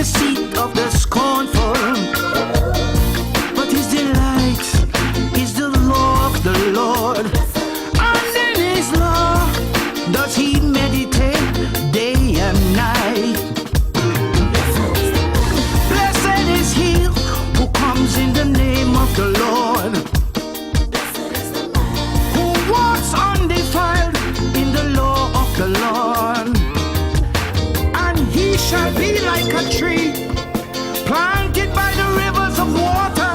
the seat of the scornful. But his delight is the law of the Lord, and in his law does he meditate day and night. Blessed is he who comes in the name of the Lord, who walks undefiled in the law of the Lord. And he shall be like a tree planted by the rivers of water,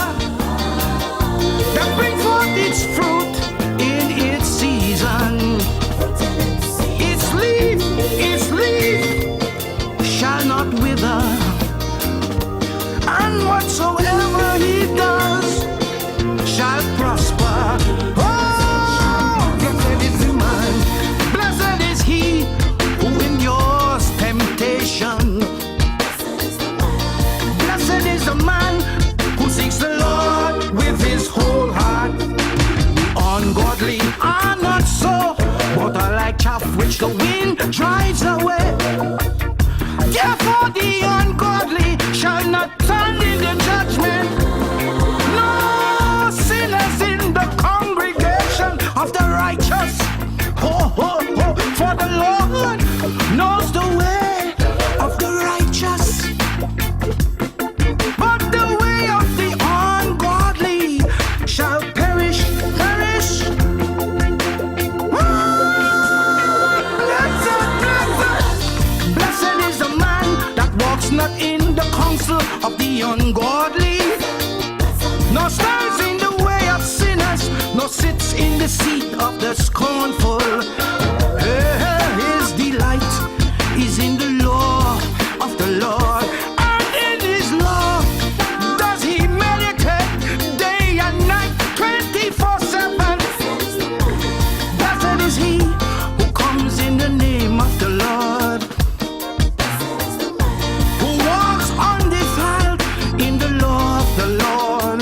that bring forth its fruit in its season. Its leaf shall not wither, and whatsoever he does shall prosper. Oh, blessed is the man, blessed is he who endures temptation. Blessed is the man who seeks the Lord with his whole heart. The ungodly are not so, but are like chaff which the wind drives away. Therefore the ungodly shall not stand in the judgment, no sinners in the congregation of the righteous. Oh, oh, oh, for the Lord knows the way of the righteous, but the way of the ungodly shall perish. Blessed is the man that walks not in the counsel of the ungodly, nor stands in the way of sinners, nor sits in the seat of the scornful. His delight is in the law of the Lord, and in his law does he meditate day and night, 24/7. Blessed is he who comes in the name of the Lord, who walks undefiled in the law of the Lord.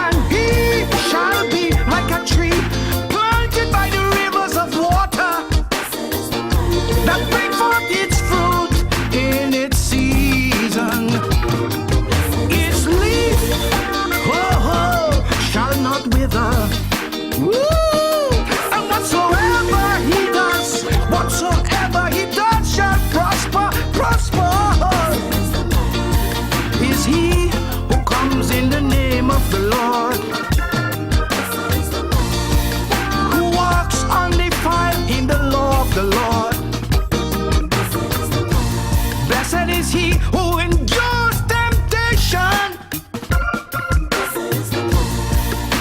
And he shall be like a tree planted by the rivers of water, that bring forth its fruit in its season. Its leaf, oh, oh, shall not wither. Woo! And whatsoever he does shall prosper. Is he who comes in the name of the Lord, who walks undefiled in the law of the Lord. Blessed is he who endures temptation,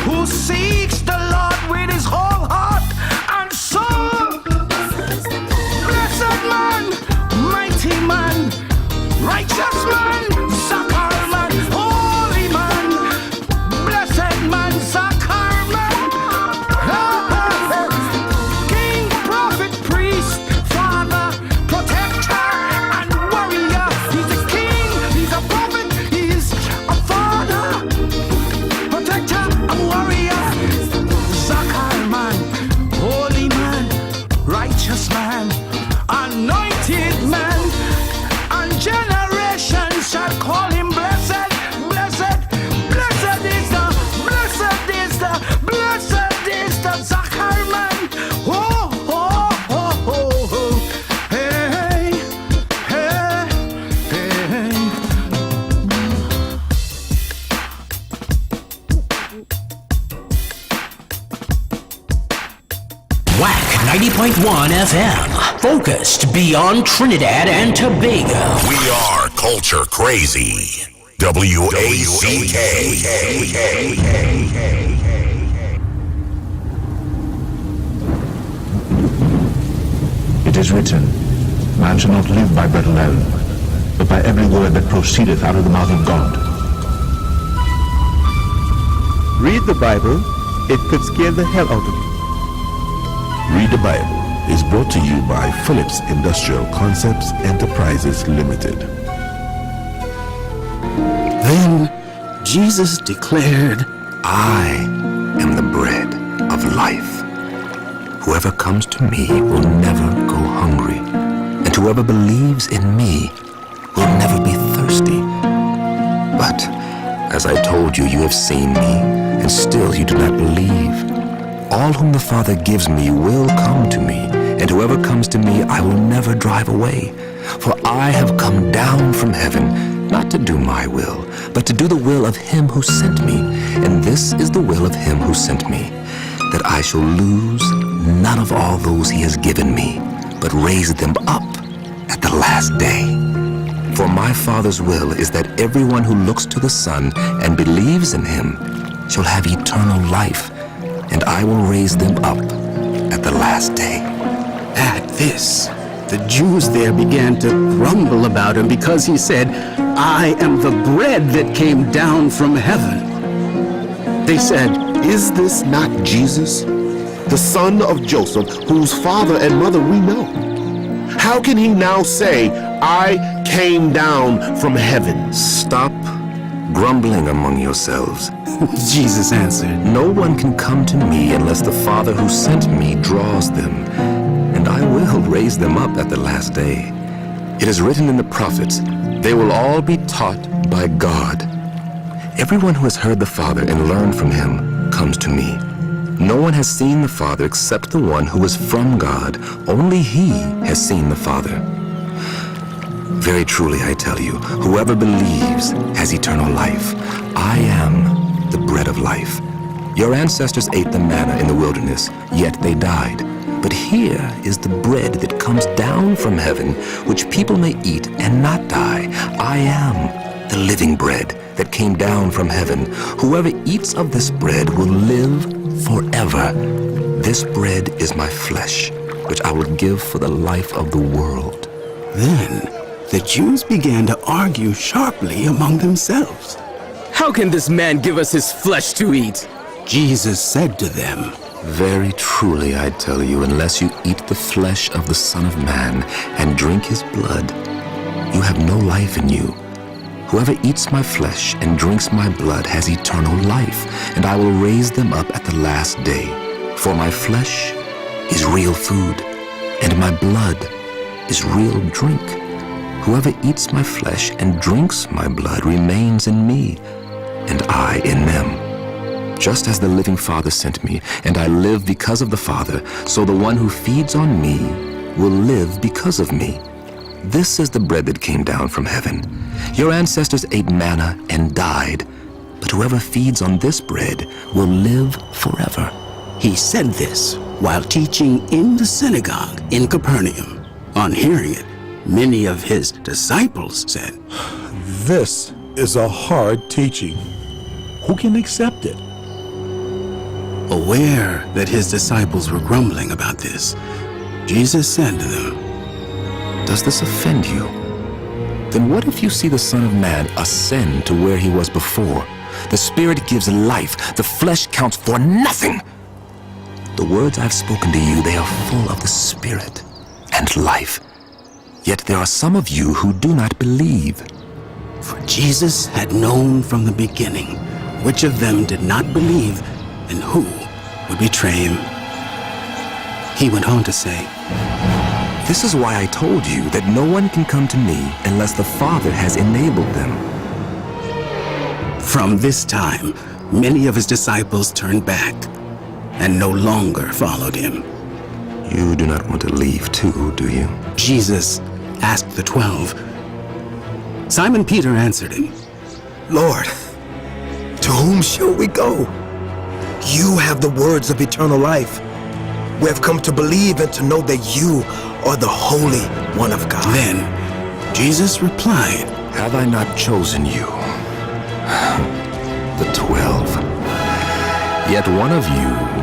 who seeks the Lord with his whole heart and soul. Blessed man, mighty man, righteous man, Zakar man, holy man, blessed man, Zakar man, king, prophet, priest, father, protector, and warrior. He's a king, he's a prophet, he's a father, protector, and warrior. Zakar man, holy man, righteous man, anointed man, and generations shall call him blessed. Blessed, blessed is the, blessed is the, blessed is the Zakar man. Oh, oh, oh, oh, oh. Hey, hey, hey. WAC 90.1 FM. Focused beyond Trinidad and Tobago. We are culture crazy. WACK. It is written, man shall not live by bread alone, but by every word that proceedeth out of the mouth of God. Read the Bible, it could scare the hell out of you. Read the Bible is brought to you by Phillips Industrial Concepts Enterprises Limited. Then Jesus declared, I am the bread of life. Whoever comes to me will never go hungry, and whoever believes in me will never be thirsty. But, as I told you, you have seen me, and still you do not believe. All whom the Father gives me will come to me, and whoever comes to me I will never drive away. For I have come down from heaven, not to do my will, but to do the will of him who sent me. And this is the will of him who sent me, that I shall lose none of all those he has given me, but raise them up at the last day. For my Father's will is that everyone who looks to the Son and believes in him shall have eternal life, and I will raise them up at the last day. At this, the Jews there began to grumble about him because he said, I am the bread that came down from heaven. They said, Is this not Jesus, the son of Joseph, whose father and mother we know? How can he now say, I came down from heaven? Stop grumbling among yourselves. Jesus answered, No one can come to me unless the Father who sent me draws them, and I will raise them up at the last day. It is written in the prophets, they will all be taught by God. Everyone who has heard the Father and learned from him comes to me. No one has seen the Father except the one who is from God. Only he has seen the Father. Very truly I tell you, whoever believes has eternal life. I am the bread of life. Your ancestors ate the manna in the wilderness, yet they died. But here is the bread that comes down from heaven, which people may eat and not die. I am the living bread that came down from heaven. Whoever eats of this bread will live forever. This bread is my flesh, which I will give for the life of the world. Then the Jews began to argue sharply among themselves. How can this man give us his flesh to eat? Jesus said to them, Very truly I tell you, unless you eat the flesh of the Son of Man and drink his blood, you have no life in you. Whoever eats my flesh and drinks my blood has eternal life, and I will raise them up at the last day. For my flesh is real food, and my blood is real drink. Whoever eats my flesh and drinks my blood remains in me, and I in them. Just as the living Father sent me, and I live because of the Father, so the one who feeds on me will live because of me. This is the bread that came down from heaven. Your ancestors ate manna and died, but whoever feeds on this bread will live forever. He said this while teaching in the synagogue in Capernaum. On hearing it, many of his disciples said, This is a hard teaching. Who can accept it? Aware that his disciples were grumbling about this, Jesus said to them, Does this offend you? Then what if you see the Son of Man ascend to where he was before? The Spirit gives life, the flesh counts for nothing. The words I've spoken to you, they are full of the Spirit and life. Yet there are some of you who do not believe. For Jesus had known from the beginning which of them did not believe and who would betray him. He went on to say, This is why I told you that no one can come to me unless the Father has enabled them. From this time, many of his disciples turned back and no longer followed him. You do not want to leave too, do you? Jesus asked the 12. Simon Peter answered him, Lord, to whom shall we go? You have the words of eternal life. We have come to believe and to know that you are the Holy One of God. Then Jesus replied, Have I not chosen you, the 12? Yet one of you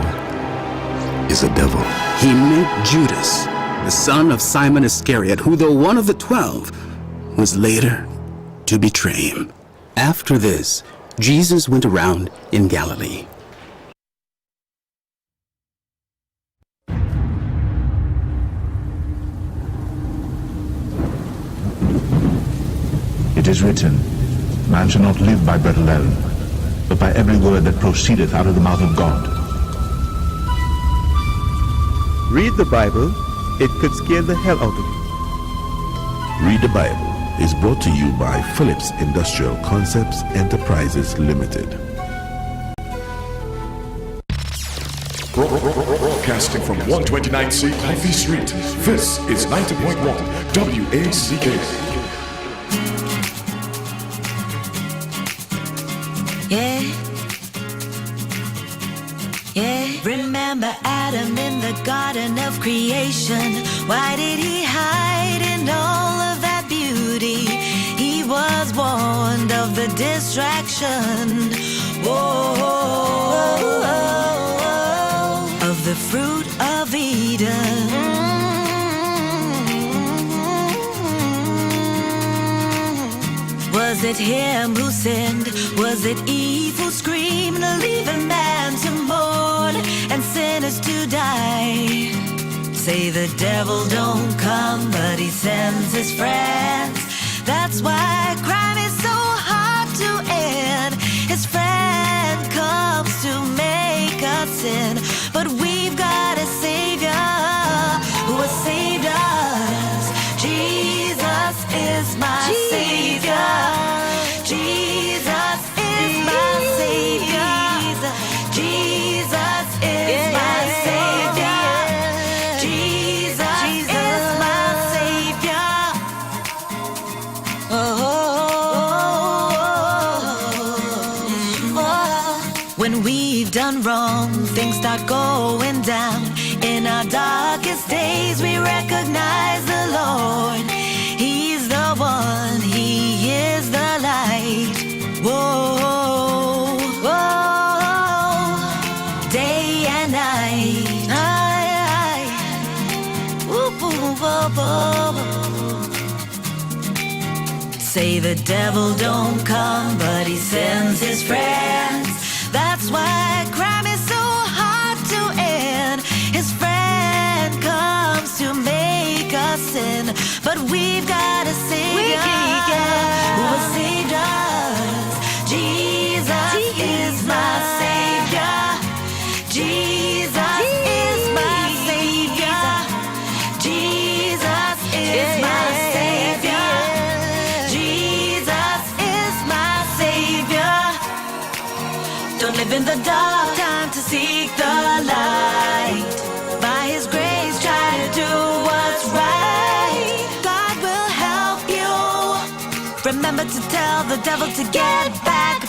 is a devil. He meant Judas, the son of Simon Iscariot, who, though one of the 12, was later to betray him. After this, Jesus went around in Galilee. It is written, Man shall not live by bread alone, but by every word that proceedeth out of the mouth of God. Read the Bible, it could scare the hell out of you. Read the Bible. is brought to you by Phillips Industrial Concepts Enterprises Limited. Broadcasting from 129C Coffee Street, this is 90.1 WACK. Yeah, remember Adam in the Garden of Creation? Why did he hide in all of that beauty? He was warned of the distraction. Of the fruit of Eden. Was it him who sinned? Was it Eve who screamed, leaving man to mourn and sinners to die? Say the devil don't come, but he sends his friends. That's why crime is so hard to end. His friend comes to make us sin, but we've got a Savior who has saved us. Jesus is my Savior. Jesus is my Savior. Jesus is my Savior. Jesus is my Savior. When we've done wrong, things start going down. In our darkest days, we recognize the Lord. He's the one, He is the light. Whoa, whoa, day and night. Say the devil don't come, but he sends his friends. That's why crime is so hard to end. His friend comes to make us sin, but we've got a Savior who has saved us. Jesus is my Savior. Jesus is my Savior. Jesus is my Savior. Jesus is my Savior. Don't live in the dark, time to seek the light. By His grace, try to do what's right. God will help you. Remember to tell the devil to get back,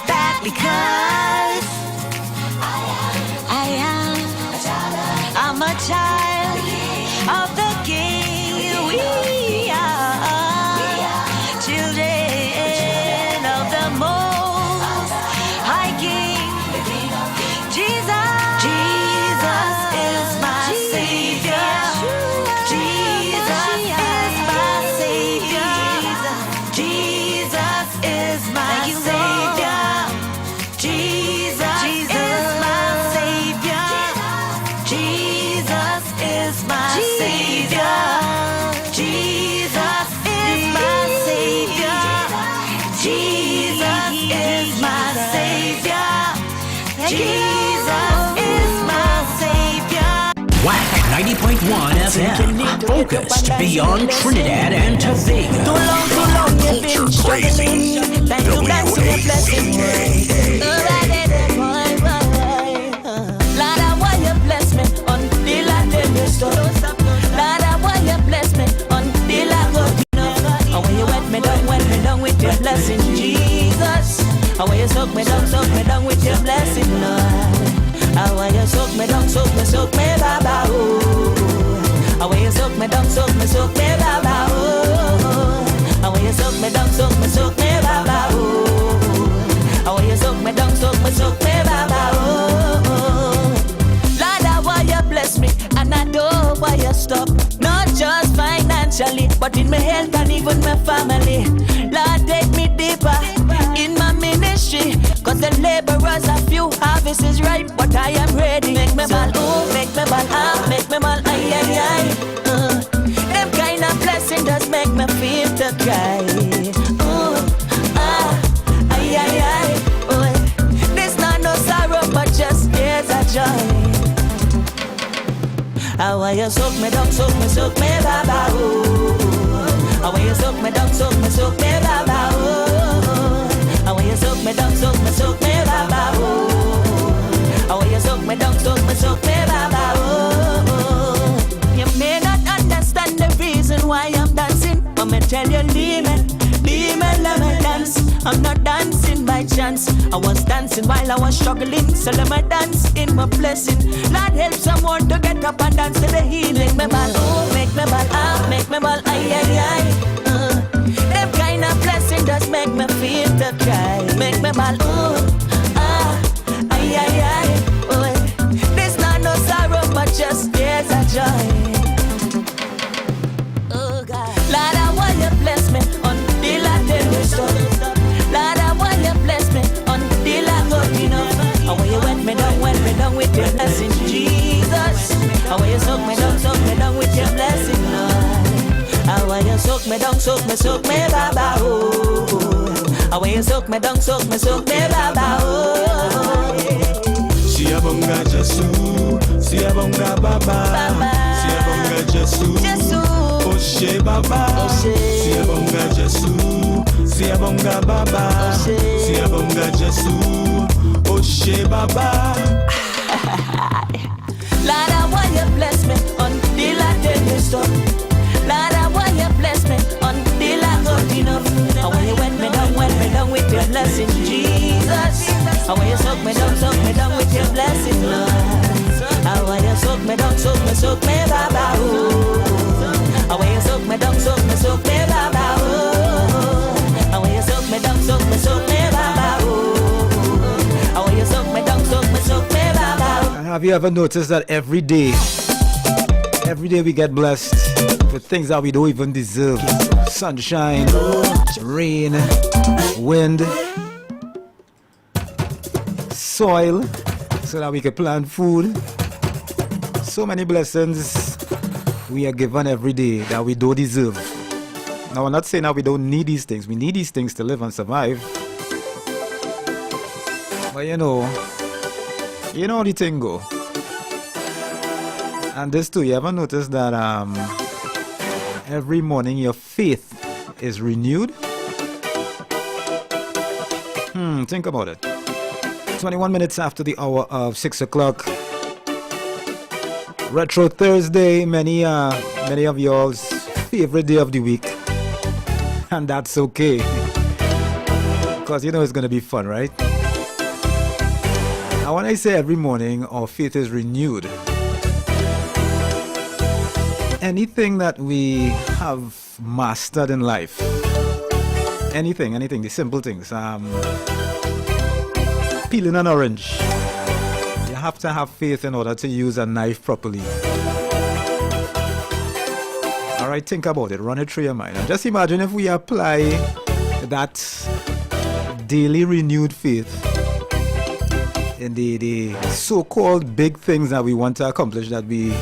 because I'm a child of the King. We are children of the Most High King. Jesus is my Savior. Jesus is my Savior. Jesus is my Savior. Jesus is my Savior. Jesus is my Savior. Jesus is my Savior. Jesus is my Savior. Jesus is my Savior. WACK 90.1 FM, focused beyond Trinidad and Tobago. Too long you've been Crazy. Thank you, God, for your blessing. Lord, I want you bless me until I tell you so. Lord, I want you bless me until I go enough. And when you wet me down with your blessing, Jesus. And when you soak me down with your blessing, Lord. And when you soak me, Baba, oh. And when you soak me, Baba, oh. And when you soak me, Baba, oh. And when you soak me, Baba, oh. Lord, I want you bless me, and I don't want you stop. Not just financially, but in my health and even my family. Lord, take me deeper in my ministry, cause the laborers are few, harvest is ripe, but I am ready. Make me ball, oh, make me ball, make me ball, ay, ay, ay. Them kind of blessing does make me feel to cry. Ay, ay, ay. Oh, this not no sorrow, but just tears of joy. I want you soak me down, Baba, oh. I want you soak me down, soak me, baba, oh. I want you soak me down, soak me, baba, oh. I want you soak me down, soak me, baba, oh. You may not understand the reason why I'm dancing, but me tell you, leave me, let me dance. I'm not dancing by chance. I was dancing while I was struggling, so let me dance in my blessing. Lord help someone to get up and dance to the healing. Make me ball, oh, make me ball, ah, make me ball, ay, ay, ay. Them kind of blessing just make me feel to cry. Make me ball, oh, ah, ay, ay, ay. Oh, this not no sorrow, but just tears of joy. Oh God, Lord, I want you bless me until I tell you stop. Lord, I want you bless me until I go enough. I want you wet me down with your blessing, Jesus. I want you soak me down with your blessing, Lord. I want you soak me down, baba, oh. I want you soak me down, baba, oh. Siabonga Jesu, Siabonga Baba, Siabonga Jesu, Oshe Baba, Siabonga Jesu, Siabonga Baba, Siabonga Jesu, Oshe Baba. Lord, I want you bless me until I tell you stop. Lord, I want you bless me until I got enough. I want you wet me down with your blessing, Jesus. I want you soak me down with your blessing, Lord. I want you soak me down, baba, oh. I want you soak me down, baba, oh. I want you soak me down, baba, oh. I want you soak me down, baba, oh. Have you ever noticed that every day we get blessed with things that we don't even deserve? Sunshine, rain, wind, soil, so that we can plant food. So many blessings we are given every day that we don't deserve. Now, I'm not saying that we don't need these things. We need these things to live and survive. But you know the thing go. And this too, you ever notice that every morning your faith is renewed? Think about it. 21 minutes after the hour of 6 o'clock. Retro Thursday, many of y'all's favorite day of the week. And that's okay. Because you know it's going to be fun, right? Now when I say every morning our faith is renewed, anything that we have mastered in life, anything, the simple things, peeling an orange, you have to have faith in order to use a knife properly. Alright, think about it, run it through your mind, and just imagine if we apply that daily renewed faith in the so-called big things that we want to accomplish, that we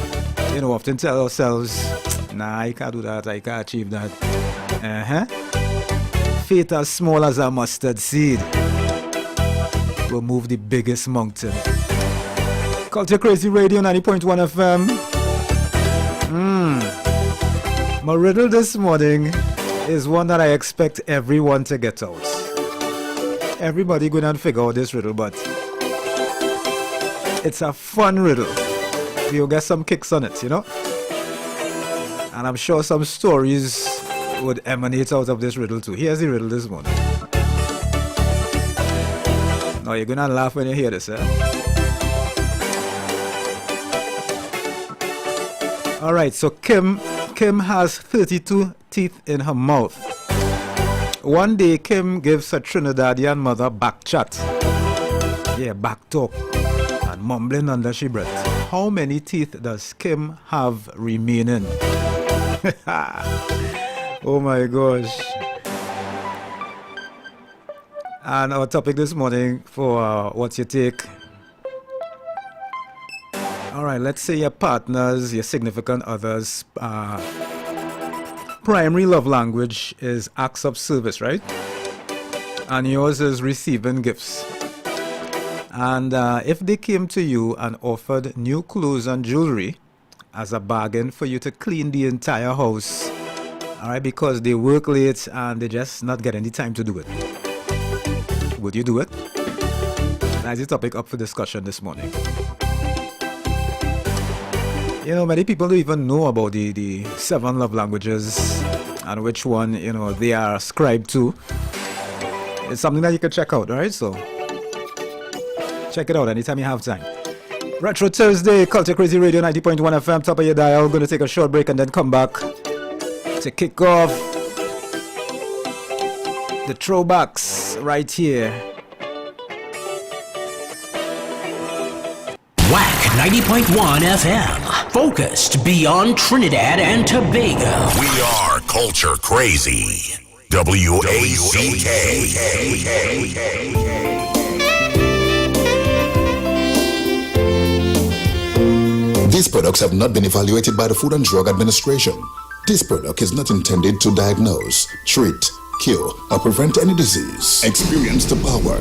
often tell ourselves, nah, I can't do that, I can't achieve that. Faith as small as a mustard seed will move the biggest mountain. Culture Crazy Radio 90.1 FM. My riddle this morning is one that I expect everyone to get out. Everybody go and figure out this riddle, but it's a fun riddle. You'll get some kicks on it, And I'm sure some stories would emanate out of this riddle too. Here's the riddle this morning. Now you're gonna laugh when you hear this, Alright, so Kim has 32 teeth in her mouth. One day Kim gives her Trinidadian mother back chat. Yeah, back talk. And mumbling under she breath. How many teeth does Kim have remaining? Oh my gosh. And our topic this morning for What's Your Take? Alright, let's say your partners, your significant others, primary love language is acts of service, right? And yours is receiving gifts. And if they came to you and offered new clothes and jewelry as a bargain for you to clean the entire house All right, because they work late and they just not getting the time to do it. Would you do it? That's the topic up for discussion this morning. You know, many people don't even know about the 7 love languages and which one, you know, they are ascribed to. It's something that you can check out, alright? So, check it out anytime you have time. Retro Thursday, Culture Crazy Radio 90.1 FM, top of your dial. Going to take a short break and then come back to kick off the throwbacks right here. WAC 90.1 FM, focused beyond Trinidad and Tobago. We are Culture Crazy. WACK. These products have not been evaluated by the Food and Drug Administration. This product is not intended to diagnose, treat, cure, or prevent any disease. Experience the power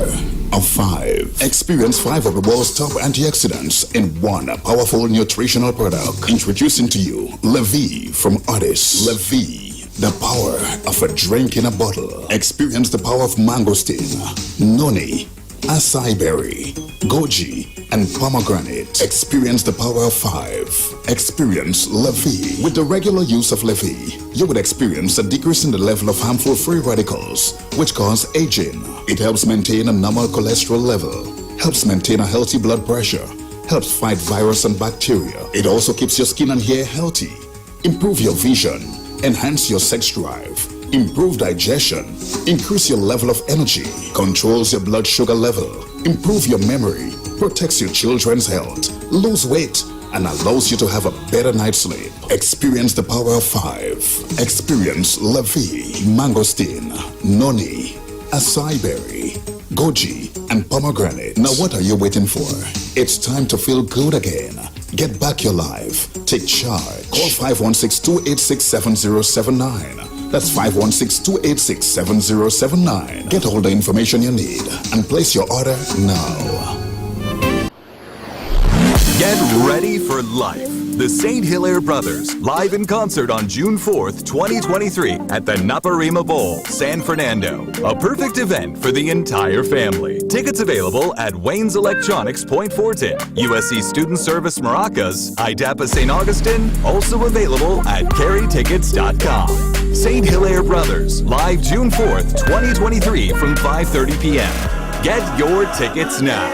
of 5. Experience 5 of the world's top antioxidants in one powerful nutritional product. Introducing to you Levy from Otis. Levy, the power of a drink in a bottle. Experience the power of mangosteen, noni, acai berry, goji, and pomegranate. Experience the power of 5. Experience Levy. With the regular use of Levy, you would experience a decrease in the level of harmful free radicals, which cause aging. It helps maintain a normal cholesterol level, helps maintain a healthy blood pressure, helps fight virus and bacteria. It also keeps your skin and hair healthy, improve your vision, enhance your sex drive, improve digestion, increase your level of energy, controls your blood sugar level, improve your memory, protects your children's health, lose weight, and allows you to have a better night's sleep. Experience the power of 5. Experience Levy, mangosteen, noni, acai berry, goji, and pomegranate. Now what are you waiting for? It's time to feel good again. Get back your life. Take charge. Call 516-286-7079. That's 516-286-7079. Get all the information you need and place your order now. Get ready for life. The St. Hilaire Brothers, live in concert on June 4th, 2023 at the Naparima Bowl, San Fernando. A perfect event for the entire family. Tickets available at Wayne's Electronics Point Fortin, USC Student Service Maracas, IDAPA St. Augustine, also available at carrytickets.com. St. Hilaire Brothers, live June 4th, 2023 from 5:30 p.m. Get your tickets now.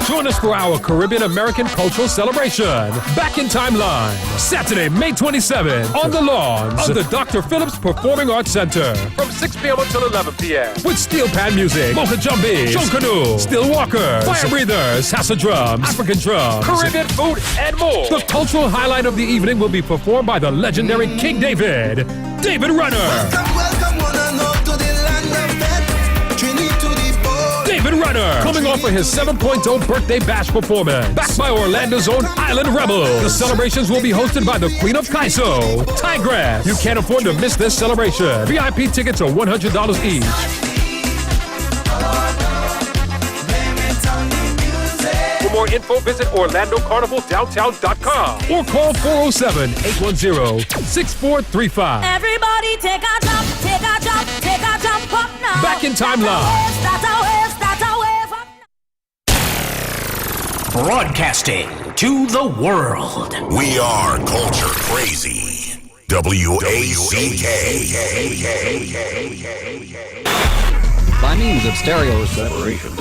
Join us for our Caribbean American Cultural Celebration. Back in Timeline. Saturday, May 27th on the lawns of the Dr. Phillips Performing Arts Center from 6 p.m. until 11 p.m. With steel pan music, Mocha Jumbies, Joe Canoe, Still Walkers, Fire Breathers, Salsa Drums, African Drums, Caribbean food, and more. The cultural highlight of the evening will be performed by the legendary King David, David Runner. Welcome, one and all to the land of death. Trinity to the bone. David Runner, coming off for his 7.0 birthday bash performance, backed by Orlando's own Island Rebels. The celebrations will be hosted by the Queen of Kaiso, Tigress. You can't afford to miss this celebration. VIP tickets are $100 each. For more info, visit OrlandoCarnivalDowntown.com or call 407-810-6435. Everybody take a jump, take a jump, take a jump up now. Back in Timeline. Start away, start away. Broadcasting to the world. We are Culture Crazy. WACK. By means of stereo separation.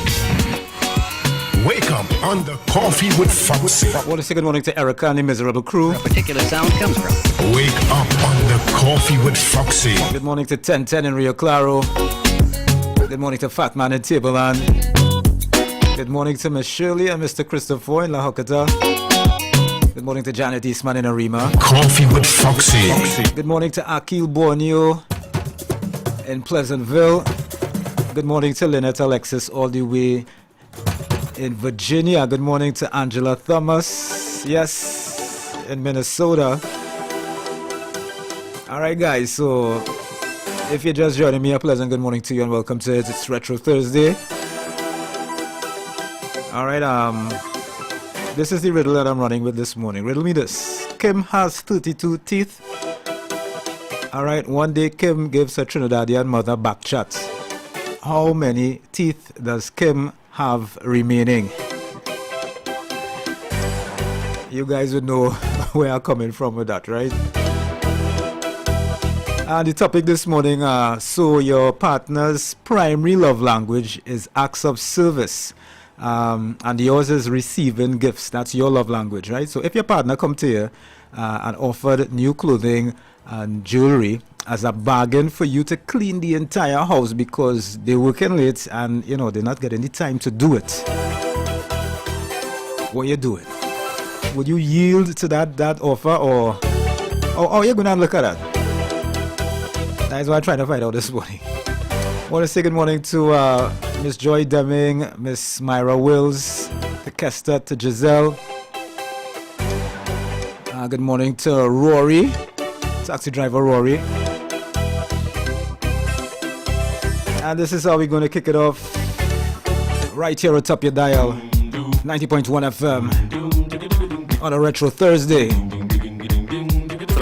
Wake up on the Coffee with Foxy. I want to say good morning to Erica and the Miserable Crew. A particular sound comes from. Wake up on the Coffee with Foxy. Good morning to 1010 in Rio Claro. Good morning to Fat Man in Tableland. Good morning to Miss Shirley and Mr. Christopher in La Hocata. Good morning to Janet Eastman in Arima. Coffee with Foxy. Good morning to Akil Borneo in Pleasantville. Good morning to Lynette Alexis all the way in Virginia. Good morning to Angela Thomas. Yes, in Minnesota. Alright guys, so if you're just joining me, a pleasant good morning to you and welcome to it. It's Retro Thursday. Alright, This is the riddle that I'm running with this morning. Riddle me this. Kim has 32 teeth. Alright, one day Kim gives her Trinidadian mother back chat. How many teeth does Kim have remaining? You guys would know where I'm coming from with that, right? And the topic this morning, so your partner's primary love language is acts of service. And yours is receiving gifts. That's your love language, right? So if your partner come to you and offered new clothing and jewelry as a bargain for you to clean the entire house because they're working late and, you know, they're not getting the time to do it, what you doing? Would you yield to that offer, or you're going to look at that? That's what I'm trying to find out this morning. I want to say good morning to Miss Joy Deming, Miss Myra Wills, to Kester, to Giselle. Good morning to Rory, taxi driver Rory. And this is how we're going to kick it off. Right here atop your dial, 90.1 FM on a Retro Thursday.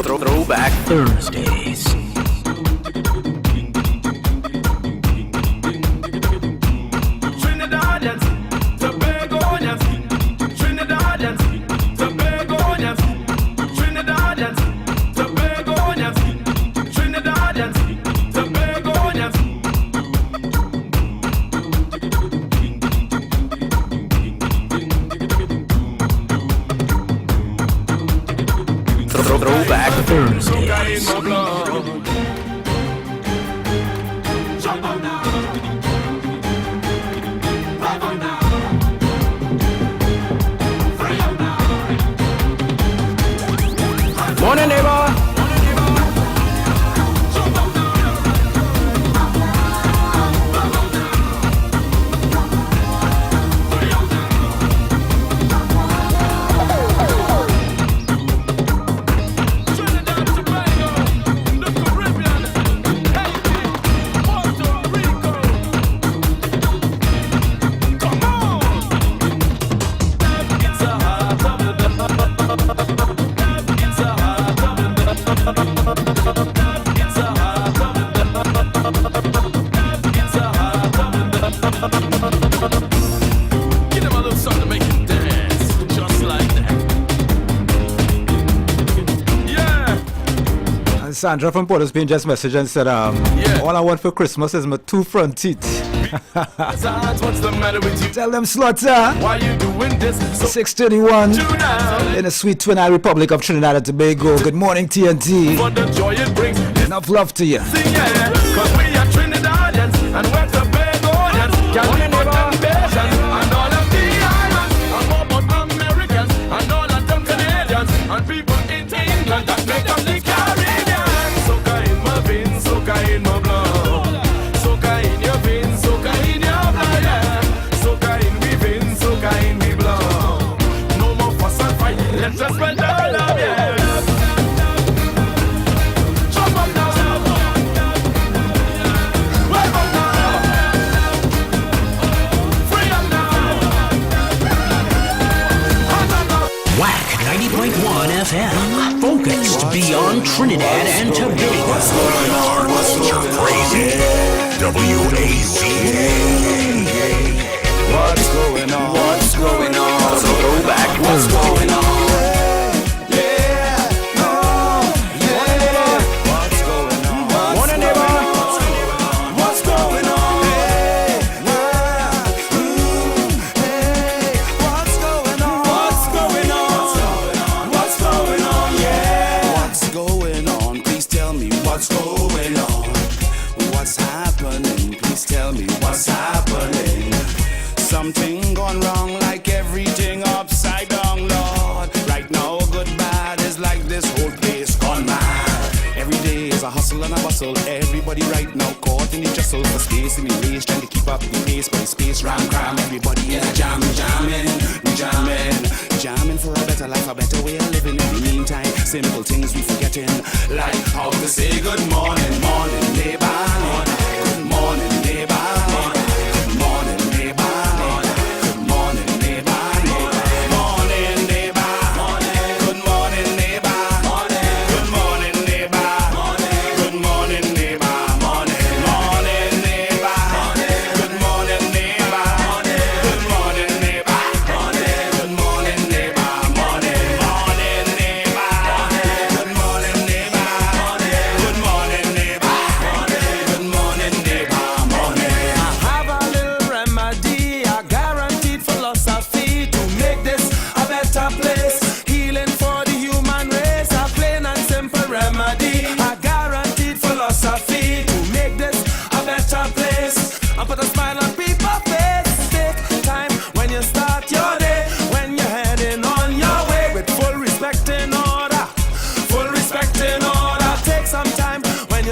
Throwback Thursdays. Throwback Thursdays. Morning, neighbor. Sandra from Port of Spain just messaged and said, all I want for Christmas is my 2 front teeth. What's the matter with you? Tell them Slaughter. Why you doing this? 631 in the sweet Twin Island Republic of Trinidad and Tobago. Good morning, TNT. For the joy it brings. Enough love to you. Sing, yeah, cause we are Trinidadians and we're Tobagonians. Can we put them Bayesians and all of the islands? And more about Americans and all of them Canadians and people in England that make them the Caribbean. Soca in my veins, soca in my blood. Soca in your veins, soca in your blood, yeah. Soca in we veins, soca in we blood. No more fuss and fight, let's just spread the love, yeah. Whack 90.1 FM. Focused beyond Trinidad and Tobago. What's going on? Culture crazy. WACK. What's going on? What's going on? Throwback. What's going on? Something gone wrong, like everything upside down, Lord. Right now, good bad is like this whole place gone mad. Every day is a hustle and a bustle. Everybody right now caught in the jostle for space in the race, trying to keep up the pace. But the space ram cram, everybody in a jam, jamming for a better life, a better way of living. In the meantime, simple things we forgetting, like how to say good morning, morning, neighbor. Good morning, neighbor. Good morning, neighbor. Good morning, neighbor. Morning.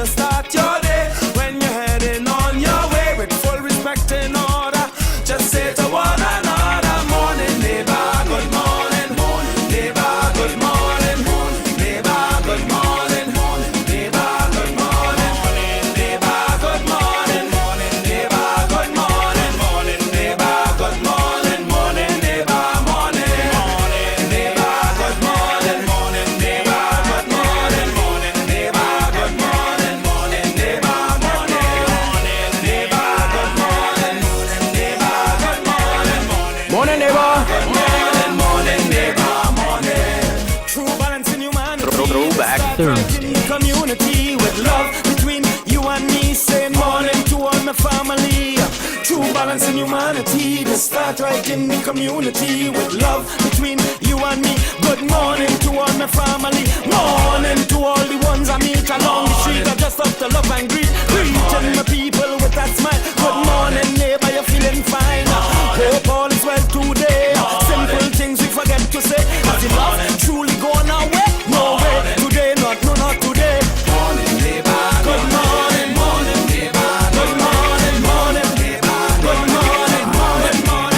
you start your day. When you're heading on your way with full respect and order, just say to one another, morning neighbor, good morning, morning neighbor, good morning, morning neighbor, good morning, morning neighbor, good morning, morning neighbor, good morning, morning neighbor, good morning, morning neighbor, good morning, morning neighbor, morning, morning neighbor, good morning, morning neighbor, good morning, morning neighbor, good morning, morning neighbor, morning, morning neighbor, good morning, morning neighbor, good morning, morning neighbor. good morning, morning neighbor, morning. True balance in humanity. Throwback Thursday. Community with love between you and me. Say morning to all my family. True balance in humanity. To start right in the community with love between you and me. Good morning to all my family. Morning to all the ones I meet along the street. I just have to love and greet. Greeting my people with that smile. Good morning, neighbor, you feeling fine? Hope all is well today. Simple things we forget to say. Has the love truly gone away? No way. Today, not today. Morning, neighbor. Good morning, morning, neighbor. Good morning, morning, neighbor. Good morning, morning, morning.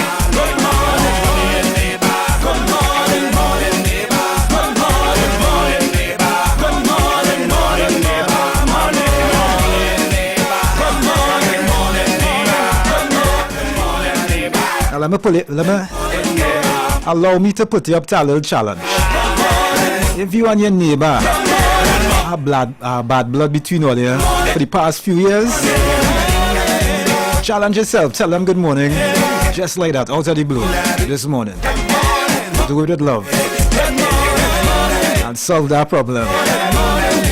Good morning, morning, neighbor. Good morning, morning, neighbor. Good morning, morning, neighbor. Good morning, morning, neighbor. Morning, morning, neighbor. Good morning, morning, neighbor. Good morning, neighbor. Now allow me to put you up to a little challenge. If you and your neighbor have bad blood between all you for the past few years, challenge yourself, tell them good morning, just like that, out of the blue, this morning. Do it with love and solve that problem.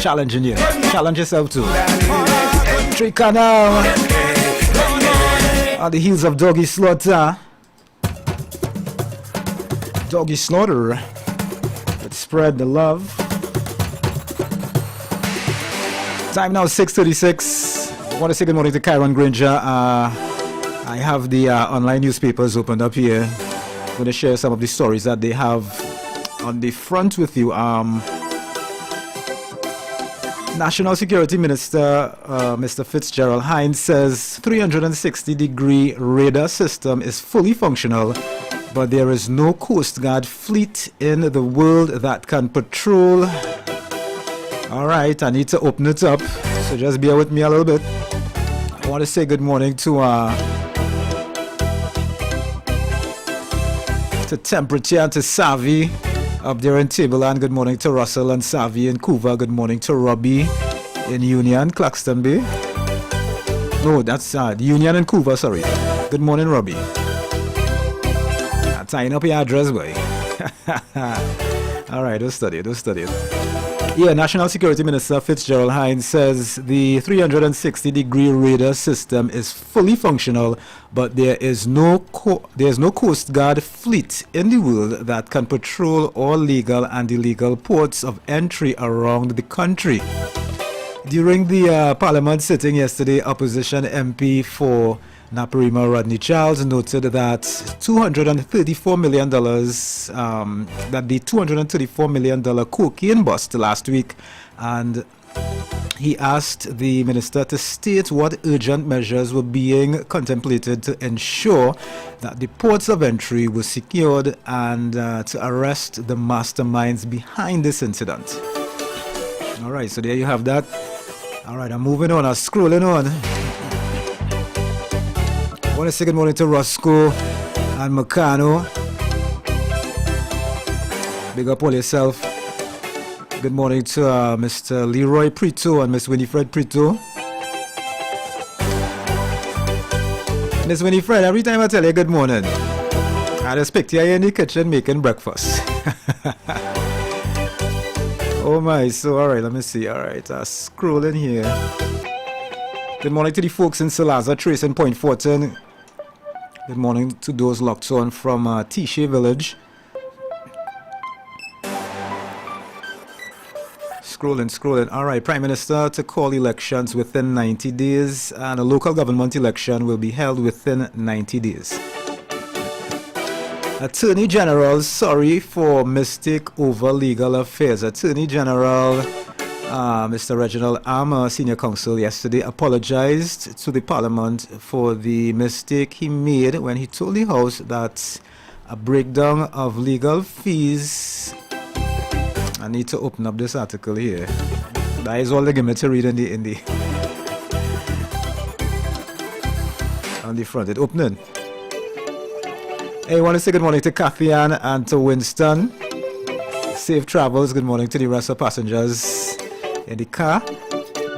Challenging you, challenge yourself too. Trika now on the heels of Doggy Slaughter. Doggy Slaughter. Let's spread the love. Time now 6:36. I want to say good morning to Kyron Granger. I have the online newspapers opened up here. I'm going to share some of the stories that they have on the front with you. National Security Minister Mr. Fitzgerald Hines says 360-degree radar system is fully functional, but there is no Coast Guard fleet in the world that can patrol. All right, I need to open it up, so just bear with me a little bit. I want to say good morning to Temperature and to Savvy up there in Tableland. Good morning to Russell and Savvy in Couva. Good morning to Robbie in Union, Claxton Bay. No, that's Union and Couva, sorry. Good morning, Robbie. Tying up your address, boy. All right, don't study it. Yeah, National Security Minister Fitzgerald Hines says the 360-degree radar system is fully functional, but there is no Coast Guard fleet in the world that can patrol all legal and illegal ports of entry around the country. During the Parliament sitting yesterday, opposition MP for Naparima Rodney Charles noted that $234 million, that the $234 million cocaine bust last week, and he asked the minister to state what urgent measures were being contemplated to ensure that the ports of entry were secured and to arrest the masterminds behind this incident. All right, so there you have that. All right, I'm moving on, I'm scrolling on. I want to say good morning to Roscoe and Meccano. Big up all yourself. Good morning to Mr. Leroy Prito and Miss Winifred Prito. Miss Winifred, every time I tell you good morning, I just picked you in the kitchen making breakfast. Oh my, so alright, let me see. Alright, scrolling here. Good morning to the folks in Salazar, Trace and Point Fortin. Good morning to those locked on from Tisha Village. Scrolling. Alright, Prime Minister to call elections within 90 days, and a local government election will be held within 90 days. Attorney General sorry for mistake over legal affairs. Attorney General Mr. Reginald Armour, Senior Counsel, yesterday apologized to the Parliament for the mistake he made when he told the House that a breakdown of legal fees. I need to open up this article here. That is all they give me to read in the on the front. It's opening. Hey, I want to say good morning to Kathy Ann and to Winston. Safe travels. Good morning to the rest of passengers in the car.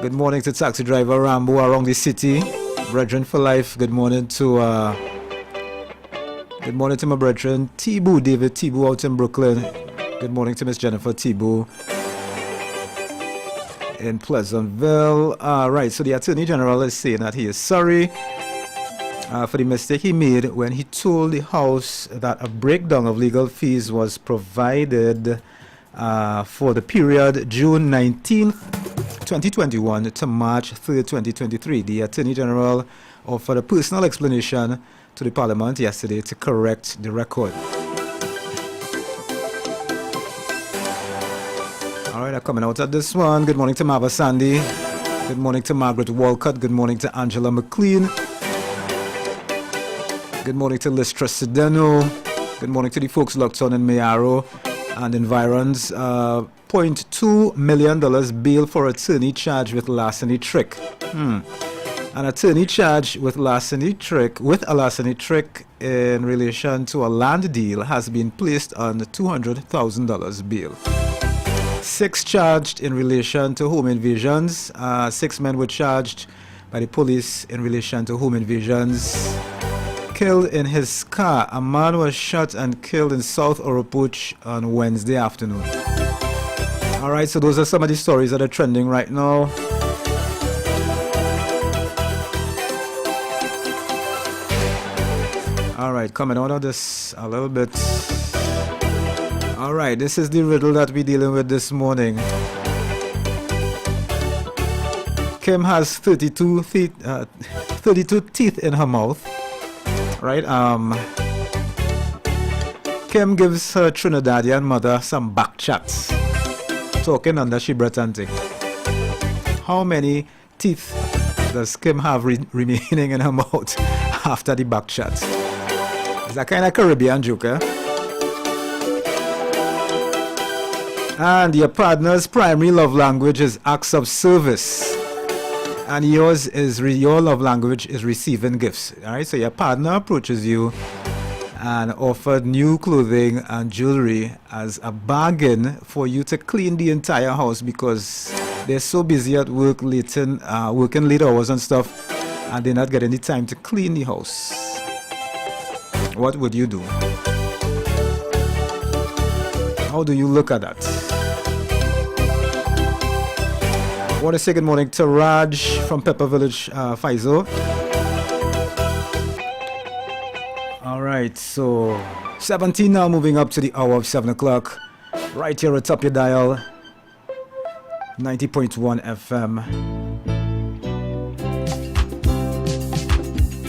Good morning to taxi driver Rambo around the city. Brethren for life. Good morning to my brethren Tibu, David Tibu out in Brooklyn. Good morning to Miss Jennifer Tibu in Pleasantville. Right, so the Attorney General is saying that he is sorry for the mistake he made when he told the House that a breakdown of legal fees was provided for the period June 19th, 2021 to March 3rd, 2023. The Attorney General offered a personal explanation to the Parliament yesterday to correct the record. Alright, coming out at this one. Good morning to Marva Sandy. Good morning to Margaret Walcott. Good morning to Angela McLean. Good morning to Listra Sedeno. Good morning to the folks locked on in Mayaro and environs. $0.2 million bail for attorney charged with larceny trick. An attorney charged with a larceny trick in relation to a land deal has been placed on $200,000 bail. 6 charged in relation to home invasions. 6 men were charged by the police in relation to home invasions. Killed in his car. A man was shot and killed in South Oropouche on Wednesday afternoon. Alright, so those are some of the stories that are trending right now. Alright, coming out of this a little bit. Alright, this is the riddle that we're dealing with this morning. Kim has 32 teeth in her mouth. Right? Kim gives her Trinidadian mother some back chats. Talking under she breath and thing. How many teeth does Kim have remaining in her mouth after the back chat? It's a kind of Caribbean joke, eh? And your partner's primary love language is acts of service. And your love language is receiving gifts. Alright, so your partner approaches you and offered new clothing and jewelry as a bargain for you to clean the entire house because they're so busy at work, working late hours and stuff, and they're not getting the time to clean the house. What would you do? How do you look at that? I want to say good morning to Raj from Pepper Village, Faizo. Alright, so 17 now, moving up to the hour of 7 o'clock. Right here atop your dial, 90.1 FM.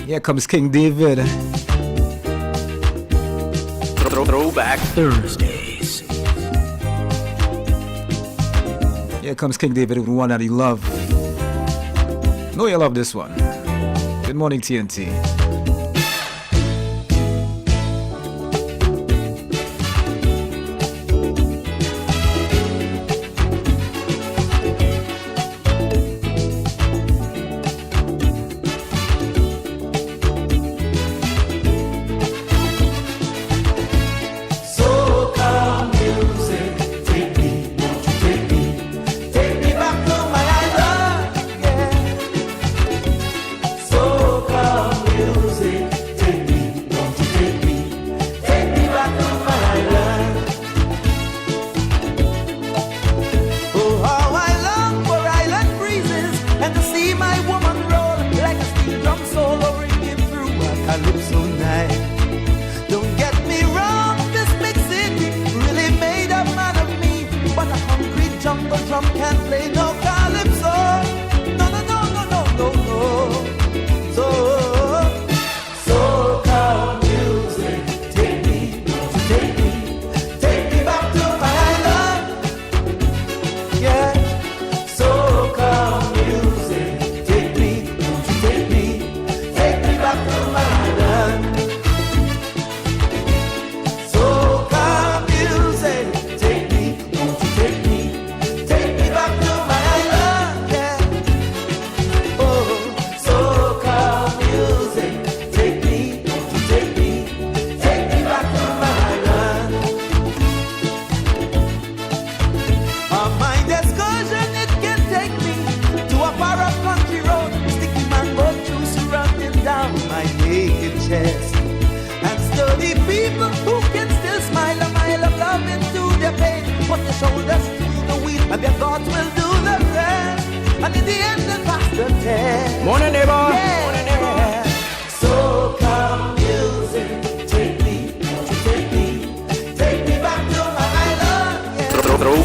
Here comes King David. Throwback Thursdays. Here comes King David with one that you love. Know you love this one. Good morning, TNT. You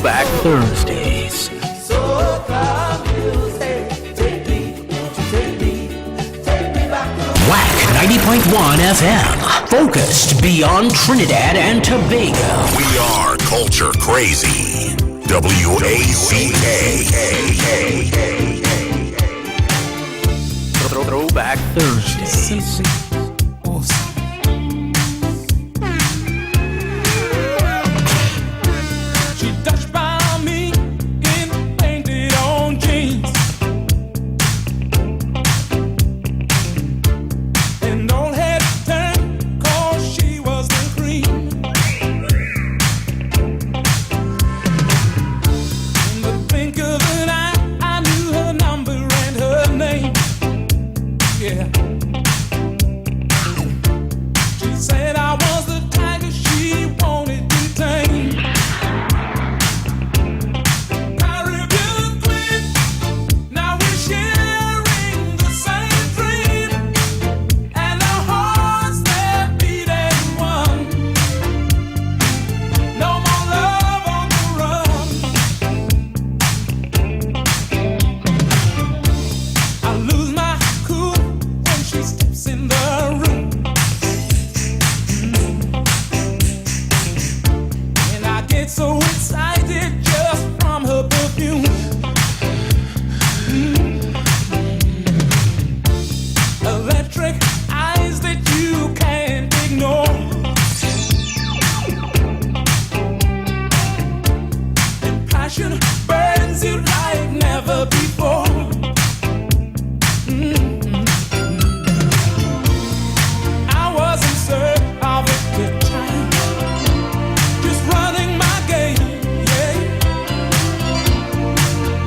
Throwback Thursdays. Whack 90.1 FM. Focused beyond Trinidad and Tobago. We are culture crazy. WACK. Throwback Thursdays. She touched by me in painted on jeans. And all had turned 'cause she was the cream. In the blink of an eye, I knew her number and her name. Yeah. She said I was the tiger she wanted to tame. Caribbean queen, now we're sharing the same dream, and our hearts that beat as one. No more love on the run. I lose my cool when she steps in the room. And I get so excited just from her perfume. Electric eyes that you can't ignore. And passion burns you like never before. I was in search of a good time, just running my game, yeah.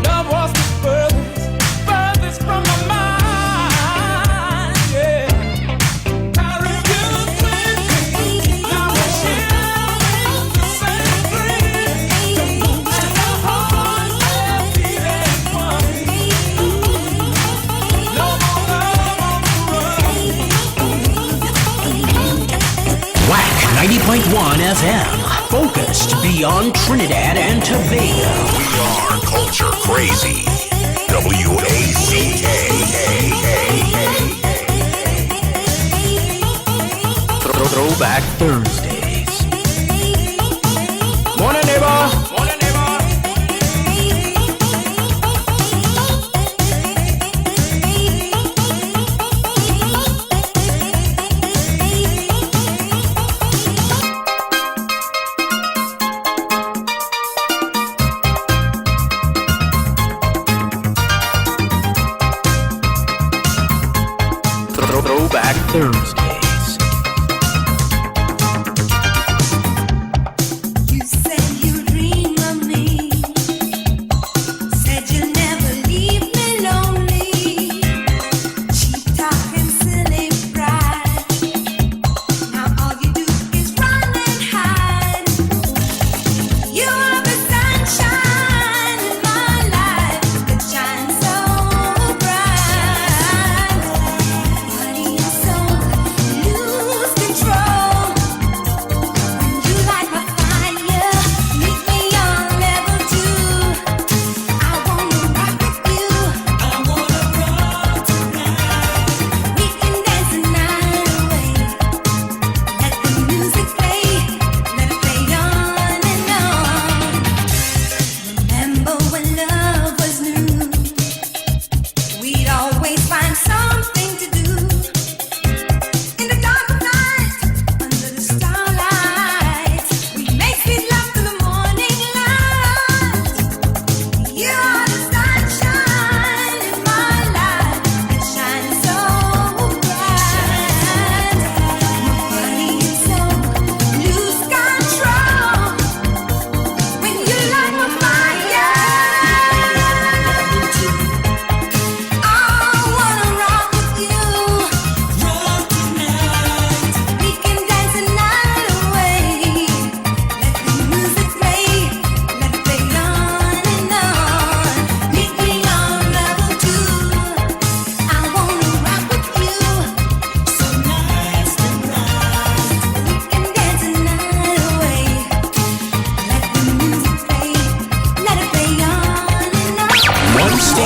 Love was the furthest from my mind, yeah. Caribbean queen, now we're sharing the same dream. And our hearts that beat as one. No more love on the run. Whack 90.1 FM. Focused beyond Trinidad and Tobago. We are culture crazy. WACK. Throwback Thursdays. Morning, neighbor. Morning, neighbor. Throwback Thursdays. You said you dream of me. Said you'll never leave me lonely. Cheap talking, silly pride. Now all you do is run and hide. You are the sunshine in my life that shines so bright. Body and soul,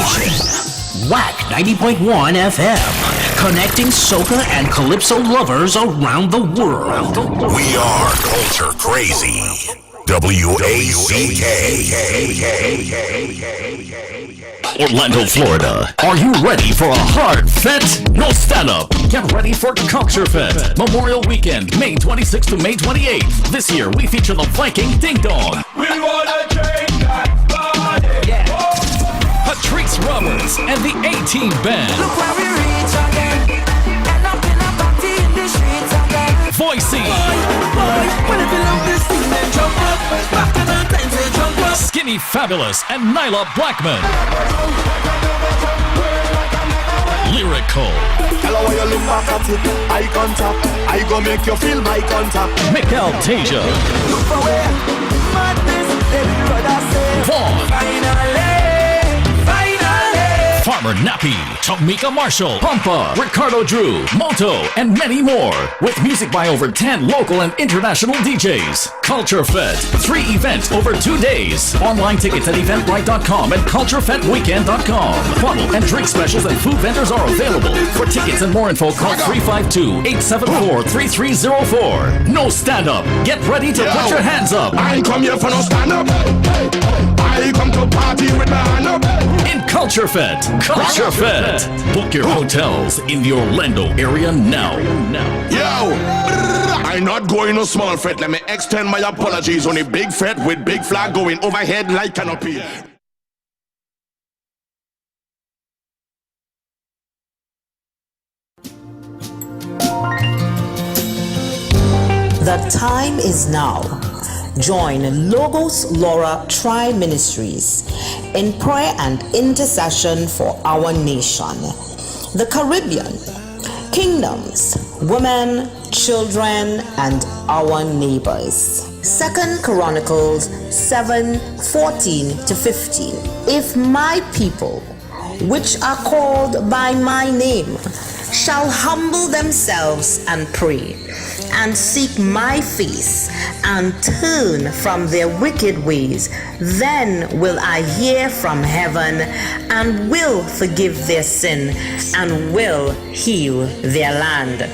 station. Whack 90.1 FM. Connecting soca and calypso lovers around the world. We are Culture Crazy. WACK. Orlando, Florida. Are you ready for a hard fet? No stand-up. Get ready for Culture Fet. Memorial Weekend, May 26th to May 28th. This year, we feature the Viking Ding Dong. We wanna drink that body. Yeah. Patrice Roberts and the A-Team Band. Look where we reach again. End up in a party in the streets again. Voicey. Boy, when if you love this thing, then jump up. Back to the time, say jump up. Skinny Fabulous and Nyla Blackman. Lyrical. Hello, when you look back at it, eye contact. I go make you feel my contact. Mikael Tasia. Look for where madness, every brother say. Vaughn. Finally. Farmer Nappy, Tomika Marshall, Pampa, Ricardo Drew, Moto, and many more. With music by over 10 local and international DJs. Culture Fed, 3 events over 2 days. Online tickets at eventbrite.com and culturefedweekend.com. Bottle and drink specials and food vendors are available. For tickets and more info, call 352-874-3304. No stand-up. Get ready to put your hands up. I ain't come here for no stand-up. I come to party with my hand up. In Culture Fed. Culture Fed. Book your hotels in the Orlando area now. Yo, I'm not going no small fete. Let me extend my apologies on a big fete with big flag going overhead like canopy. The time is now. Join Logos Laura Tri Ministries in prayer and intercession for our nation, the Caribbean, kingdoms, women, children, and our neighbors. 2 Chronicles 7:14-15. If my people, which are called by my name, shall humble themselves and pray, and seek my face, and turn from their wicked ways, then will I hear from heaven, and will forgive their sin, and will heal their land.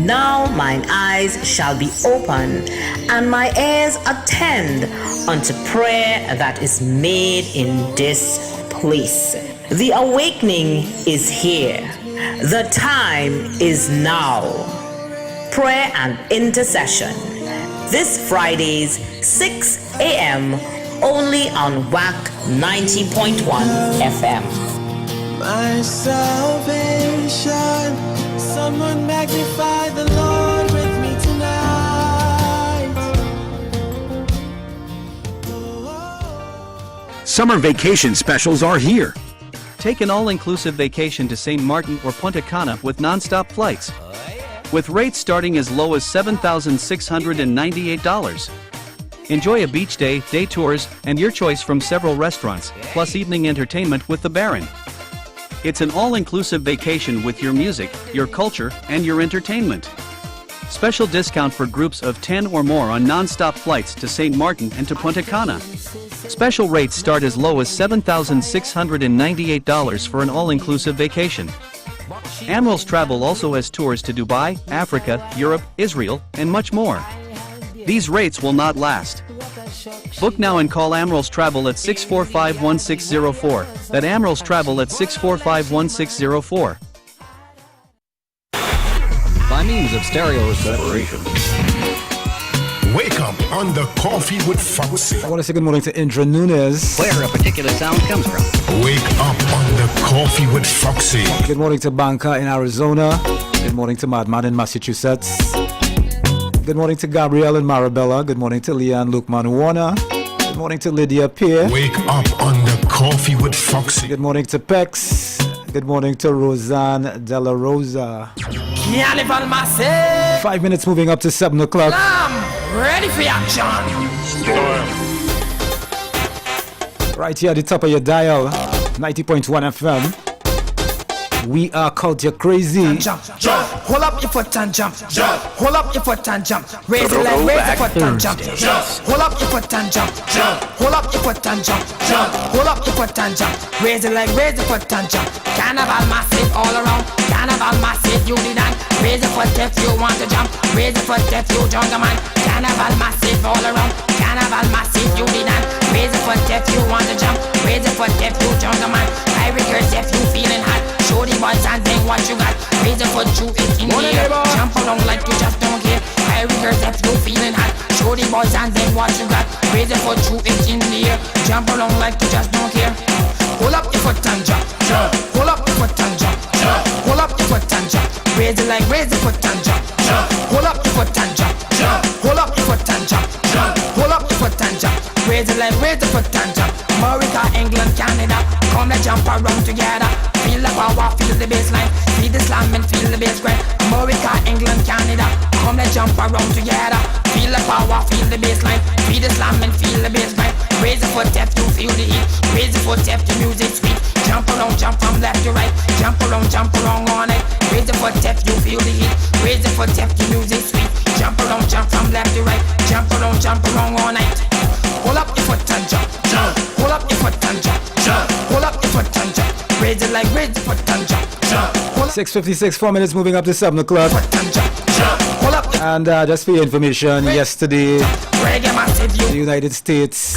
Now mine eyes shall be open, and my ears attend unto prayer that is made in this place. The awakening is here. The time is now. Prayer and intercession. This Fridays, 6 a.m. only on WAC 90.1 FM. My salvation, someone magnify the Lord with me tonight. Summer vacation specials are here. Take an all-inclusive vacation to St. Martin or Punta Cana with non-stop flights. With rates starting as low as $7,698. Enjoy a beach day, day tours, and your choice from several restaurants, plus evening entertainment with the Baron. It's an all-inclusive vacation with your music, your culture, and your entertainment. Special discount for groups of 10 or more on non-stop flights to St. Martin and to Punta Cana. Special rates start as low as $7,698 for an all-inclusive vacation. Amrals Travel also has tours to Dubai, Africa, Europe, Israel, and much more. These rates will not last. Book now and call Amrals Travel at 645-1604. That Amrals Travel at 645-1604. By means of stereo separation. Wake up on the Coffee with Foxy. I want to say good morning to Indra Nunes. Where a particular sound comes from. Wake up on the Coffee with Foxy. Good morning to Banca in Arizona. Good morning to Madman in Massachusetts. Good morning to Gabrielle in Marabella. Good morning to Leanne Lukman Warner. Good morning to Lydia Pierre. Wake up on the Coffee with Foxy. Good morning to Pex. Good morning to Roseanne Della Rosa. 5 minutes moving up to 7 o'clock. Ready for action. Right here at the top of your dial, 90.1 FM. We are culture crazy. Jump, jump. Hold up your foot and jump. Jump. Hold up your foot and jump. Raise the leg, raise the foot and jump. Jump. Hold up your foot and jump. Jump. Hold up your foot and jump. Jump. Hold up your foot and jump. Raise the leg, raise the foot and jump. Carnival massive all around. Carnival massive, you did not. Raise the foot if you want to jump. Raise the foot if you jungle man. Carnival massive all around. Carnival massive, you did not. Raise the foot if you want to jump. Raise the foot if you jungle man. I regress if you feeling hot. Show the boys and then what you got. Raise the foot, shoot it in the air. Jump along like you just don't care. I regress if you feeling hot. Show the boys and then what you got. Raise the foot, shoot it in the air. Jump along like you just don't care. Hold up your foot and jump. Jump. Hold up your foot and jump. Jump. Hold up your foot and jump. Raise the leg, raise the foot and jump. Jump. Hold up your foot and jump. Jump. Hold up your foot and jump. Jump. Hold up your foot and jump. Raise the leg, raise the foot and jump. America, England, Canada, come let's jump around together. Feel the power, feel the bassline. Feel the slam and feel the bass grind. America, England, Canada, come let's jump around together. Feel the power, feel the bassline. Feel the slam and feel the bass grind. Raise the foot if you feel the heat. Raise the foot if the music sweet. Jump around, jump from left to right. Jump around all night. Raise the foot if you feel the heat. Raise the foot if the music sweet. Jump around, jump from left to right. Jump around all night. Hold up your foot and jump. Jump. Hold up your foot and jump. Jump. Hold up your foot and jump. Raise it like raise the foot and jump. Jump. 6:56, 4 minutes moving up to 7 o'clock. And just for your information, yesterday, the United States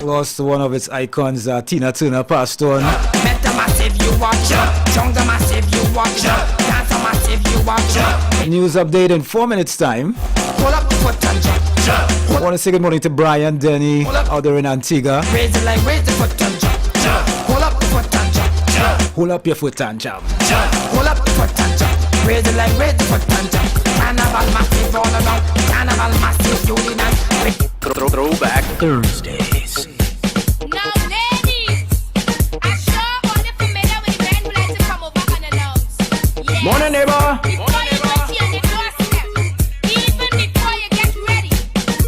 lost one of its icons, Tina Turner, passed on. News update in 4 minutes' time. I want to say good morning to Brian, Denny, out there in Antigua. Raise it like raise the foot and jump. Jump. Hold up your foot and jump. Jump. Hold up your foot and jump. Jump. Hold up your foot and jump. Raise it like raise the foot and jump. Carnival massive all around. Carnival massive, you did not. Throwback Thursdays. Now, ladies, I'm sure all the familiar with the men who like to come over unannounced. Yes. Morning, neighbor. Before you go to your doorstep, even before you get ready.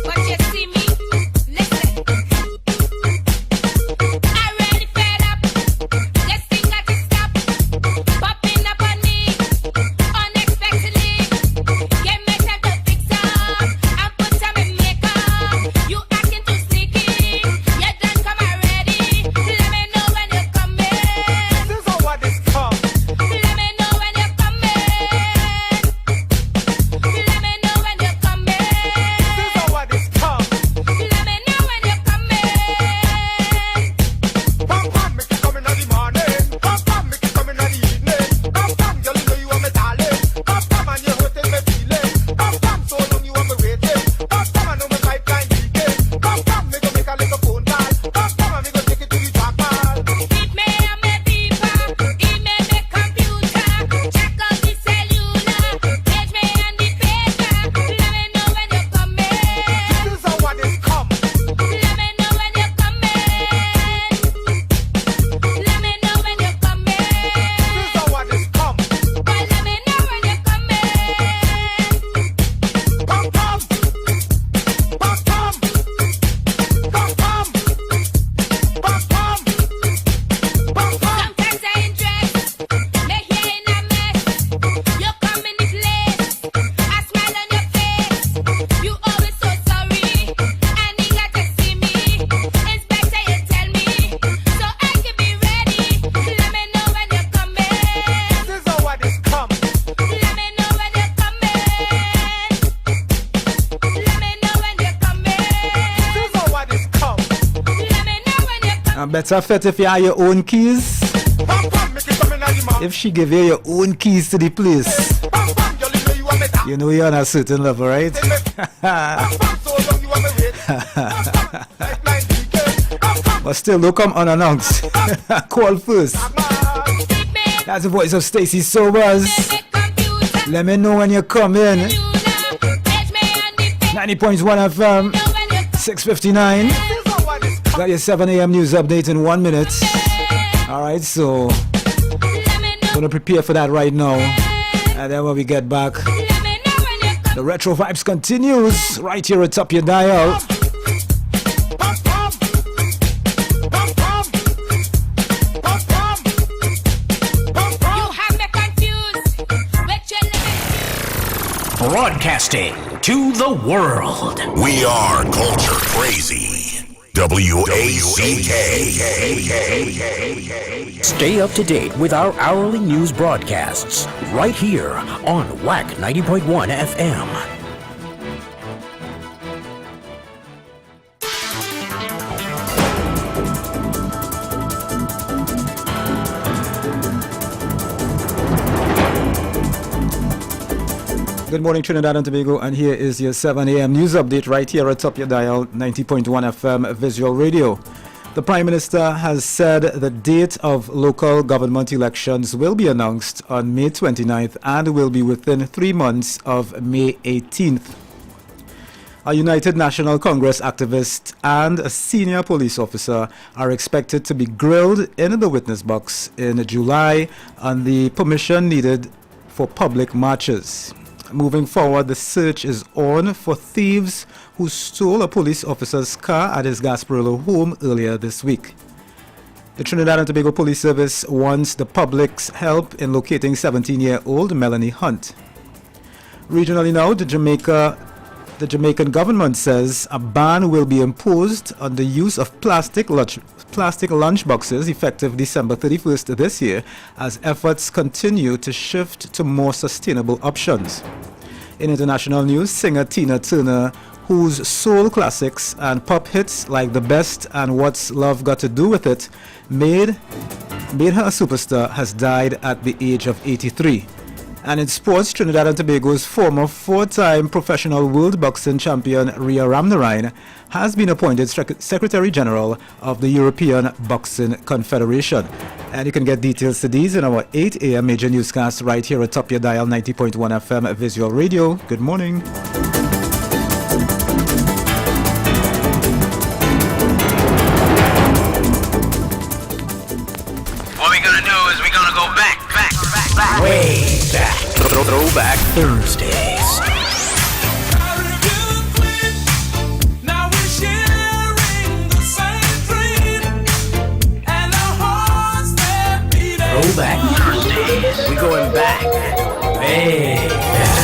But you see me, listen. I already fed up. This thing got to stop. Popping up on me unexpectedly. Give me time to fix up and put some in makeup. You acting too sneaky. You done come already. Let me know when you're coming. This is how what is come. Let me know when you're coming. Let me know when you're coming. This is how what is come. Let me know when you're coming. Pam pam, make it coming in the morning. Pam pam, make it coming in the evening. Pam pam, girl, you know you are my darling. Pam pam, and you're hurting my feeling. Pam pam, so long you are my waiting. Pam pam, I know my pipeline leaking. Pam pam, make a little phone call. Pam pam, and make take it to the trackpad. It may or may be far. It may be computer. Check out the cellular. Page me on the paper. Let me know when you're coming. This is how what is come. Let me know when you're coming. Let me know when you're coming. This is how what is come. Boy, let me know when you're coming. Pam pam, pam pam, pam pam, pam pam, pam pam. Sometimes I interest. Me here in a mess. You come in the place. I smile on your face. You always so sorry. And you got to see me. Inspector, you tell me. So I can be ready. Let me know when you're coming. This is how what is come. Let me know when you're coming. Let me know when you're coming. This is how what is come. Let me know when you're coming. I better fit if you have your own keys. Pam pam, make it coming in the morning. If she give you your own keys to the place, Pam pam, girl, you know you are my darling. you know you're on a certain level, right? Pam pam, so long you are my waiting. Pipeline leaking. Pam pam, But still, don't come unannounced. Call first. That's the voice of Stacy Sobers. Let me know when you come in. 90.1 FM, 6:59. this is how what is come. Got your 7 a.m. news update in 1 minute. Alright, so gonna prepare for that right now. And then when we get back, the retro vibes continues right here atop your dial. Pam pam, pam pam, pam pam. Broadcasting to the world. We are culture crazy. WACK. Stay up to date with our hourly news broadcasts right here on WAC 90.1 FM. Good morning, Trinidad and Tobago, and here is your 7 a.m. news update right here atop your dial, 90.1 FM Visual Radio. The Prime Minister has said the date of local government elections will be announced on May 29th and will be within 3 months of May 18th. A United National Congress activist and a senior police officer are expected to be grilled in the witness box in July on the permission needed for public marches. Moving forward, the search is on for thieves who stole a police officer's car at his Gasparillo home earlier this week. The Trinidad and Tobago Police Service wants the public's help in locating 17-year-old Melanie Hunt. Regionally now, the Jamaican government says a ban will be imposed on the use of plastic lunch boxes effective December 31st this year as efforts continue to shift to more sustainable options. In international news, singer Tina Turner, whose soul classics and pop hits like The Best and What's Love Got to Do With It made her a superstar, has died at the age of 83. And in sports, Trinidad and Tobago's former 4-time professional world boxing champion Rhea Ramnarine has been appointed Secretary General of the European Boxing Confederation. And you can get details to these in our 8 a.m. major newscast right here atop your dial, 90.1 FM Visual Radio. Good morning. What we're gonna do is we're gonna go back. Way back. Throwback Thursdays. Throwback Thursdays. We going back. Way back.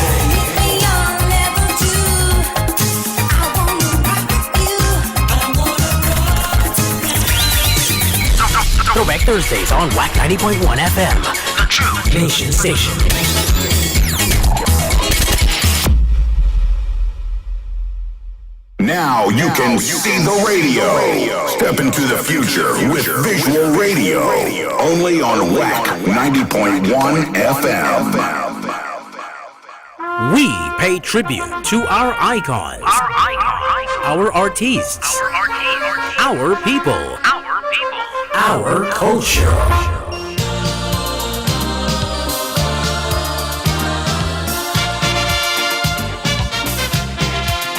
Throwback Thursdays on WAC 90.1 FM, the True Nation Station. Now you can see the radio. Step into the future with visual radio. Only on WAC 90.1 FM. We pay tribute to our icons, our artists, our people, our culture.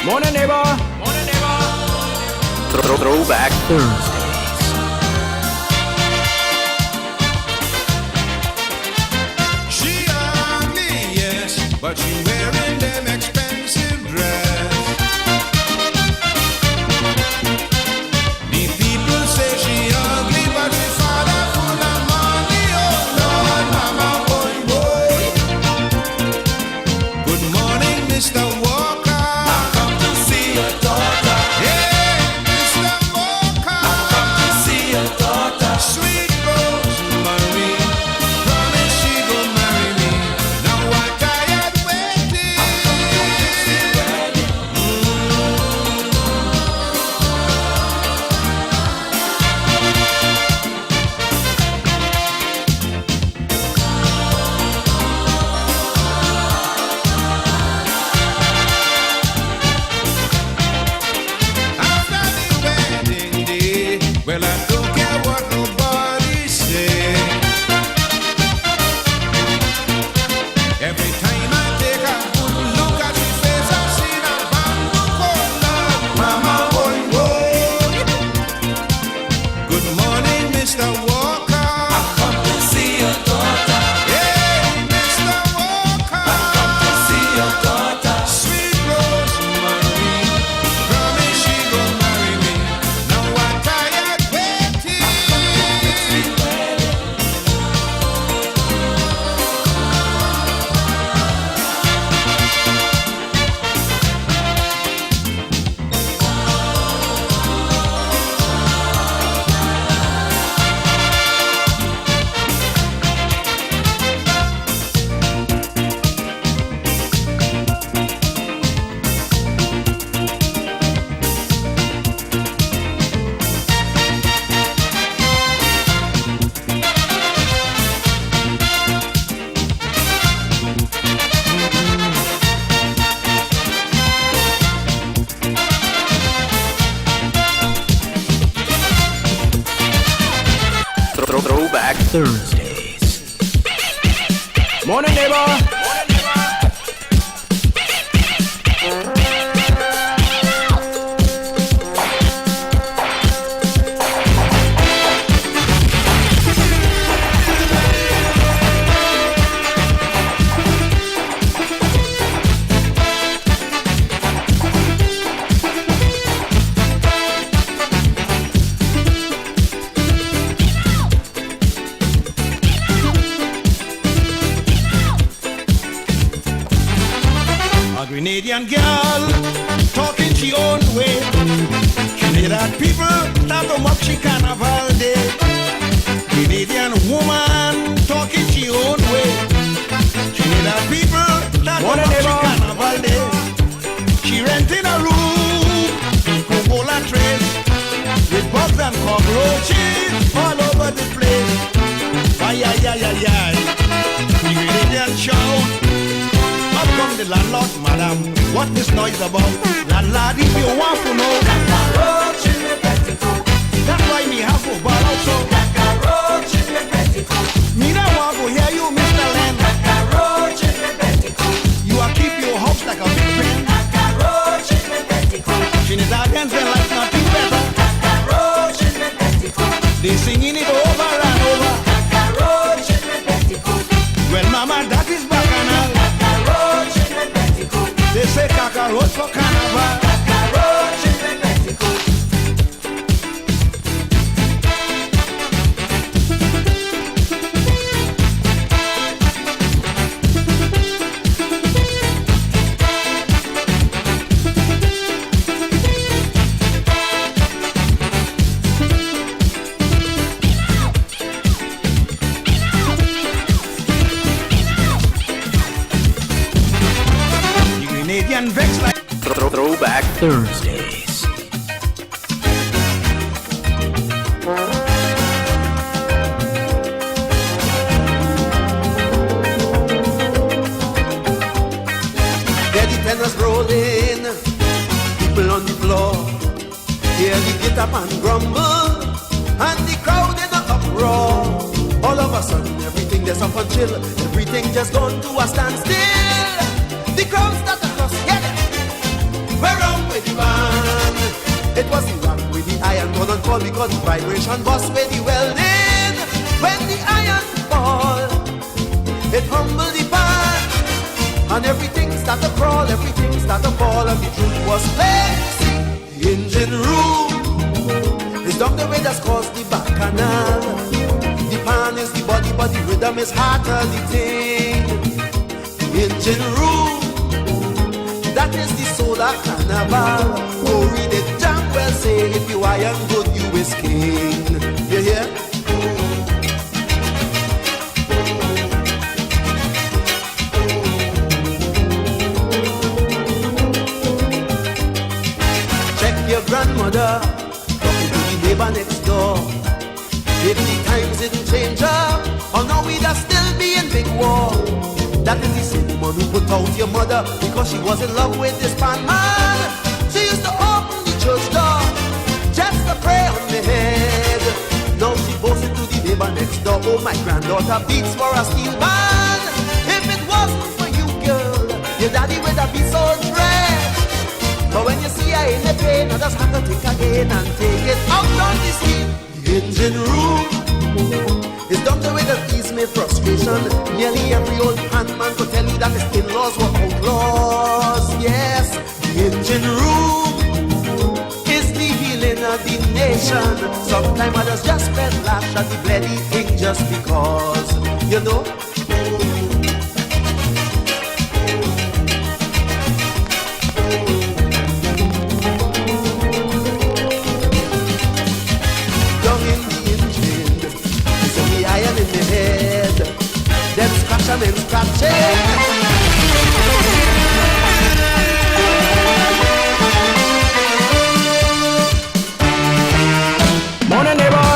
Morning, neighbor. Throwback Thursdays. She ugly, yes, but she wearing them expensive dress. The people say she ugly, but she father full of money. Oh Lord, mama, boy, boy. Good morning, Mr. Walker. I come to see your daughter. Yeah, Mr. Walker. I come to see your daughter. Sweet Rosemary, promise she gon' marry me. Now I'm tired waiting. Throwback Thursdays. Morning, neighbor. Grenadian girl talking she own way. Trinidad people that the mock she carnival day. Grenadian woman talking she own way. Trinidad people that the mock she carnival day. She renting a room, Coca-Cola trays with bugs and cockroaches all over the place. Ay ay ay ay ay. The Grenadian shout. Up come the landlord, madam, what this noise about? Landlord, if you want to know, cockroach in the petticoat. That's why me have to ball out so. Cockroach in the petticoat. Me don't want to hear you, Mr. Land. Cockroach in the petticoat. You are keep your house like a big pen. Cockroach in the petticoat. Trinidadians they like nothing better. Cockroach in the petticoat. They singing it over and over. Cockroach in the petticoat. Well, mama, that is bacchanal. They say cockroach for carnival. Cockroach in the petticoat. Canadian vex like Throwback Thursdays. Get the tenors rolling, people on the floor. Hear the get up and grumble, and the crowd in the uproar. All of a sudden, everything that's up and chill, everything just gone to a standstill. The crowd start to cross, get it. We're wrong with the band. It was the rock with the iron gun on call because the vibration bust with the welding. When the iron fall, it humbled the band. And everything start to crawl, everything start to fall, and the truth was plain. See, the engine room is down the way that's caused the back canal. The pan is the body, but the rhythm is harder the thing. The engine room, that is the solar carnival. Go read it, damn well say, if you iron good, you is king. You hear? Check your grandmother, talking to the neighbor next door. If the times didn't change up, or now we'd still be in big war. That is the same one who put out your mother because she was in love with this pan man. She used to open the church door just to pray on the head. Now she boasts into the neighbor next door. Oh, my granddaughter beats for a steel band. If it wasn't for you, girl, your daddy would have been so dressed. But when you see her in the pain, I just have to think again and take it out on the steam. The engine room is done to with an ease me frustration. Nearly every old handman could tell you that his in-laws were outlaws. Yes, the engine room is the healing of the nation. Sometimes others just spread lash at the bloody thing just because, you know. In the head, them scratch and them scratching. Morning, neighbor.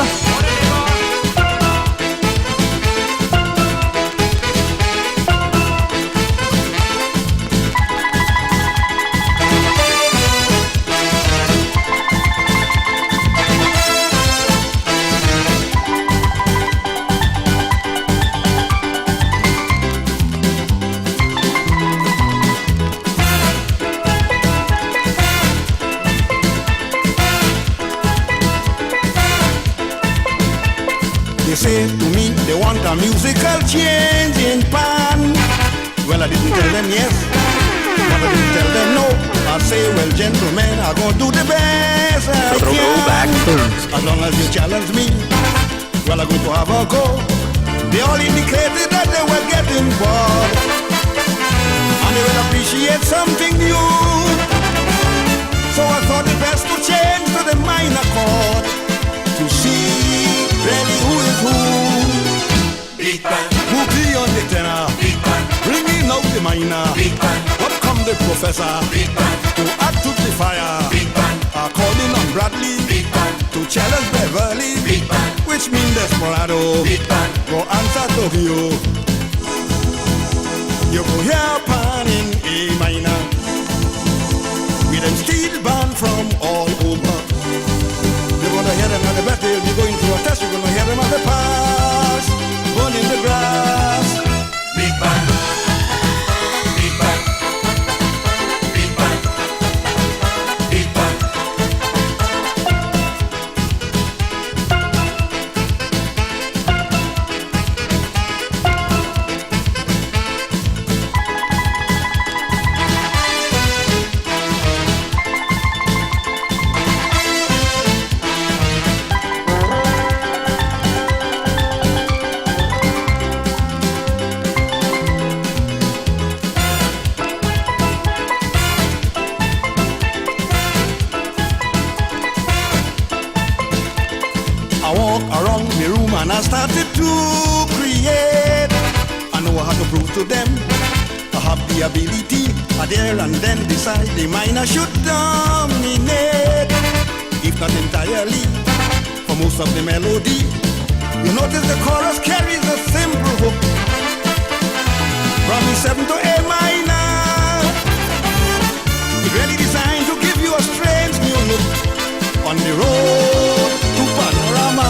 They say to me they want a musical change in pan. Well, I didn't tell them yes, but I didn't tell them no. I say, well, gentlemen, I'm gonna do the best I can. As long as you challenge me, well, I'm going to have a go. They all indicated that they were getting bored, and they will appreciate something new. So I thought it best to change to the minor chord to see really who is who. Big band. Who be on the tenor? Big band. Bringing out the minor. Big band. Up come the professor. Big band. To add to the fire. Big band. Calling on Bradley. Big band. To challenge Beverly. Big band. Which means Desperado. Big band. Go answer Tokyo. You go hear pan in A minor. With them steel band from all over. You're gonna hear them at the battle. You're going through a test. You're gonna hear them at the pass. Burn in the grass. Big band. Big band. Big band. Big band. And I started to create. I know how to prove to them I have the ability. I dare and then decide the minor should dominate. If not entirely, for most of the melody. You notice the chorus carries a simple hook from E7 to A minor. It's really designed to give you a strange new look on the road to panorama.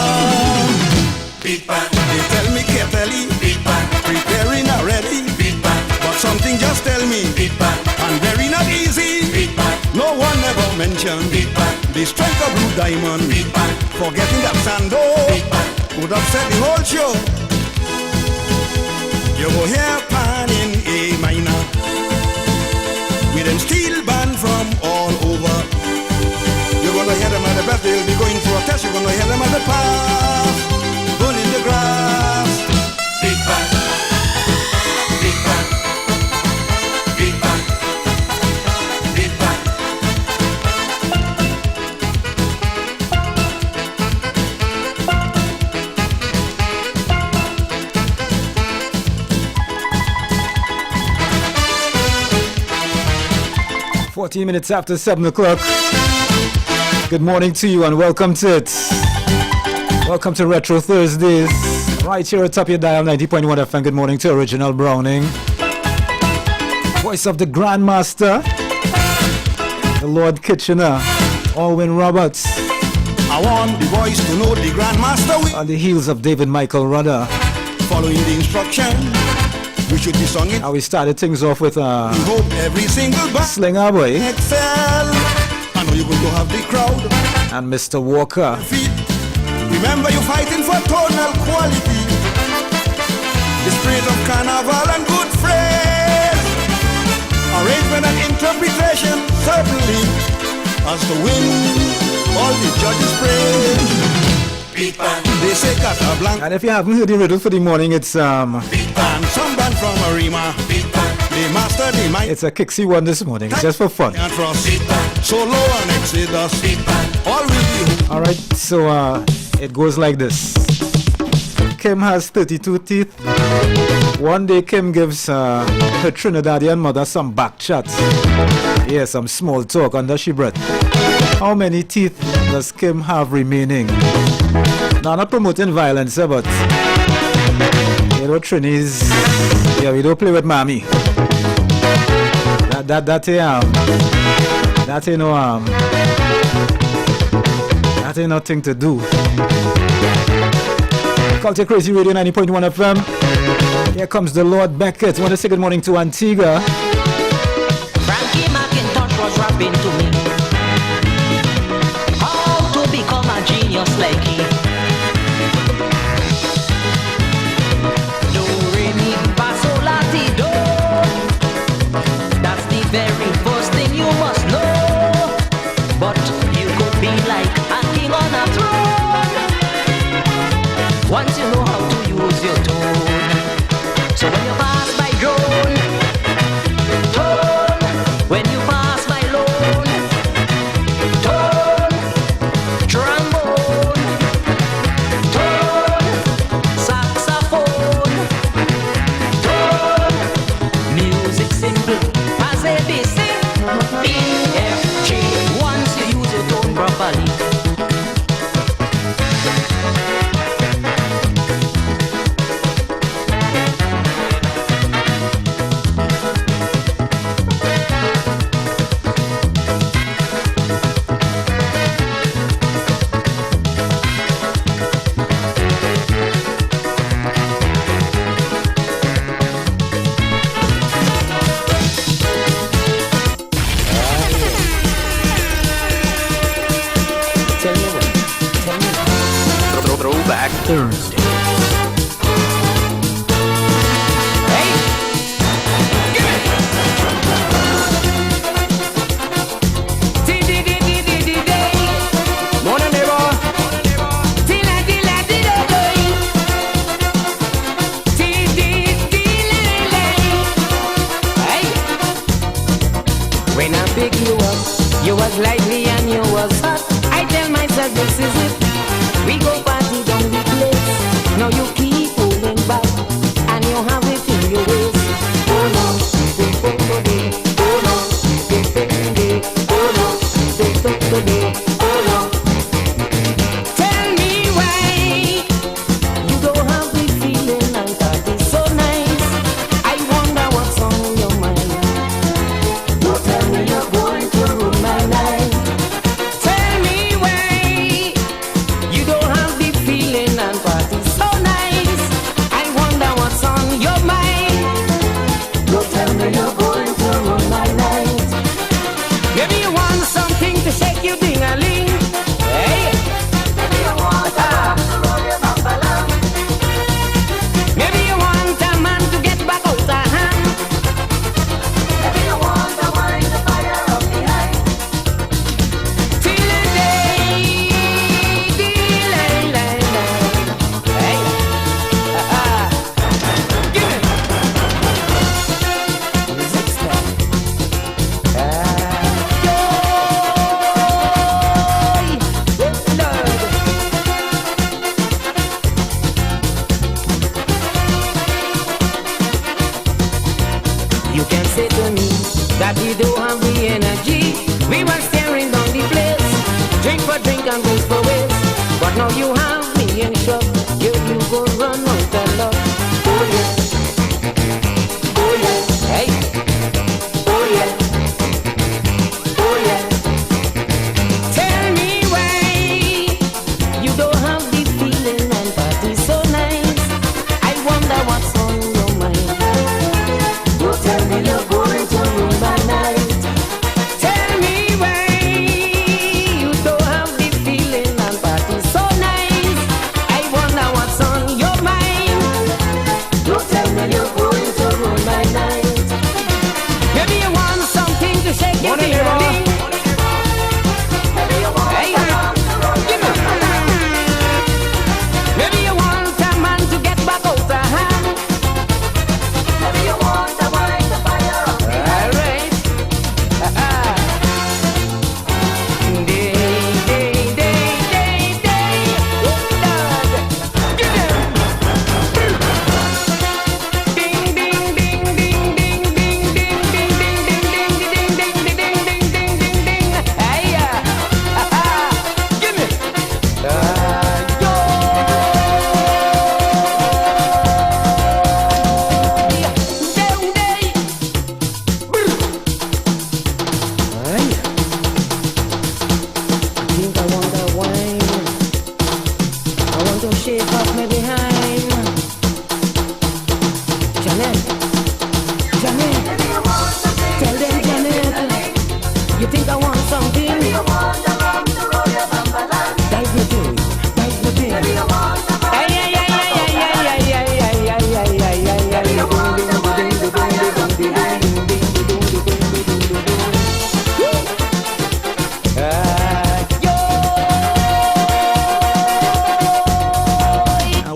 Big band. They tell me carefully. Big band. Preparing already. Big band. But something just tell me. Big band. And very not easy. Big band. No one ever mentioned. Big band. The strength of Blue Diamond. Big band. Forgetting that Sando. Big band. Would have said the whole show. You go hear pan in A minor. With them steel band from all over. You're gonna hear them at the best. They'll be going through a test. You're gonna hear them at the pass. Burn in the grass. Big band. Big band. Big band. Big band. 14 minutes after 7 o'clock. Good morning to you and welcome to it. Welcome to Retro Thursdays, right here at top of your dial, 90.1 FM. Good morning to Original Browning, voice of the Grandmaster, the Lord Kitchener, Alwyn Roberts. I want the boys to know the Grandmaster. On the heels of David Michael Rudder. Following the instruction, we should be sung it. How we started things off with we hope every single Slinger Boy. Excel. I know you're going to have the crowd. And Mr. Walker. Remember, you're fighting for tonal quality. The spirit of carnival and good phrase. Arrangement and interpretation, certainly, as to win all the judges' praise. Big band. They say Casablanca. And if you haven't heard the riddle for the morning, it's Big band. Some band from Arima. Big band. They master the mic. It's a kicksy one this morning, just for fun. And frost. Big band. Solo and Exodus. Big band. All will be. Alright, so it goes like this. Kim has 32 teeth. One day Kim gives her Trinidadian mother some back chat. Yeah, some small talk under she breath. How many teeth does Kim have remaining? Now, not promoting violence, but you know, Trinis, yeah, we don't play with mommy. That ain't nothing to do. Culture Crazy Radio 90.1 FM. Here comes the Lord Beckett. Want to say good morning to Antigua. Frankie McIntosh was rapping to me how to become a genius like he. once you know how to use your tone. So when you pass by drone, tone. When you pass by lone, tone. Trombone, tone. Saxophone, tone. Music simple as ABC, B, F, G. Once you use your tone properly. Throwback Thursday. Morning, neighbor. When I pick you up, you was lively and you was hot. I tell myself this is it. We go party down the place. Now you keep pulling back and you have it in your waist. Oh no, oh no, oh no. Tell me why you don't have the feeling and that is so nice. I wonder what's on your mind. Don't tell me you're going to ruin my night. Tell me why you don't have the feeling and party so nice. I wonder what's on your mind. Don't tell me you're going to ruin my night. Maybe you want something to shake you ding-a-ling. Hey. Maybe you want to roll your buffalo. Maybe you want a man to get back out of hand. Maybe you want a wine to fire up behind. Till the day, hey, give it. Music's time. You can say to me that you don't have the energy. We were staring down the place, drink for drink and waste for waste. But now you have me in shock. You go run out of luck. Oh yeah, oh yeah, hey, oh yeah, oh yeah. Tell me why you don't have the feeling and party so nice. I wonder what's on your mind. Don't tell me you're going to ruin my night. Tell me why you don't have the feeling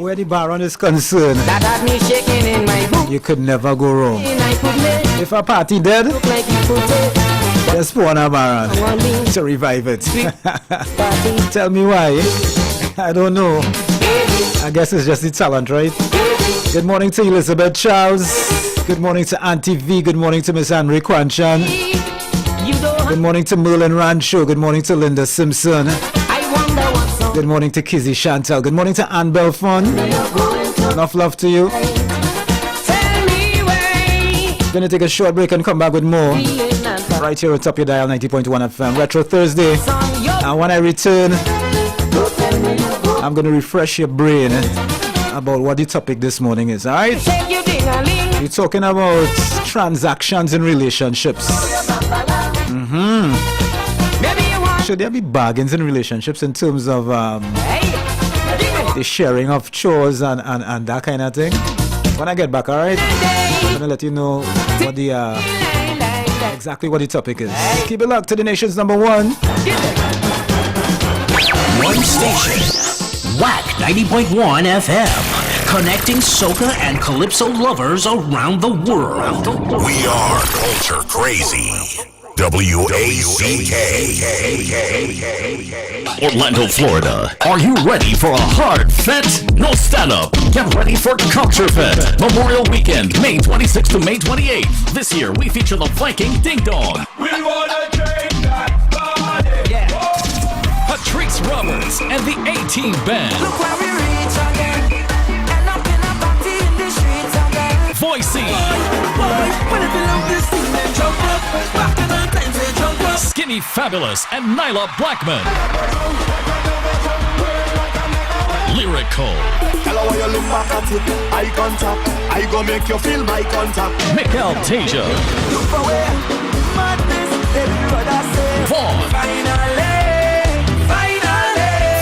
Where the Baron is concerned, That had me shaking in my boot. you could never go wrong. I could lay. If a party dead, Look like you could take. just pour on a Baron to revive it. Tell me why. I don't know. I guess it's just the talent, right? Good morning to Elizabeth Charles. Good morning to Auntie V. Good morning to Miss Henry Kwanchan. Good morning to Merlin Rancho. Good morning to Linda Simpson. Good morning to Kizzy Chantel. Good morning to Ann Belfon. Enough love to you. Gonna take a short break and come back with more. Right here on Top Your Dial 90.1 FM. Retro Thursday. And when I return, I'm gonna refresh your brain about what the topic this morning is, alright? We're talking about transactions in relationships. Should there be bargains in relationships in terms of the sharing of chores and that kind of thing? When I get back, alright? I'm gonna let you know what the exactly what the topic is. Keep it locked to the nation's number one. One station. WAC 90.1 FM. Connecting soca and calypso lovers around the world. We are culture crazy. WACK. Orlando, Florida. Are you ready for a hard fete? No stand-up. Get ready for Culture Fete. Memorial Weekend, May 26th to May 28th. This year, we feature the Viking Ding Dong. We wanna drink that body. Yeah. Patrice Roberts and the A-Team Band. Look where we reach again. End up in a party in the streets again. Voicey. Boy, when if you love this thing, then jump up. Back in the times, they jump up. Skinny Fabulous and Nyla Blackman. Lyrical. Hello, when you look back at it, eye contact. I go make you feel my contact. Mikael Tasia. Look for where madness, baby, what I say. Vaughn. Finally.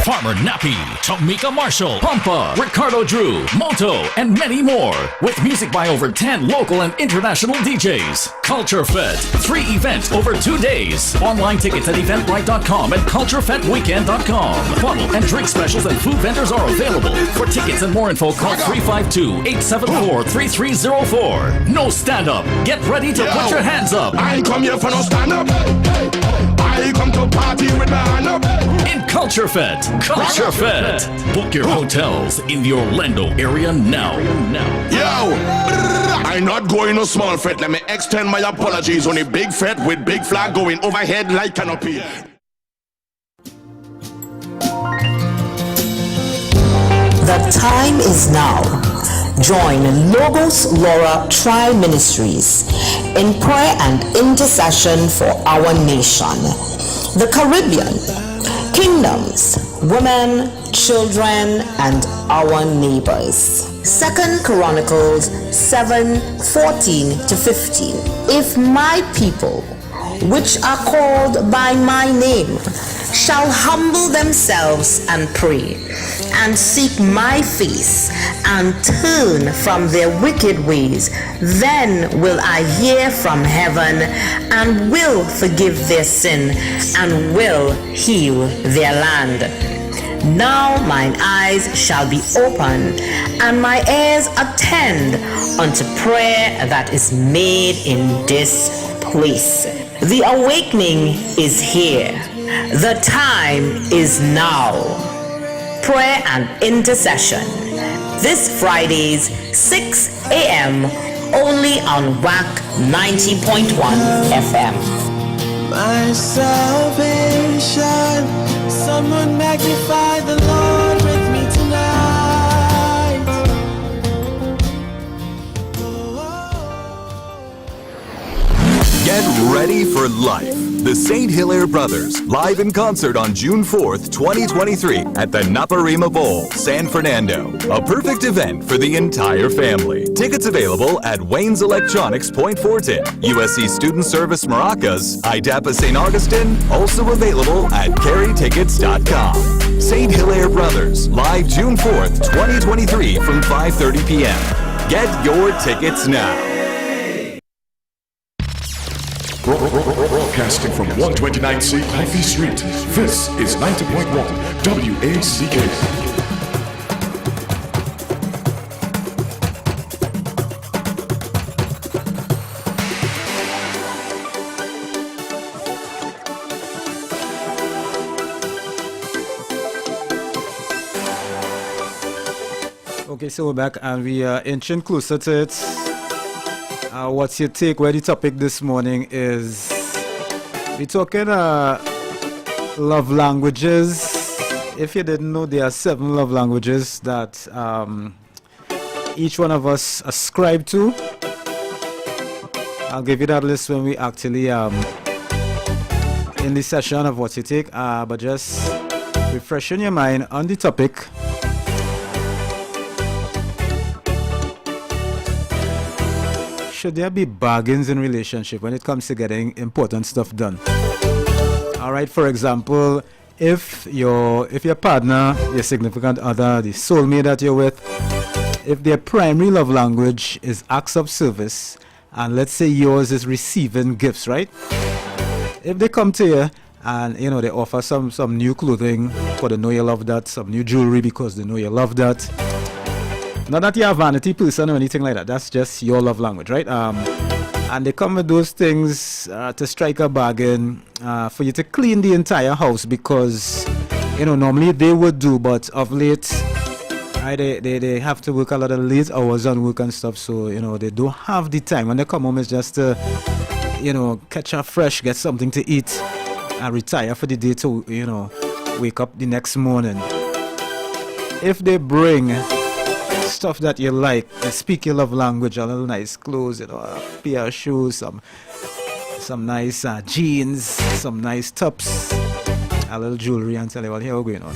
Farmer Nappy, Tamika Marshall, Pampa, Ricardo Drew, Moto, and many more. With music by over 10 local and international DJs. Culture Fete, 3 events over 2 days. Online tickets at eventbrite.com and culturefetweekend.com. Bottle and drink specials and food vendors are available. For tickets and more info, call 352-874-3304. No stand-up. Get ready to put your hands up. I ain't come here for no stand-up. I come to party with my hand up. In Culture Fete. Culture Fete. Book your hotels in the Orlando area now. Yo, I'm not going no small fete. Let me extend my apologies on a big fete with big flag going overhead like canopy. The time is now. Join Logos Laura Tri Ministries in prayer and intercession for our nation, the Caribbean, kingdoms, women, children, and our neighbors. 2 Chronicles 7:14-15. If my people, which are called by my name, shall humble themselves and pray, and seek my face, and turn from their wicked ways, then will I hear from heaven, and will forgive their sin, and will heal their land. Now mine eyes shall be open, and my ears attend unto prayer that is made in this place. The awakening is here. The time is now. Prayer and intercession. This Fridays, 6 a.m. only on WAC 90.1 FM. My salvation, someone magnify the Lord with me tonight. Get ready for life. The St. Hilaire Brothers, live in concert on June 4th, 2023 at the Naparima Bowl, San Fernando. A perfect event for the entire family. Tickets available at Wayne's Electronics Point Fortin, USC Student Service Maracas, IDAPA St. Augustine, also available at carrytickets.com. St. Hilaire Brothers, live June 4th, 2023 from 5:30 p.m. Get your tickets now. Broadcasting from 129C Coffee Street, this is 90.1 WACK. Okay, so we're back and we are inching closer to it. What's your take? Where the topic this morning is we're talking love languages. If you didn't know, there are 7 love languages that each one of us ascribe to. I'll give you that list when we actually in the session of what you take. But just refreshing your mind on the topic. Should there be bargains in relationship when it comes to getting important stuff done? Alright, for example, if your partner, your significant other, the soulmate that you're with, if their primary love language is acts of service, and let's say yours is receiving gifts, right? If they come to you and they offer some new clothing for they know you love that, some new jewelry because they know you love that. Not that you're a vanity person or anything like that. That's just your love language, right? And they come with those things to strike a bargain for you to clean the entire house because, normally they would do, but of late, right, they have to work a lot of late hours on work and stuff. So, they don't have the time. When they come home, it's just to, catch up fresh, get something to eat, and retire for the day to, wake up the next morning. If they bring stuff that you like, speak your love language, a little nice clothes, a pair of shoes, some nice jeans, some nice tops, a little jewelry, and tell you what here we're going on.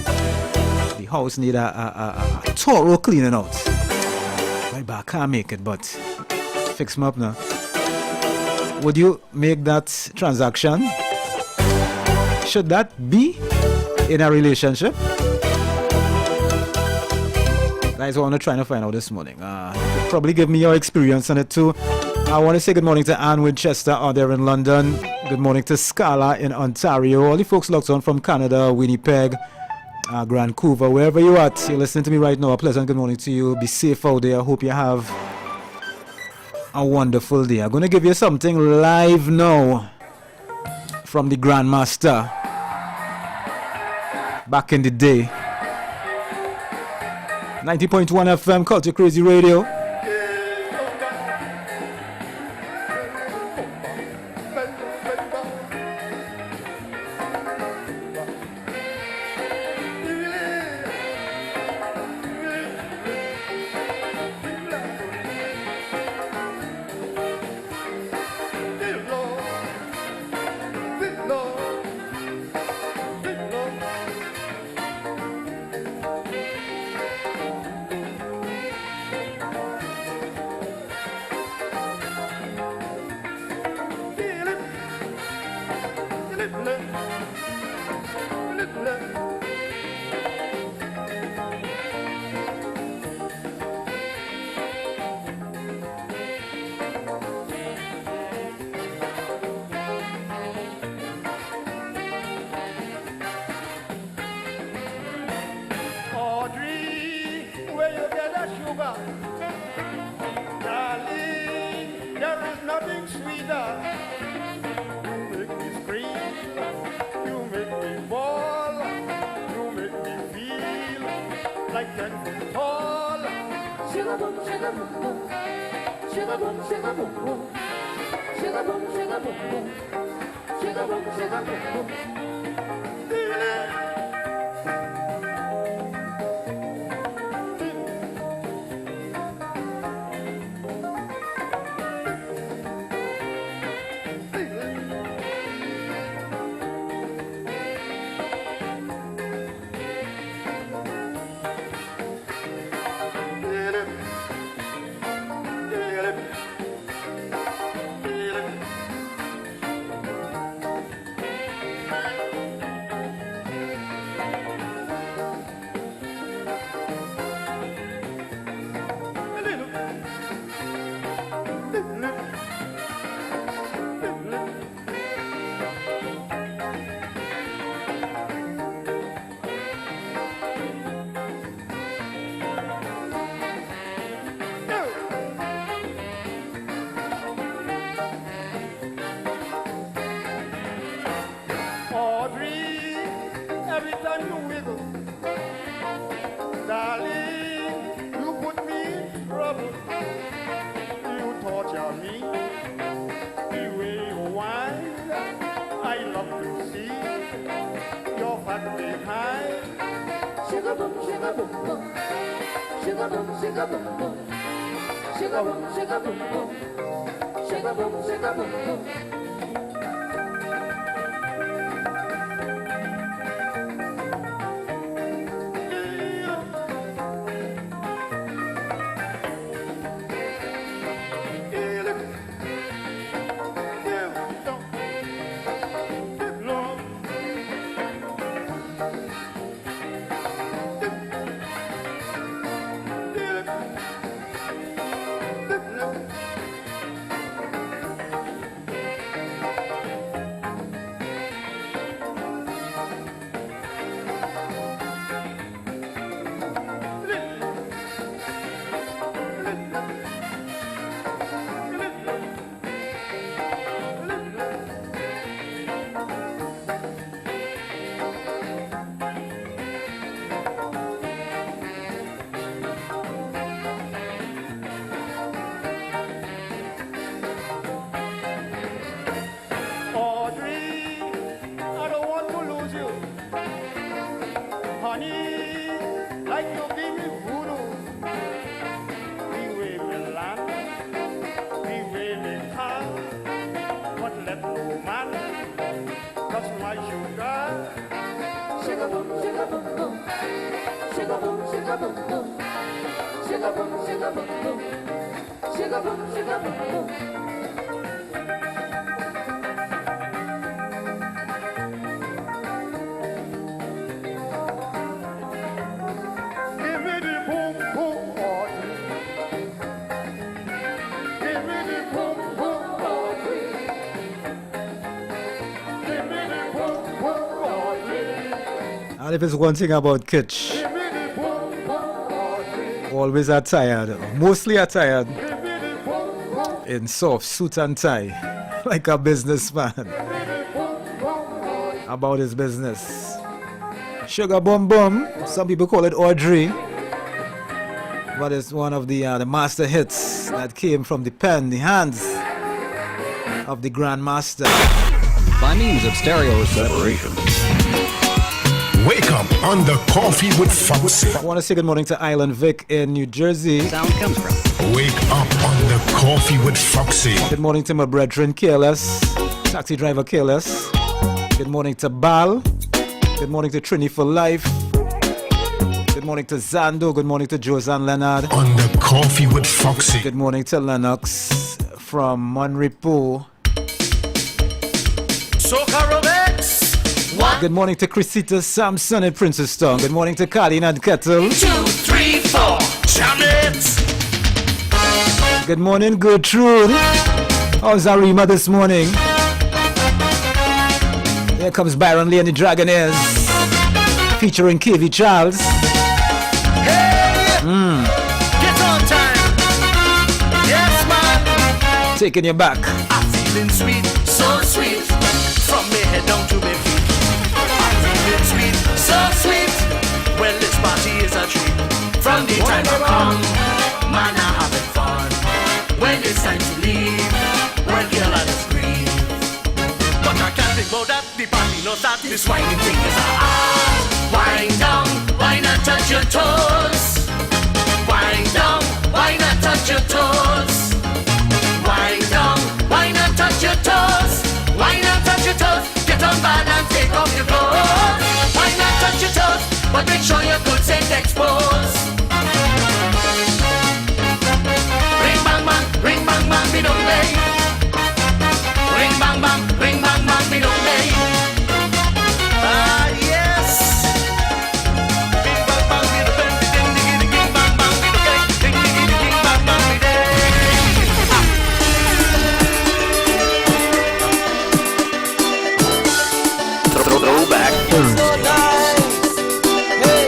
The house need a thorough cleaning out. My back can't make it, but fix me up now. Would you make that transaction? Should that be in a relationship? That's what I'm trying to find out this morning. Probably give me your experience on it too. I want to say good morning to Anne Winchester out there in London. Good morning to Scala in Ontario. All the folks locked on from Canada, Winnipeg, Vancouver, wherever you're at. You're listening to me right now. A pleasant good morning to you. Be safe out there. I hope you have a wonderful day. I'm going to give you something live now from the Grandmaster back in the day. 90.1 FM, Culture Crazy Radio. shake a boom boom, shake a boom, shake a boom boom, shake a boom, shake a boom boom. And if it's one thing about Kitch, always attired, mostly attired in soft suit and tie, like a businessman about his business. Sugar Bum Bum, some people call it Audrey, but it's one of the master hits that came from the pen, the hands of the Grandmaster. By means of stereo separation. Wake up on the Coffee with Foxy. I want to say good morning to Island Vic in New Jersey. Sound comes from. Wake up on the Coffee with Foxy. Good morning to my brethren Careless, taxi driver Careless. Good morning to Bal. Good morning to Trini for Life. Good morning to Zando. Good morning to Josanne Leonard. On the Coffee with Foxy. Good morning to Lennox from Monrepo. Soca Robex. Good morning to Chrisita Sampson in Princestown. Good morning to Colleen and Kettle. 2, 3, 4. Jam it. Good morning, Gertrude. How's Arima this morning? Here comes Byron Lee and the Dragonaires, featuring KV Charles. Hey! Get on time. Yes, man. Taking you back. I'm feeling sweet, so sweet. From me head down to me feet. I'm feeling sweet, so sweet. Well, this party is a treat. From the time I come, man, I'm having fun. When it's time to leave, well, girl, I just grieve. But I can't think about that. The party knows that this whining thing is a art. Wind down, why not touch your toes? Wind down, why not touch your toes? Wind down, why not touch your toes? Why not touch your toes? Get on bad and take off your clothes. Why not touch your toes? But make sure your goods ain't exposed. Ring bang bang, me don't lay. Ring bang bang, me don't lay. Ah yes. Bing bang bang, me the bang, ding ding ding ding bang bang, me the gang, ding ding ding ding bang bang, me day. Throwback. So nice. Hey,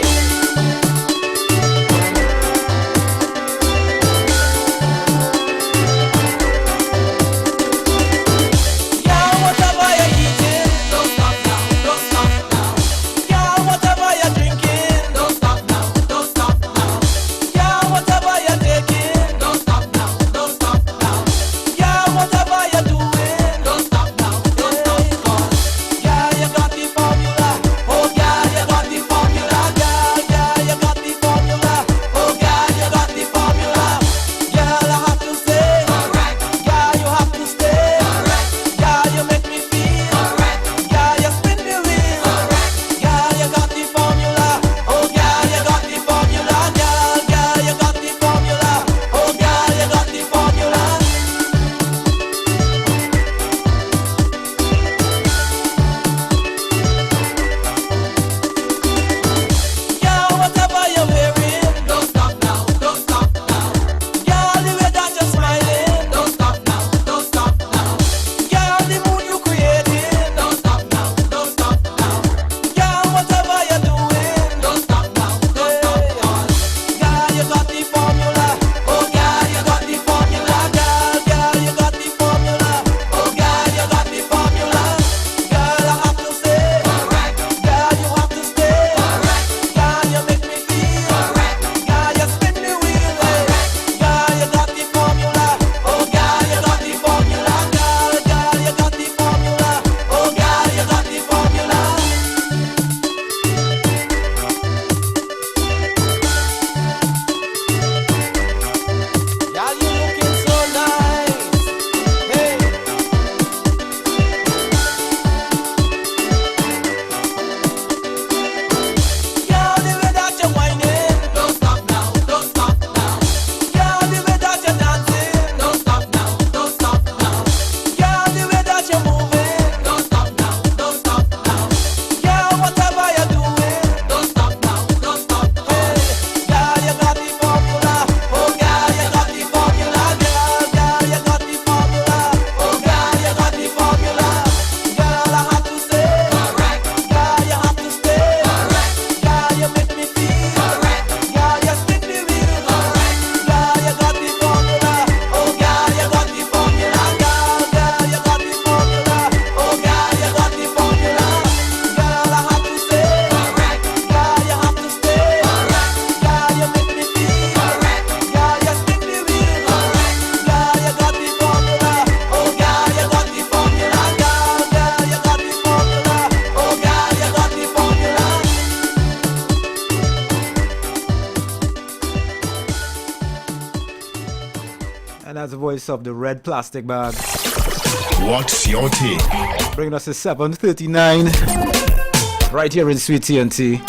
And that's the voice of the red plastic bag. What's your take? Bringing us to 7:39 right here in Sweet TNT.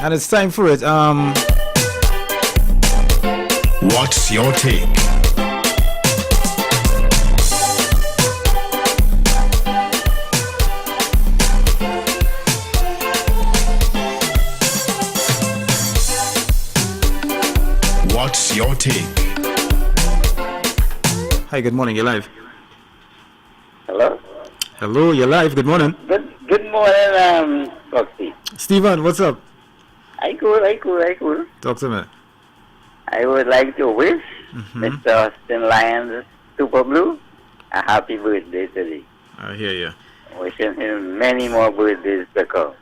And it's time for it. What's your take? What's your take? Hi, good morning. You're live. Hello? Hello, you're live. Good morning. Good morning, Foxy. Steven, what's up? I cool. Talk to me. I would like to wish Mr. Austin Lyons Super Blue a happy birthday today. I hear you. Wishing him many more birthdays to come.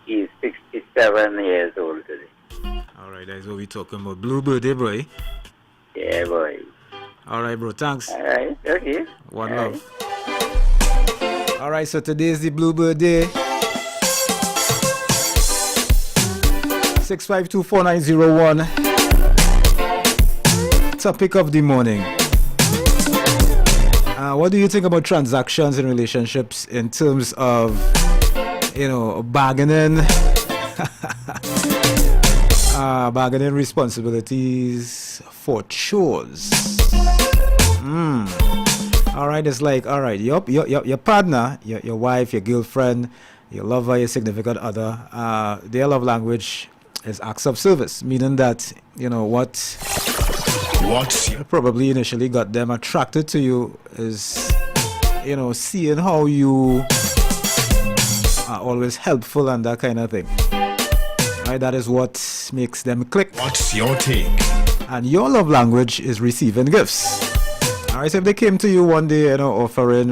He's 67 years old today. Alright, that's what we're talking about. Blue birthday, boy. Yeah, boy. Alright, bro. Thanks. Alright, okay. One love. Alright, so today is the Blue Birthday. 6524901. Topic of the morning. What do you think about transactions in relationships in terms of, bargaining? Bargaining responsibilities for chores. Alright, it's like, alright, your partner, your wife, your girlfriend, your lover, your significant other, their love language is acts of service, meaning that, what probably initially got them attracted to you is, seeing how you are always helpful and that kind of thing. Right, that is what makes them click. What's your take? And your love language is receiving gifts. Alright, so if they came to you one day, offering,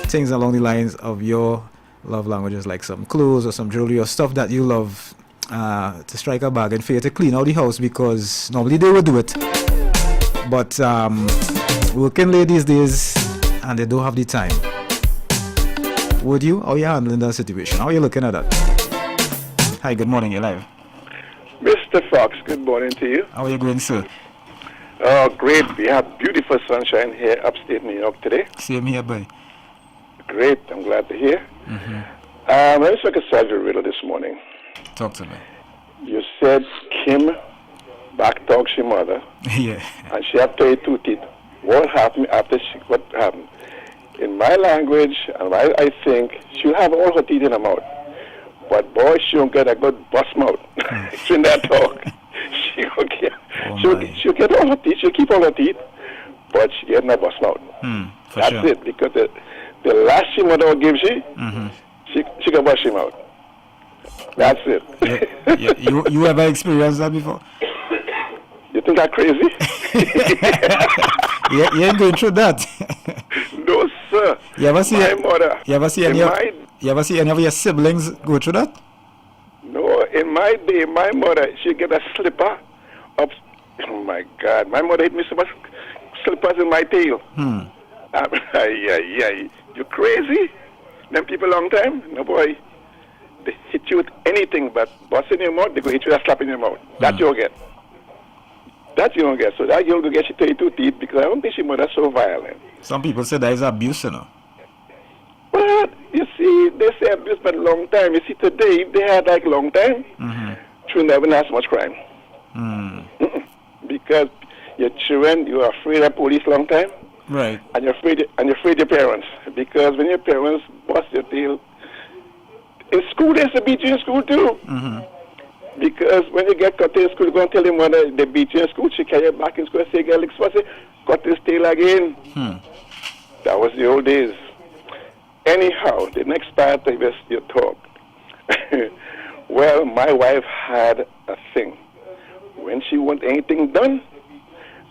things along the lines of your love languages, like some clothes or some jewelry or stuff that you love, to strike a bargain for you to clean out the house, because normally they would do it. But working ladies days, and they don't have the time. Would you? How are you handling that situation? How are you looking at that? Hi, good morning, you're live. Mr. Fox, good morning to you. How are you going, sir? Oh, great. We have beautiful sunshine here upstate New York today. Same here, buddy. Great, I'm glad to hear. Let's look at Sergeant Riddle this morning. Talk to me. You said Kim backtalked her mother. Yeah. And she had 32 teeth. What happened after what happened? In my language, and I think, she'll have all her teeth in her mouth. But boy, she don't get a good bust mouth. In that talk. She'll get all her teeth, she'll keep all her teeth, but she get no bust mouth. That's sure. it, because the last she mother gives she can bust him out. That's it. You ever experienced that before? You think I'm crazy? You ain't going through that. No, sir. You ever see my mother? You ever see any of your siblings go through that? No, in my day, my mother, she get a slipper up. Oh my God, my mother hit me so much slippers in my tail. You crazy? Them people long time? No boy. They hit you with anything but bust in your mouth, they go hit you with a slap in your mouth. That you'll get. That you don't get. So that you'll go get your 32 teeth, because I don't think she mother's so violent. Some people say that is abuse, But you see, they say abuse but long time. You see, today, if they had like long time, she would never have so much crime. Because your children, you are afraid of police long time. Right. And you're afraid of your parents. Because when your parents bust your tail, in school they used to beat you in school too. Because when you get cut in school, you go and tell them when they beat you in school, she carry you back in school and say, girl, cut his tail again. That was the old days. Anyhow, the next part of your talk. Well, my wife had a thing. When she want anything done,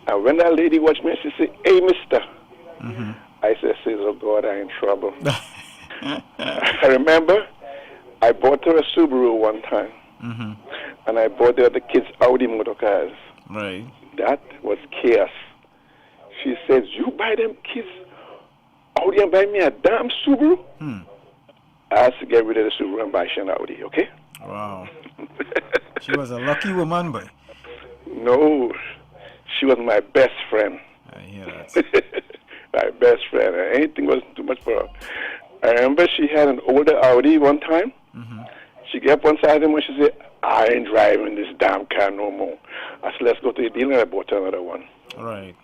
and when that lady watch me, she say, hey, mister. I said, oh God, I'm in trouble. I remember I bought her a Subaru one time. And I bought the other kids Audi motor cars. Right. That was chaos. She says, you buy them kids Audi and buy me a damn Subaru? I had to get rid of the Subaru and buy an Audi, okay? Wow. She was a lucky woman, boy. No, she was my best friend. I hear that. My best friend. Anything was too much for her. I remember she had an older Audi one time. She get up one side of him and she said, I ain't driving this damn car no more. I said, let's go to the dealer, and I bought her another one. Right.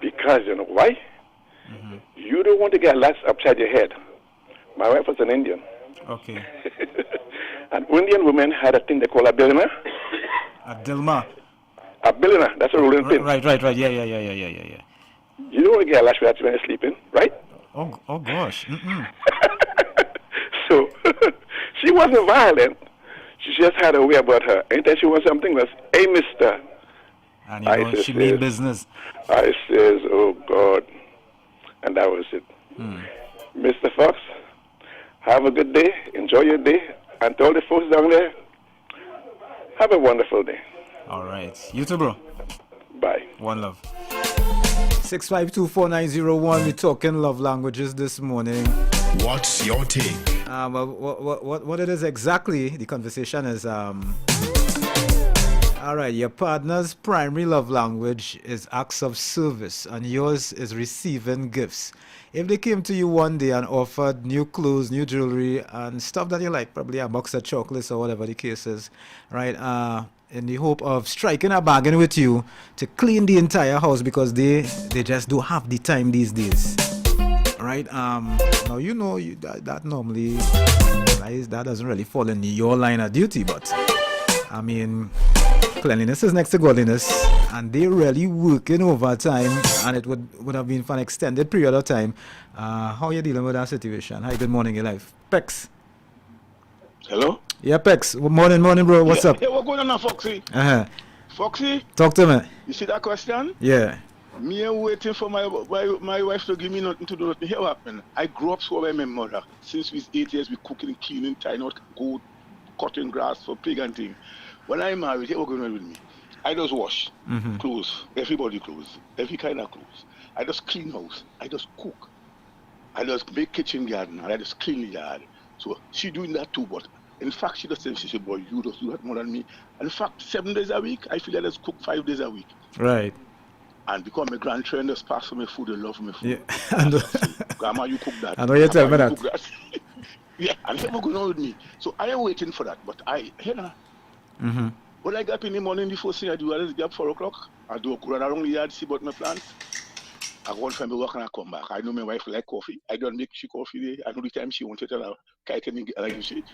Because, you know why? You don't want to get lights upside your head. My wife was an Indian. Okay. An Indian woman had a thing they call a billionaire. A Dilma. A billionaire, that's a rolling pin. Right. Yeah. You don't want to get a lash when you're sleeping, right? Oh gosh. So, she wasn't violent. She just had a way about her. Anytime she wants something, was, hey, mister. And you know, she mean business. I says, oh, God. And that was it. Mr. Fox, have a good day. Enjoy your day. And to all the folks down there, have a wonderful day. All right. You too, bro. Bye. One love. 6524901. We're talking love languages this morning. What's your take? What it is exactly, the conversation is, all right, your partner's primary love language is acts of service, and yours is receiving gifts. If they came to you one day and offered new clothes, new jewelry, and stuff that you like, probably a box of chocolates or whatever the case is, right, in the hope of striking a bargain with you to clean the entire house because they just don't have the time these days. Right, now you know that normally that doesn't really fall in your line of duty, but I mean, cleanliness is next to godliness, and they're really working overtime, and it would have been for an extended period of time. How are you dealing with that situation? Hi, good morning, your life. Pex. Hello? Yeah, Pex. Morning, bro. What's up? Hey, what's going on now, Foxy? Foxy? Talk to me. You see that question? Yeah. Me waiting for my wife to give me nothing to do. Nothing. Here what happened. I grew up so by my mother. Since we was 8 years, we cooking, cleaning, tying out, go cutting grass for pig and thing. When I married, here what going on with me? I just wash clothes, everybody clothes, every kind of clothes. I just clean house. I just cook. I just make kitchen garden, and I just clean the yard. So she doing that too, but in fact, she just said, she said, boy, you just do that more than me. And in fact, 7 days a week, I feel I just cook 5 days a week. Right. And because my grandchildren just pass for my food, they love my food. Yeah. Grandma, you cook that. I know you tell me that. Yeah, and what's going on with me? So I am waiting for that, but when I get up in the morning, the first thing I do, I just get up 4 o'clock. I do a run around the yard, see about my plants. I go and find my work and I come back. I know my wife like coffee. I don't make she coffee there. I know the time she wanted to like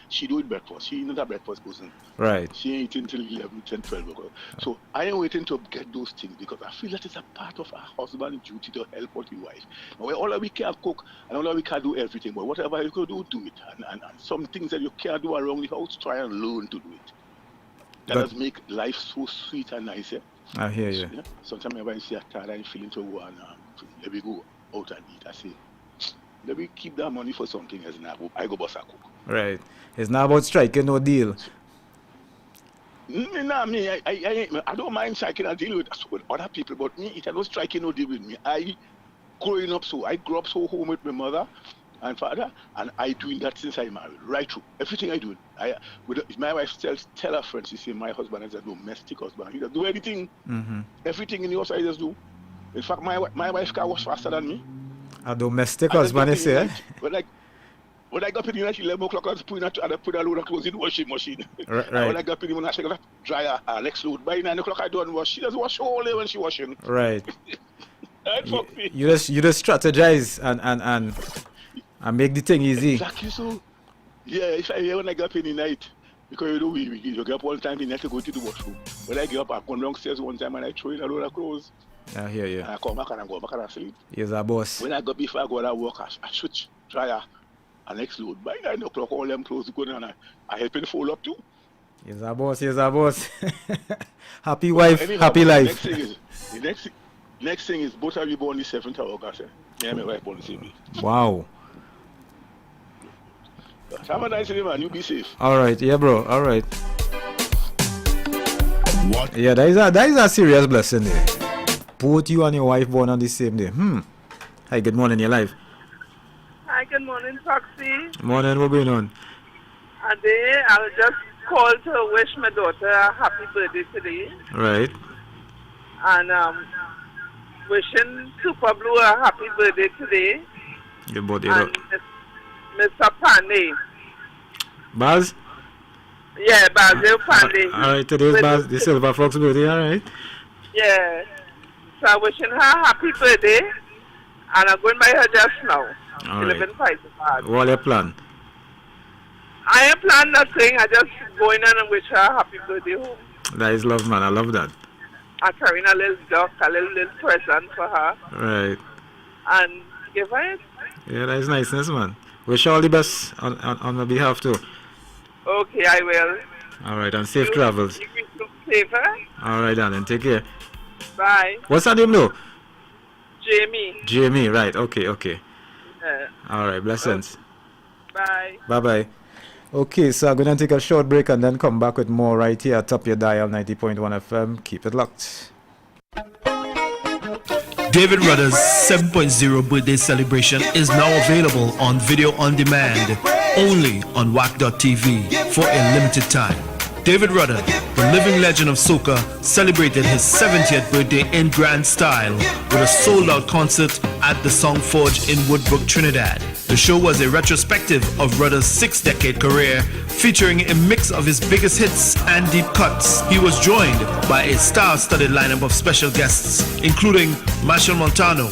she do it breakfast. She not a breakfast person. Right. She ain't eating till 11, 10, 12 o'clock. So I am waiting to get those things because I feel that it's a part of a husband's duty to help out the wife. Now, all that we can cook and all that we can do everything, but whatever you can do it. And some things that you can't do around the house, try and learn to do it. That does make life so sweet and nice. Yeah? I hear you. Yeah? Sometimes my wife says, I'm feeling to go and let me go out and eat. I say, let me keep that money for something else now. I go bust a cook. Right. It's not about striking no deal. I don't mind striking a deal with other people, but me, it was striking no deal with me. I grew up so home with my mother and father, and I doing that since I married, right through. Everything I do. My wife tell her friends, she say, my husband is a domestic husband. He does do everything. Everything in the house I just do. In fact, my wife can wash faster than me. A domestic husband, you say? When I got up in the night, 11 o'clock, I put a load of clothes in the washing machine. Right. When I got up in the morning, I got to dry her next load. By 9 o'clock, I don't wash. She does wash all day when she washing. Right. You just strategize and make the thing easy. Exactly so. Yeah, when I get up in the night, because you know we get up all the time in the night to go to the washroom. When I get up, I come downstairs one time and I throw in a load of clothes. I hear you. And I come back and I go back and I sleep. You're a boss. When I go before I go to work, I switch, dryer, and next load. By 9 o'clock, all them clothes go down and I help in fold up too. You're a boss. Happy wife, happy life. Next thing is both of you born the 7th of August. Yeah, my wife born the same day. Wow. Have a nice day, man. You be safe. All right, yeah, bro. All right. What? Yeah, that is a serious blessing there. Both you and your wife born on the same day. Hi, good morning, your life. Hi, good morning, Foxy. Morning, what going on? I was just call to wish my daughter a happy birthday today. Right. And wishing Super Blue a happy birthday today. Your birthday. And Mr. Pandey. Baz? Yeah, Basil Pandey. All right, today's Baz, the Silver Fox birthday, all right? Yeah. So I'm wishing her a happy birthday. And I'm going by her just now. All She live right. in Python. What your plan? I ain't plan nothing. I just go in and wish her a happy birthday home. That is love, man. I love that. I'm carrying a little duck, a little present for her. Right. And give her it. Yeah, that is niceness, man. Wish you all the best on my behalf, too. Okay, I will. All right, and safe travels. You will save her. All right, darling. Take care. Bye. What's her name, though? Jamie. Jamie, right. Okay. Yeah. All right, blessings. Bye. Bye-bye. Okay, so I'm going to take a short break and then come back with more right here at Top Your Dial 90.1 FM. Keep it locked. David Rudder's 7.0 birthday celebration is now available on video on demand, only on WAC.tv for a limited time. David Rudder, the living legend of soca, celebrated his 70th birthday in grand style with a sold-out concert at the Song Forge in Woodbrook, Trinidad. The show was a retrospective of Rudder's 6-decade career, featuring a mix of his biggest hits and deep cuts. He was joined by a star-studded lineup of special guests, including Machel Montano,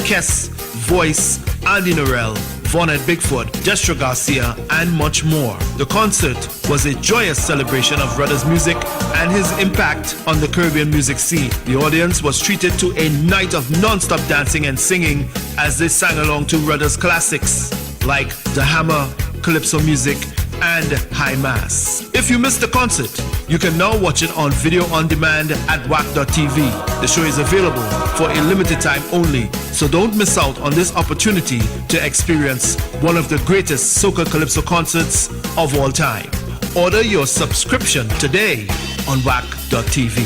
Kess, Voice, Andy Norell, Vonette Bigfoot, Destro Garcia, and much more. The concert was a joyous celebration of Rudder's music and his impact on the Caribbean music scene. The audience was treated to a night of non-stop dancing and singing as they sang along to Rudder's classics like The Hammer, Calypso Music, and High Mass. If you missed the concert, you can now watch it on video on demand at WAC.tv. The show is available for a limited time only, so don't miss out on this opportunity to experience one of the greatest soca calypso concerts of all time. Order your subscription today on WAC.tv.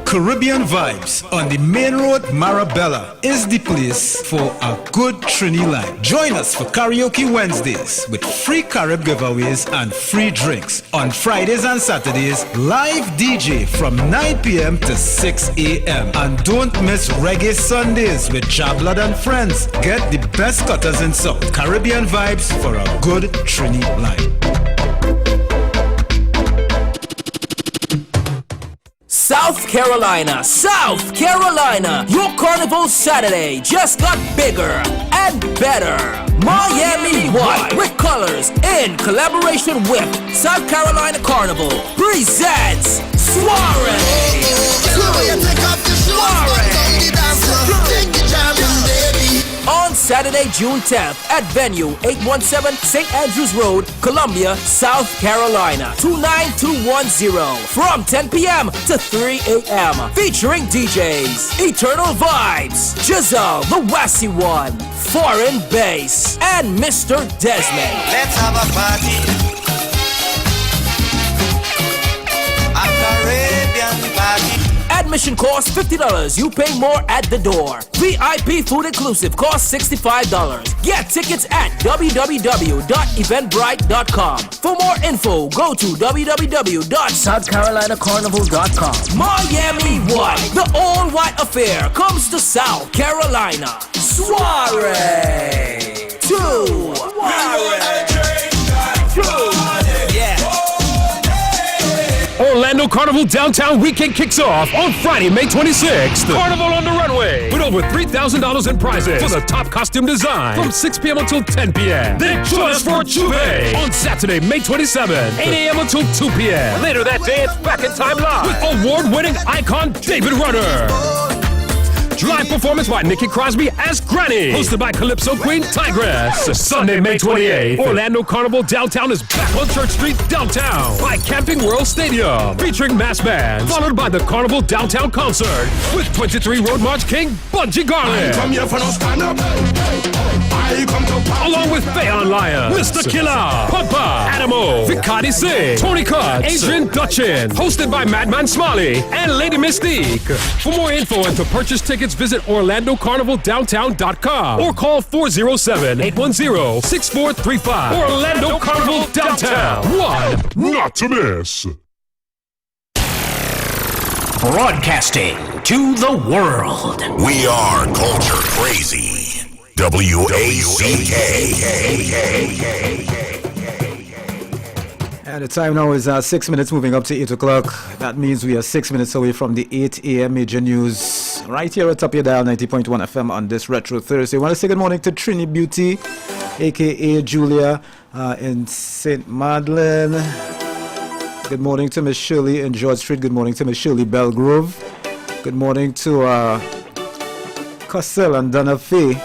Caribbean Vibes on the main road Marabella is the place for a good Trini line. Join us for Karaoke Wednesdays with free Carib giveaways and free drinks. On Fridays and Saturdays, live DJ from 9 p.m. to 6 a.m. And don't miss Reggae Sundays with Jablad and friends. Get the best cutters in South. Caribbean Vibes for a good Trini line. South Carolina, your Carnival Saturday just got bigger and better. Miami White with Colors in collaboration with South Carolina Carnival presents Soiree. On Saturday, June 10th at venue 817 St. Andrews Road, Columbia, South Carolina 29210 from 10 p.m. to 3 a.m. Featuring DJs Eternal Vibes, Giselle the Wassy One, Foreign Bass, and Mr. Desmond. Let's have a party. A Caribbean party. Admission costs $50. You pay more at the door. VIP food inclusive costs $65. Get tickets at www.eventbrite.com. For more info, go to www.southcarolinacarnival.com. Miami White, the all-white affair, comes to South Carolina. Soiree 2. Orlando Carnival Downtown Weekend kicks off on Friday, May 26th. Carnival on the runway with over $3,000 in prizes for the top costume design from 6 p.m. until 10 p.m. Then join us for Juve on Saturday, May 27th, 8 a.m. until 2 p.m. Later that day, it's Back in Time Live with award-winning icon David Rudder. Live performance by Nikki Crosby as Granny. Hosted by Calypso Queen Tigress. Sunday, May 28th. Orlando Carnival Downtown is back on Church Street downtown by Camping World Stadium. Featuring mass bands. Followed by the Carnival Downtown Concert with 23 Road March King Bungie Garland. I come here for no stand up. I come to Along with Fayon Lion, Mr. Killer, Pugba, Adamo, Vicati Singh, Tony Cuts, Adrian Dutchin, hosted by Madman Smiley and Lady Mystique. For more info and to purchase tickets, visit OrlandoCarnivalDowntown.com or call 407-810-6435. Orlando Carnival Downtown. One not to miss. Broadcasting to the world. We are Culture Crazy. WACK. And the time now is 6 minutes moving up to 8 o'clock. That means we are 6 minutes away from the 8 a.m. major news. Right here at Top Your Dial 90.1 FM on this Retro Thursday. I want to say good morning to Trini Beauty, a.k.a. Julia in St. Madeleine. Good morning to Miss Shirley in George Street. Good morning to Miss Shirley Belgrove. Good morning to Cassell and Donna Fay.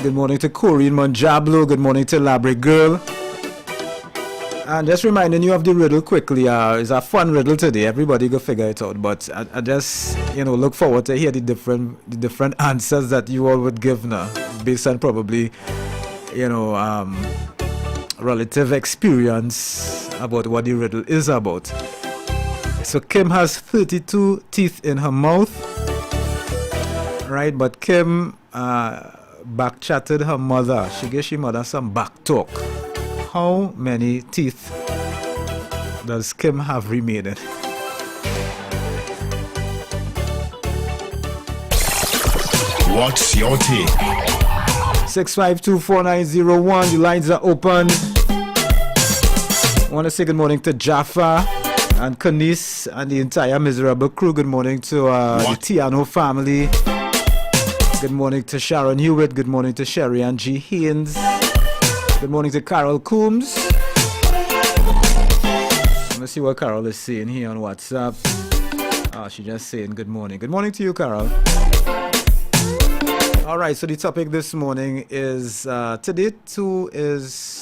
Good morning to Corey in Monjablo. Good morning to Labre Girl. And just reminding you of the riddle quickly. It's a fun riddle today. Everybody go figure it out. But I just look forward to hear the different answers that you all would give now, based on probably relative experience about what the riddle is about. So Kim has 32 teeth in her mouth, right? But Kim back chatted her mother. She gave her mother some back talk. How many teeth does Kim have remaining? What's your take? 6524901. The lines are open. I want to say good morning to Jaffa and Kanis and the entire Miserable crew. Good morning to the Tiano family. Good morning to Sharon Hewitt. Good morning to Sherry and G. Haynes. Good morning to Carol Coombs. Let me see what Carol is saying here on WhatsApp. She's just saying good morning. Good morning to you, Carol. All right, so the topic this morning is today too is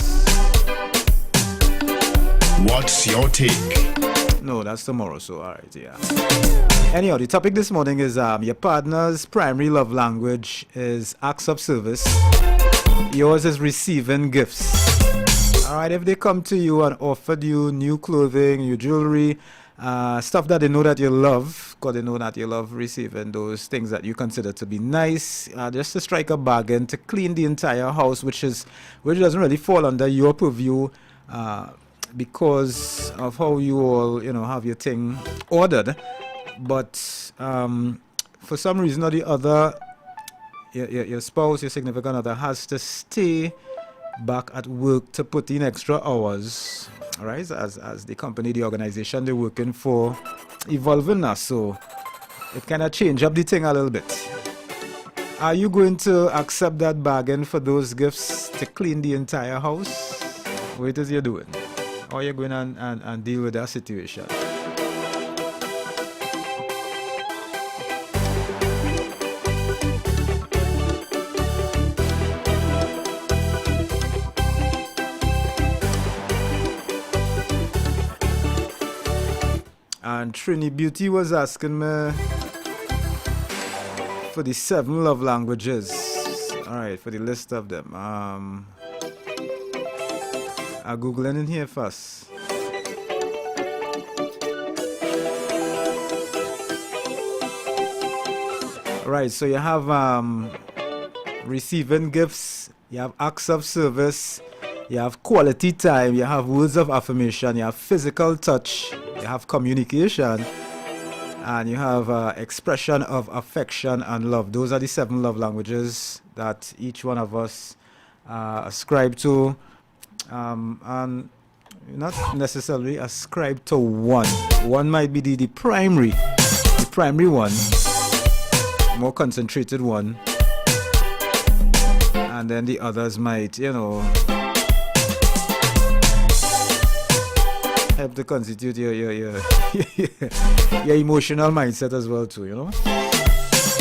what's your take? No, that's tomorrow, so all right, yeah. Anyhow, the topic this morning is your partner's primary love language is acts of service. Yours is receiving gifts. All right, if they come to you and offered you new clothing, new jewelry, stuff that they know that you love, because they know that you love receiving those things that you consider to be nice, just to strike a bargain to clean the entire house, which doesn't really fall under your purview, because of how you all have your thing ordered. But for some reason or the other, your spouse, your significant other has to stay back at work to put in extra hours, all right, as the company, the organization they're working for evolving now, so it kind of change up the thing a little bit. Are you going to accept that bargain for those gifts to clean the entire house? What it is you're doing? Or are you going and deal with that situation? And Trini Beauty was asking me for the 7 love languages. Alright, for the list of them. I'm Googling in here first. Alright, so you have receiving gifts, you have acts of service, you have quality time, you have words of affirmation, you have physical touch, you have communication, and you have expression of affection and love. Those are the 7 love languages that each one of us ascribe to, and not necessarily ascribe to one. One might be the primary one, more concentrated one, and then the others might, help to constitute your emotional mindset as well too,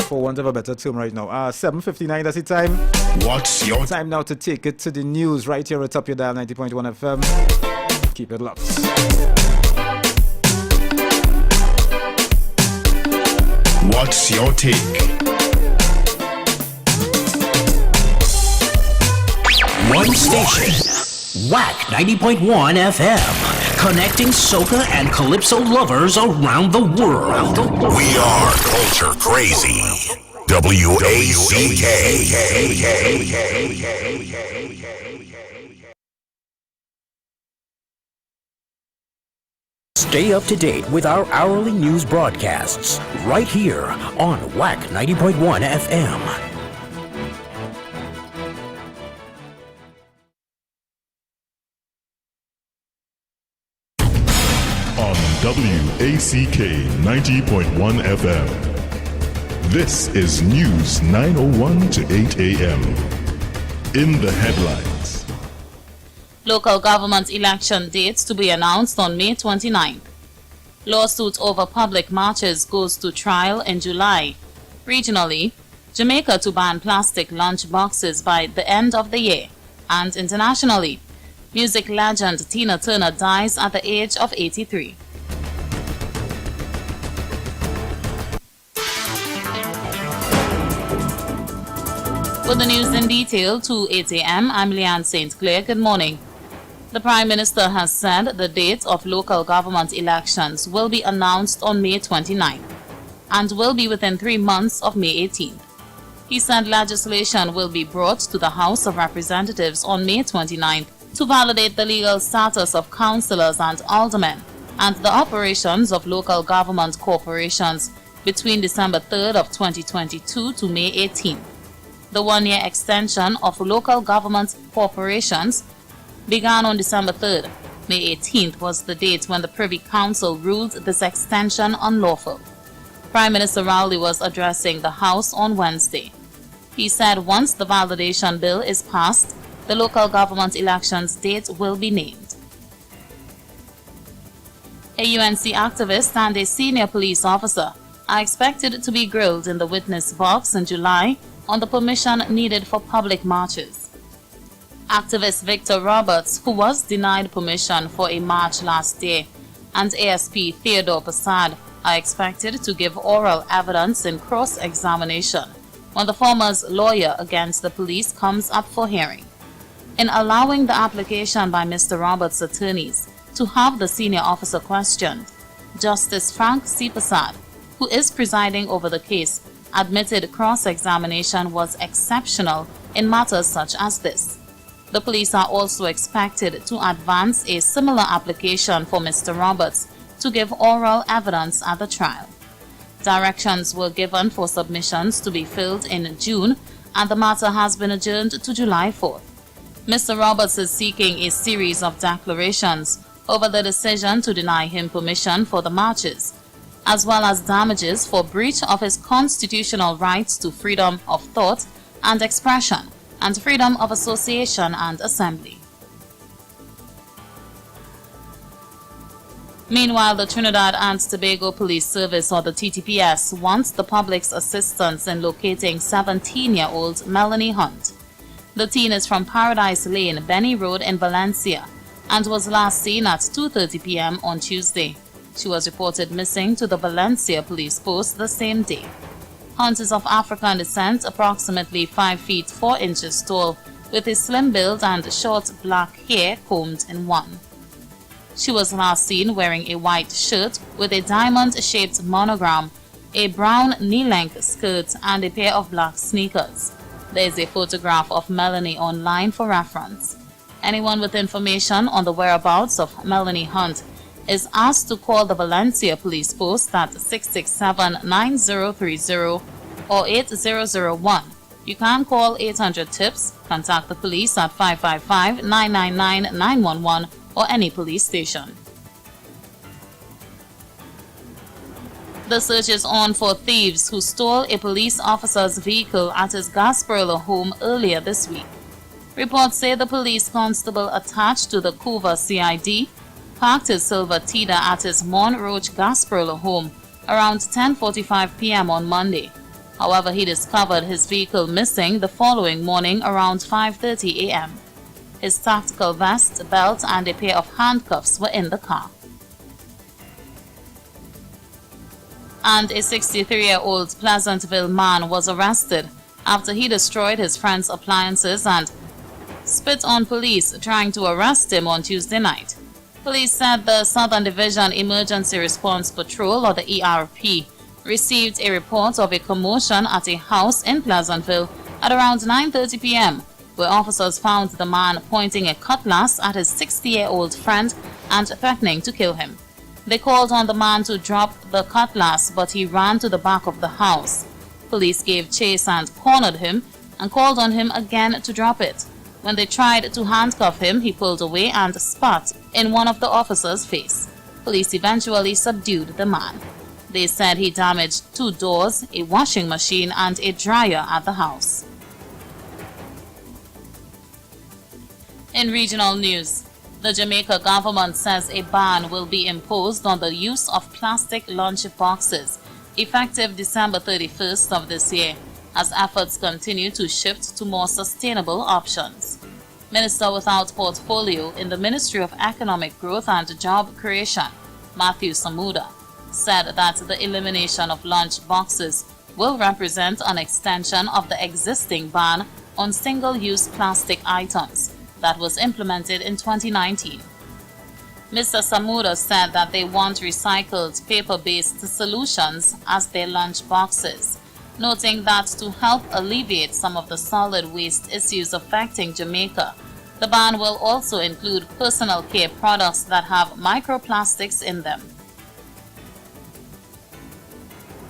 for want of a better term right now. 7:59, that's the time. What's your time now to take it to the news right here at Top Your Dial 90.1 FM. Keep it locked. What's your take? new station. Whack 90.1 FM. Connecting soca and calypso lovers around the world. We are culture crazy. WACK. Stay up to date with our hourly news broadcasts right here on Whack 90.1 FM. On WACK 90.1 FM. This is News 9:01 to 8 a.m. In the headlines. Local government election dates to be announced on May 29th. Lawsuit over public marches goes to trial in July. Regionally, Jamaica to ban plastic lunch boxes by the end of the year. And internationally, music legend Tina Turner dies at the age of 83. With the news in detail to 8 a.m., I'm Leanne St. Clair. Good morning. The Prime Minister has said the date of local government elections will be announced on May 29th and will be within 3 months of May 18th. He said legislation will be brought to the House of Representatives on May 29th to validate the legal status of councillors and aldermen and the operations of local government corporations between December 3rd of 2022 to May 18th. The one-year extension of local government corporations began on December 3rd. May 18th was the date when the Privy Council ruled this extension unlawful. Prime Minister Rowley was addressing the House on Wednesday. He said once the validation bill is passed, the local government elections date will be named. A UNC activist and a senior police officer are expected to be grilled in the witness box in July on the permission needed for public marches. Activist Victor Roberts, who was denied permission for a march last year, and ASP Theodore Passad are expected to give oral evidence in cross-examination when the former's lawyer against the police comes up for hearing. In allowing the application by Mr. Roberts' attorneys to have the senior officer questioned, Justice Frank C. Passad, who is presiding over the case, admitted cross-examination was exceptional in matters such as this. The police are also expected to advance a similar application for Mr. Roberts to give oral evidence at the trial. Directions were given for submissions to be filled in June, and the matter has been adjourned to July 4th. Mr. Roberts is seeking a series of declarations over the decision to deny him permission for the marches, as well as damages for breach of his constitutional rights to freedom of thought and expression and freedom of association and assembly. Meanwhile, the Trinidad and Tobago Police Service, or the TTPS, wants the public's assistance in locating 17-year-old Melanie Hunt. The teen is from Paradise Lane, Benny Road in Valencia, and was last seen at 2:30 p.m. on Tuesday. She was reported missing to the Valencia police post the same day. Hunt is of African descent, approximately 5 feet 4 inches tall, with a slim build and short black hair combed in one. She was last seen wearing a white shirt with a diamond-shaped monogram, a brown knee-length skirt, and a pair of black sneakers. There is a photograph of Melanie online for reference. Anyone with information on the whereabouts of Melanie Hunt is asked to call the Valencia Police Post at 667-9030 or 8001. You can call 800-TIPS, contact the police at 555-999-911 or any police station. The search is on for thieves who stole a police officer's vehicle at his Gasparilla home earlier this week. Reports say the police constable attached to the Couva CID parked his silver Tida at his Monroach Gasparilla home around 10:45 p.m. on Monday. However, he discovered his vehicle missing the following morning around 5:30 a.m. His tactical vest, belt, and a pair of handcuffs were in the car. And a 63-year-old Pleasantville man was arrested after he destroyed his friend's appliances and spit on police trying to arrest him on Tuesday night. Police said the Southern Division Emergency Response Patrol, or the ERP, received a report of a commotion at a house in Pleasantville at around 9:30 p.m., where officers found the man pointing a cutlass at his 60-year-old friend and threatening to kill him. They called on the man to drop the cutlass, but he ran to the back of the house. Police gave chase and cornered him and called on him again to drop it. When they tried to handcuff him, he pulled away and spat in one of the officers' face. Police eventually subdued the man. They said he damaged 2 doors, a washing machine, and a dryer at the house. In regional news, the Jamaica government says a ban will be imposed on the use of plastic lunch boxes effective December 31st of this year, as efforts continue to shift to more sustainable options. Minister without portfolio in the Ministry of Economic Growth and Job Creation, Matthew Samuda, said that the elimination of lunch boxes will represent an extension of the existing ban on single-use plastic items that was implemented in 2019. Mr. Samuda said that they want recycled paper-based solutions as their lunch boxes, noting that to help alleviate some of the solid waste issues affecting Jamaica, the ban will also include personal care products that have microplastics in them.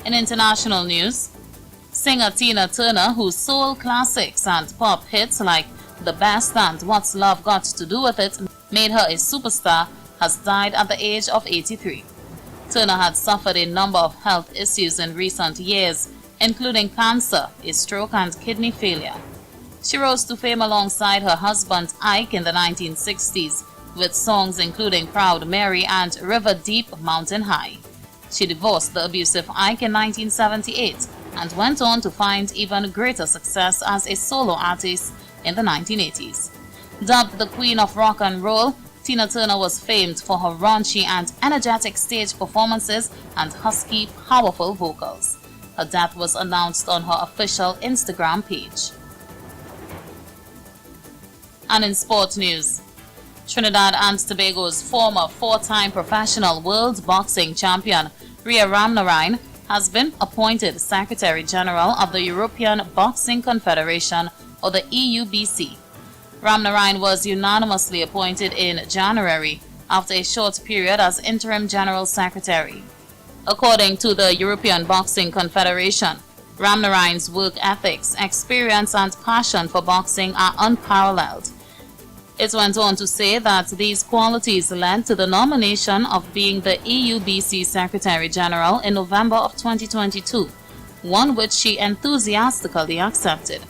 In international news, singer Tina Turner, whose soul classics and pop hits like The Best and What's Love Got to Do With It made her a superstar, has died at the age of 83. Turner had suffered a number of health issues in recent years, including cancer, a stroke, and kidney failure. She rose to fame alongside her husband Ike in the 1960s, with songs including Proud Mary and River Deep, Mountain High. She divorced the abusive Ike in 1978 and went on to find even greater success as a solo artist in the 1980s. Dubbed the Queen of Rock and Roll, Tina Turner was famed for her raunchy and energetic stage performances and husky, powerful vocals. Her death was announced on her official Instagram page. And in sport news, Trinidad and Tobago's former 4-time professional world boxing champion, Rhea Ramnarine, has been appointed Secretary General of the European Boxing Confederation, or the EUBC. Ramnarine was unanimously appointed in January after a short period as interim General Secretary. According to the European Boxing Confederation, Ramnarine's work ethics, experience, and passion for boxing are unparalleled. It went on to say that these qualities led to the nomination of being the EUBC Secretary General in November of 2022, one which she enthusiastically accepted.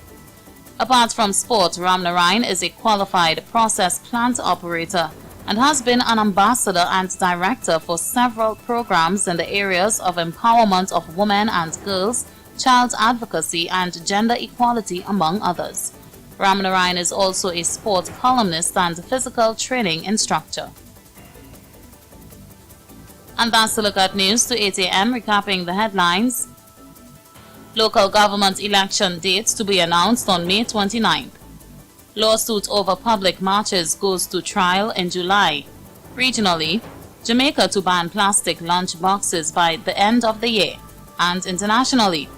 Apart from sport, Ramnarine is a qualified process plant operator and has been an ambassador and director for several programs in the areas of empowerment of women and girls, child advocacy, and gender equality, among others. Ramnarine is also a sport columnist and physical training instructor. And that's a look at news to 8 a.m. recapping the headlines. Local government election dates to be announced on May 29th. Lawsuit over public marches goes to trial in July. Regionally, Jamaica to ban plastic lunch boxes by the end of the year. And internationally,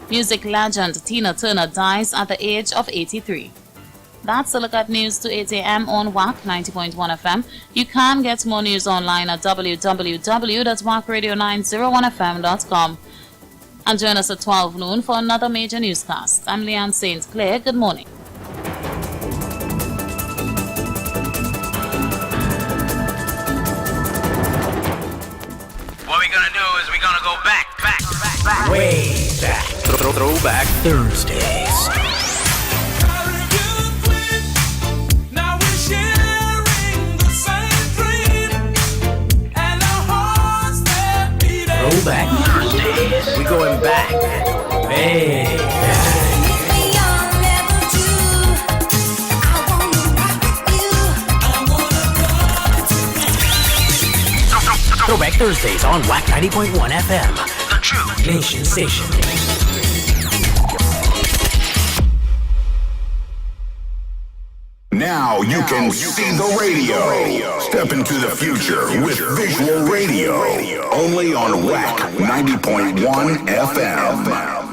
music legend Tina Turner dies at the age of 83. That's a look at news to 8 a.m. on WAC 90.1 FM. You can get more news online at www.wacradio901fm.com. And join us at 12 noon for another major newscast. I'm Leanne St. Clair. Good morning. What we're gonna do is we're gonna go back. Way back. Throwback Thursdays. Throwback Thursdays. We going back. Way back. Throwback Thursdays on WAC 90.1 FM. The True Nation Station. Now you can see the radio. Step into the future with visual radio. Only on WAC 90.1 FM.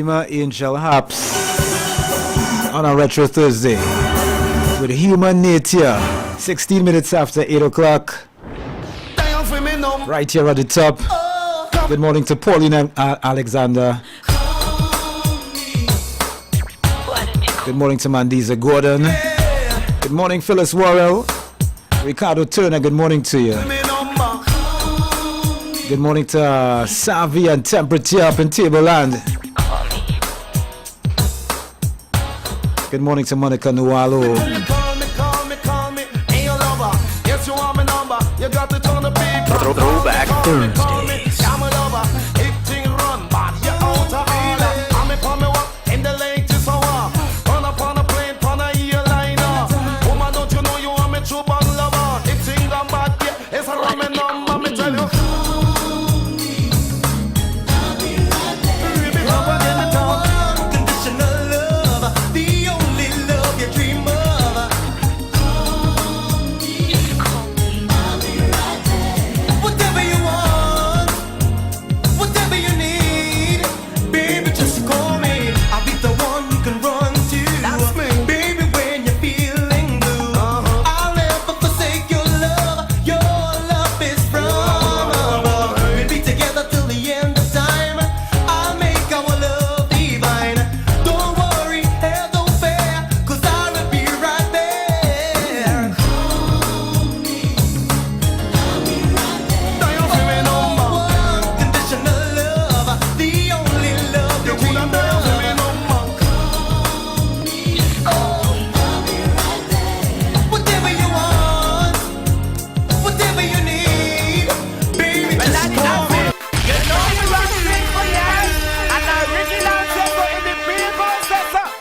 Fatima Angel Haps on a Retro Thursday with Human Nature, 16 minutes after 8 o'clock. Right here at the top. Good morning to Pauline Alexander. Good morning to Mandiza Gordon. Good morning, Phyllis Worrell. Ricardo Turner, good morning to you. Good morning to Savvy and Temperature up in Tableland. Good morning to Monica Nualo. Throwback Thursdays.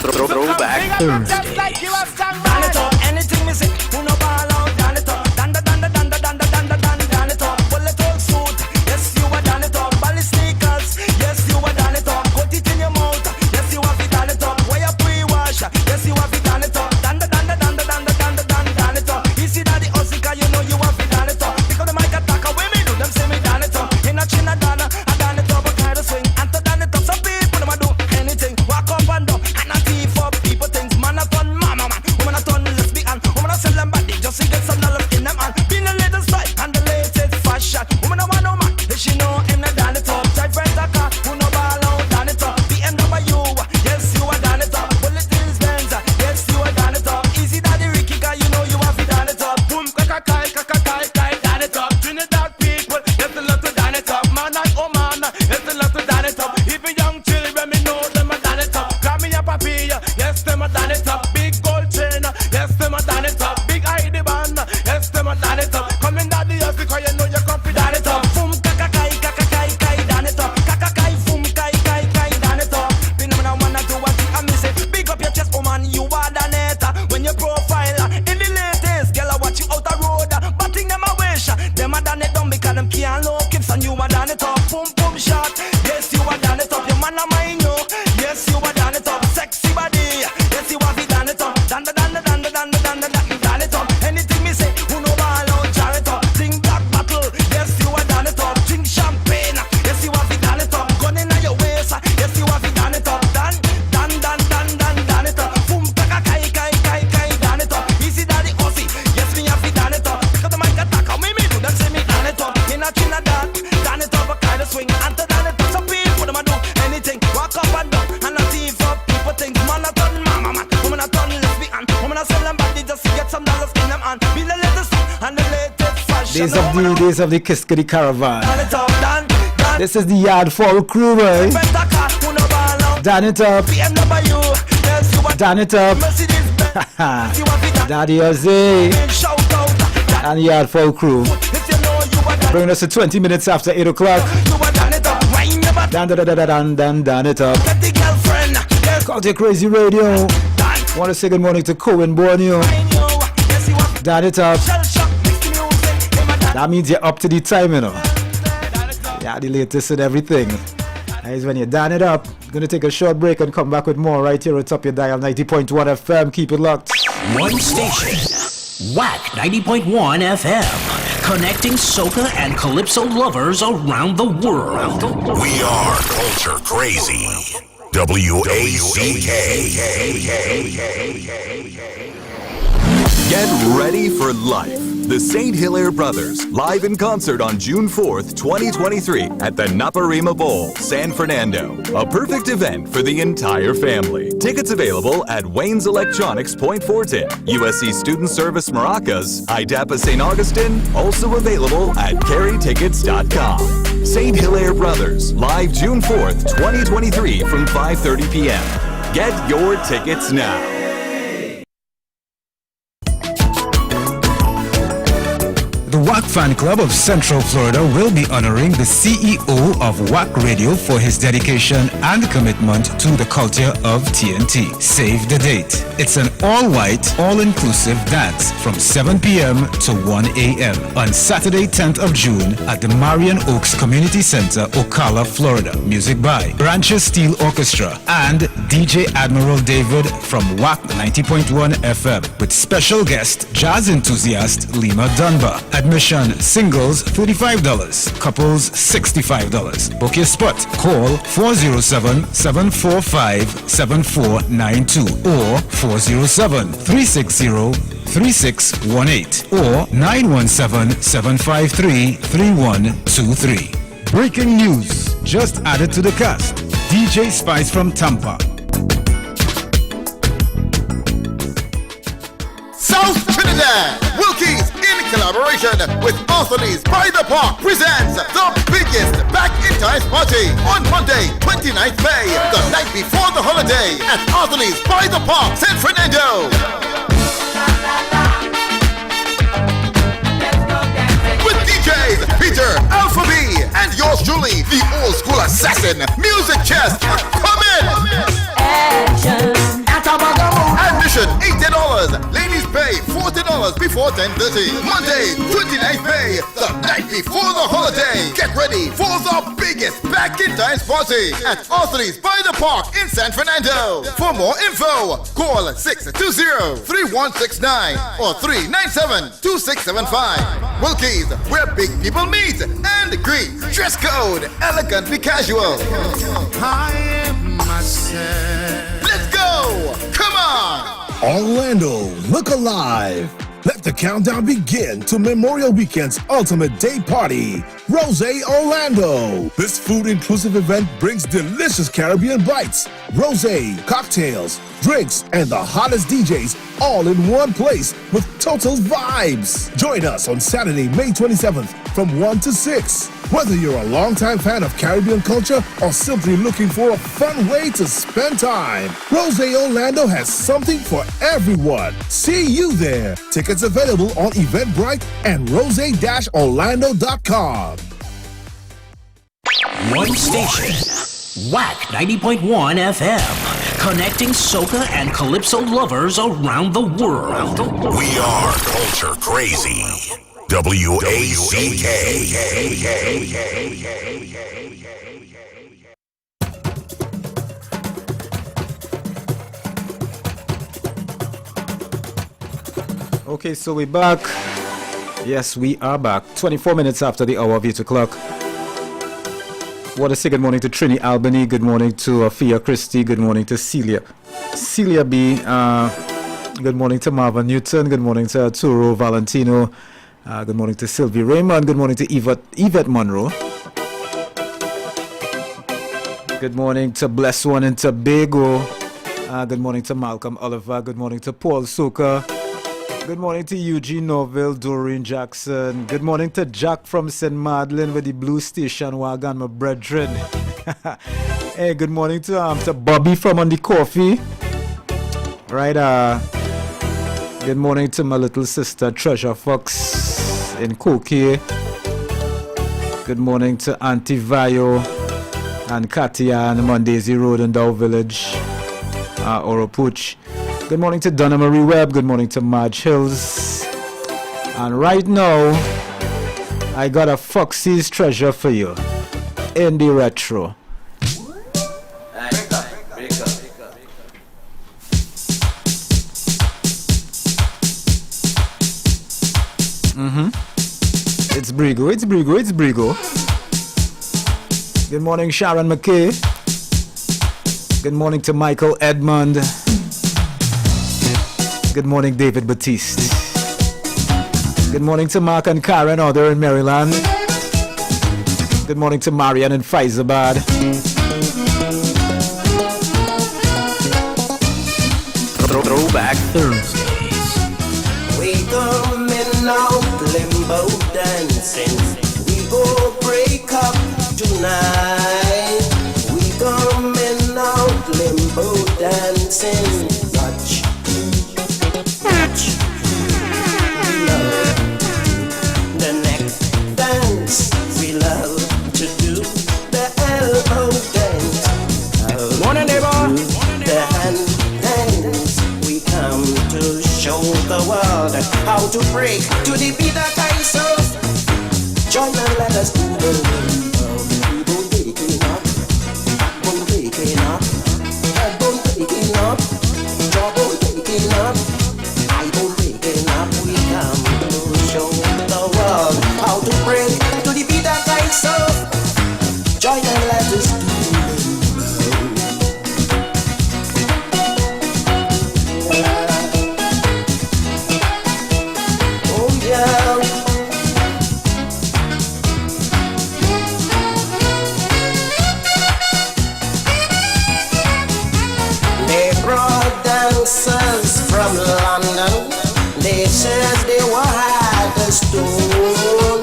Throwback Thursdays. Days of the Kiskady Caravan. This is the Yard Fall crew, boy. Done it up. Done it up. Daddy Jose and the Yard Fall crew. Bringing us to 20 minutes after 8 o'clock. Done it up. Culture Crazy Radio. Want to say good morning to Cohen Borneo. Done it up. That means you're up to the time, you know. Yeah, the latest and everything. That is when you done it up. Gonna take a short break and come back with more right here at top your dial 90.1 FM. Keep it locked. One station. Whack 90.1 FM. Connecting soca and calypso lovers around the world. We are Culture Crazy. WACK. Get ready for life. The St. Hilaire Brothers, live in concert on June 4th, 2023 at the Naparima Bowl, San Fernando. A perfect event for the entire family. Tickets available at Wayne's Electronics Point Fortin, USC Student Service Maracas, IDAPA St. Augustine, also available at carrytickets.com. St. Hilaire Brothers, live June 4th, 2023 from 5:30 p.m. Get your tickets now. The WAC Fan Club of Central Florida will be honoring the CEO of WAC Radio for his dedication and commitment to the culture of TNT. Save the date. It's an all-white, all-inclusive dance from 7 p.m. to 1 a.m. on Saturday, 10th of June at the Marion Oaks Community Center, Ocala, Florida. Music by Rancher Steel Orchestra and DJ Admiral David from WAC 90.1 FM with special guest jazz enthusiast Lima Dunbar. Admission singles $35, couples $65. Book your spot. Call 407-745-7492 or 407-360-3618 or 917-753-3123. Breaking news just added to the cast. DJ Spice from Tampa. South Trinidad, Wilkie's in collaboration with Anthony's by the Park presents the biggest Back in Times party on Monday, 29th May, the night before the holiday at Anthony's by the Park, San Fernando. With DJs Peter, Alpha B, and yours truly, the old school assassin, Music Chest. Come in! Admission $80. Ladies pay $40 before 10:30. Monday, 29th May, the night before the holiday. Get ready for the biggest Back in Times party at Anthony's by the Park in San Fernando. For more info, call 620-3169 or 397-2675. Wilkie's, where big people meet and greet. Dress code, elegantly casual. I am myself. Let's go! Come on! Orlando, look alive. Let the countdown begin to Memorial Weekend's ultimate day party, Rose Orlando. This food-inclusive event brings delicious Caribbean bites, rosé, cocktails, drinks, and the hottest DJs all in one place with total vibes. Join us on Saturday, May 27th from 1 to 6. Whether you're a longtime fan of Caribbean culture or simply looking for a fun way to spend time, Rose Orlando has something for everyone. See you there. Tickets available on Eventbrite and rose-orlando.com. One station. WAC 90.1 FM. Connecting soca and calypso lovers around the world. We are culture crazy. WACK. Okay, so we're back. Yes, we are back. 24 minutes after the hour of 8 o'clock. Want to say good morning to Trini Albany. Good morning to Fia Christie. Good morning to Celia B. Good morning to Marvin Newton. Good morning to Arturo Valentino. Good morning to Sylvie Raymond. Good morning to Yvette Monroe. Good morning to Bless One in Tobago. Good morning to Malcolm Oliver. Good morning to Paul Soka. Good morning to Eugene Norville, Doreen Jackson. Good morning to Jack from St. Madeleine with the Blue Station Wagon, my brethren. Hey, good morning to Bobby from On the Coffee. Right, good morning to my little sister Treasure Fox in Koki. Good morning to Auntie Vayo and Katia and Mondaisy Road in Dow Village, Oropuch. Good morning to Donna Marie Webb. Good morning to Marge Hills. And right now, I got a Foxy's treasure for you in the retro. It's Brigo. Good morning, Sharon McKay. Good morning to Michael Edmond. Good morning, David Batiste. Good morning to Mark and Karen, out there in Maryland. Good morning to Marian in Faizabad. Throwback Thursdays. We coming out limbo dancing. We go break up tonight. We coming out limbo dancing. Touch, touch. We love the neck dance. We love to do the elbow dance. Morning, neighbor. The hand dance. We come to show the world how to break to the beat of Kaiso. Join and let us do the bone breaking up, bone breaking up, bone breaking up, jawbone breaking up, eyebone breaking up. We come to show the world how to break to the beat of Kaiso. Join and let us do from London. They said they were hard as stone.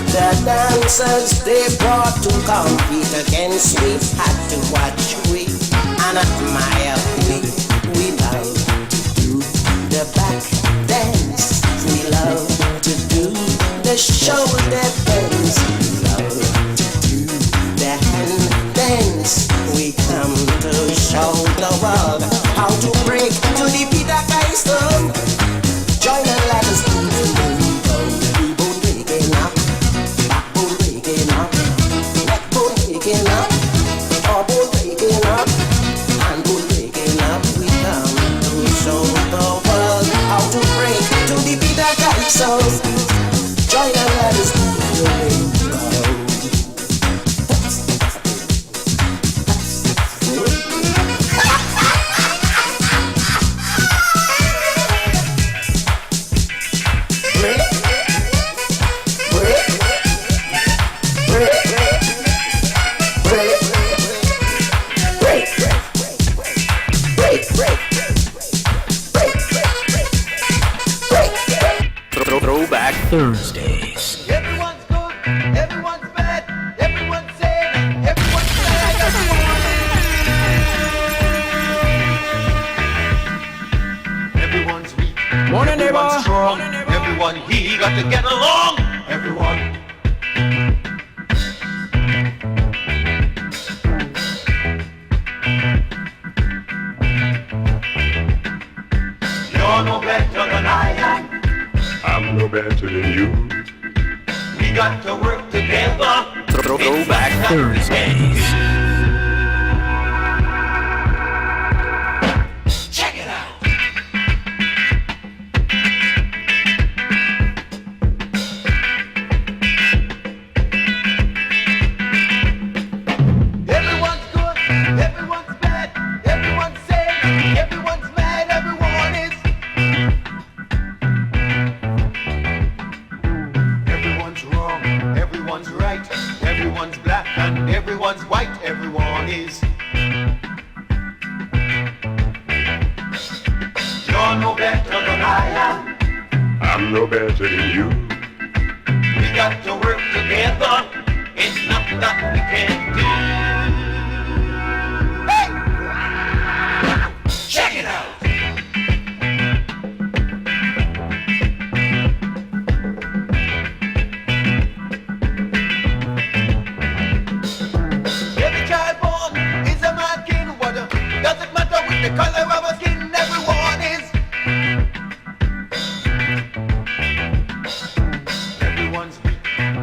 The dancers they brought to compete against me had to watch we and admire we. We love to do the back dance. We love to do the shoulder dance. We love to do the hand dance. We come to show the world how to break to the beat of Kaiso. Join and let us do the bone breaking up, backbone breaking up, neckbone breaking up, jawbone breaking up, handbone breaking up. We come to show the world how to break to the beat of Kaiso. Join and let us do the Throwback Thursdays. Everyone's good, everyone's bad, everyone's sad, everyone's sad, everyone's weak, Morning, neighbor. everyone's strong, everyone he got to get along, everyone. You're no better than I am. I'm no better than you. We got to work together. Throwback Thursdays. Check it out. Everyone's good, everyone's bad, everyone's sad, everyone's mad, everyone is. Everyone's wrong, everyone's right, everyone's black and everyone's white, everyone is. You're no better than I am. I'm no better than you. We got to work together. It's nothing that we can't do. Hey! Check it out. Every child born is a man king. What doesn't matter with the color of our skin. Everyone is. Everyone's weak,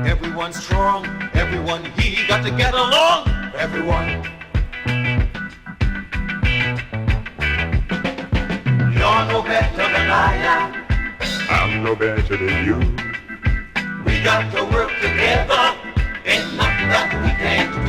everyone's strong, everyone he got to get along. Everyone. You're no better than I am. I'm no better than you. We got to work together. Ain't nothing that we can't do.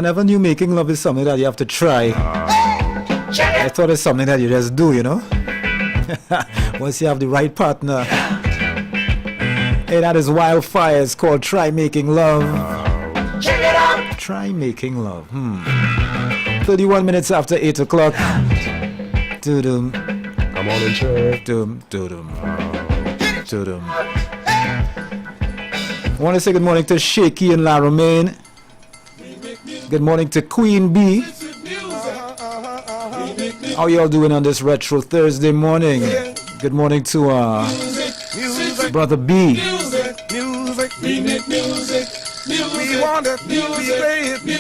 I never knew making love is something that you have to try. I thought it's something that you just do, you know. Once you have the right partner. Hey, that is Wildfire. It's called Try Making Love. Try Making Love. 31 minutes after 8 o'clock. Doo-dum. Come on and check. Doo-dum. Doo-dum. Doo-dum. I want to say good morning to Shaky and La Romaine. Good morning to Queen B. How y'all doing on this retro Thursday morning? Good morning to Brother B.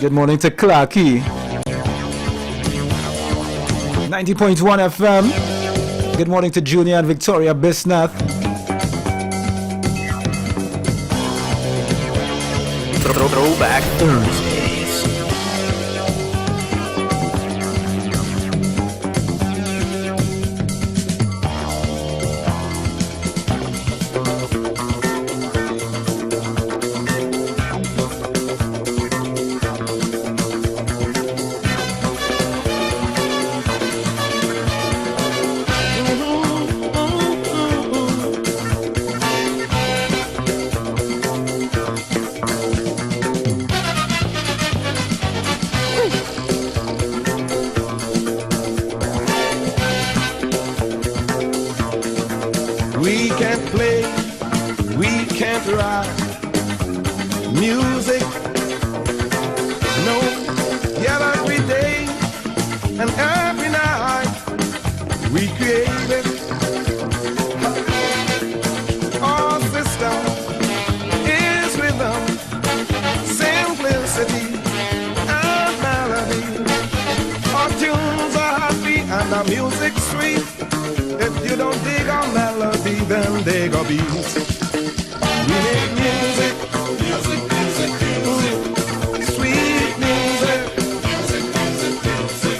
Good morning to Clarky. 90.1 FM. Good morning to Junior and Victoria Bisnath. Throwback Thursdays. We can't play, we can't write music. No, yet every day and every night we create it. Our system is rhythm, simplicity and melody. Our tunes are happy and our music sweet. If you don't dig a melody, then dig a beat. We make music, music, music, music, sweet music, music, music, music.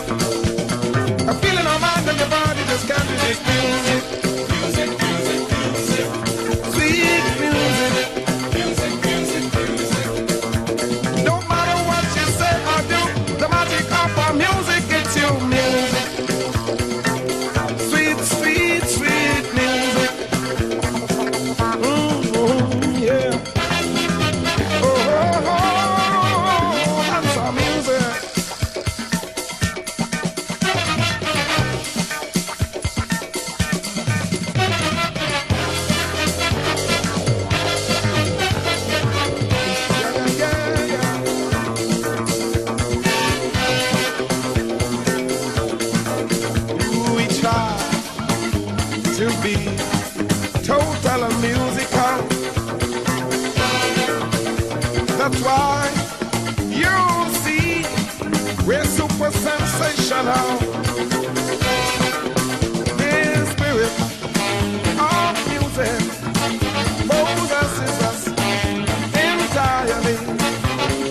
A feeling our mind and your body just can't resist music, music, music, music, sweet music, music, music, music. Don't matter what you say or do, the magic of our music gets you music. That's why you see we're super sensational. The spirit of music possesses us entirely,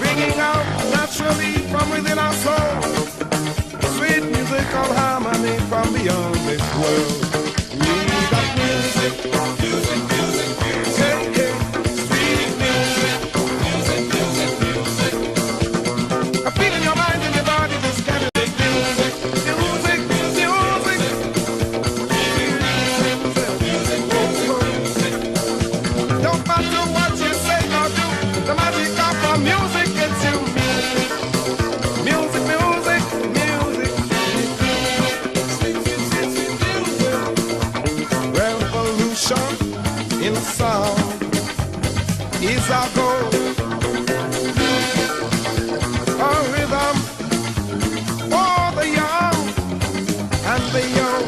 bringing out naturally from within our soul sweet musical harmony from beyond this world. We got music, music, music, music. Is our goal. A rhythm for the young and the young.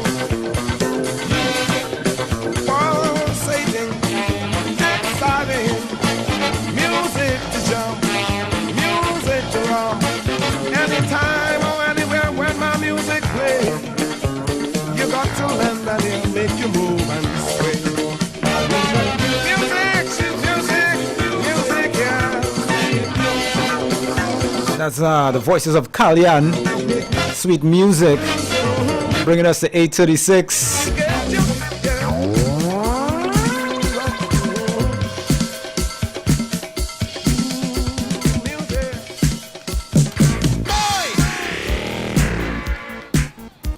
Pulsating, exciting. Music to jump, music to romp. Anytime or anywhere when my music plays, you got to lend an ear, make you move and sway. That's the voices of Kalyan, sweet music, bringing us to 8:36.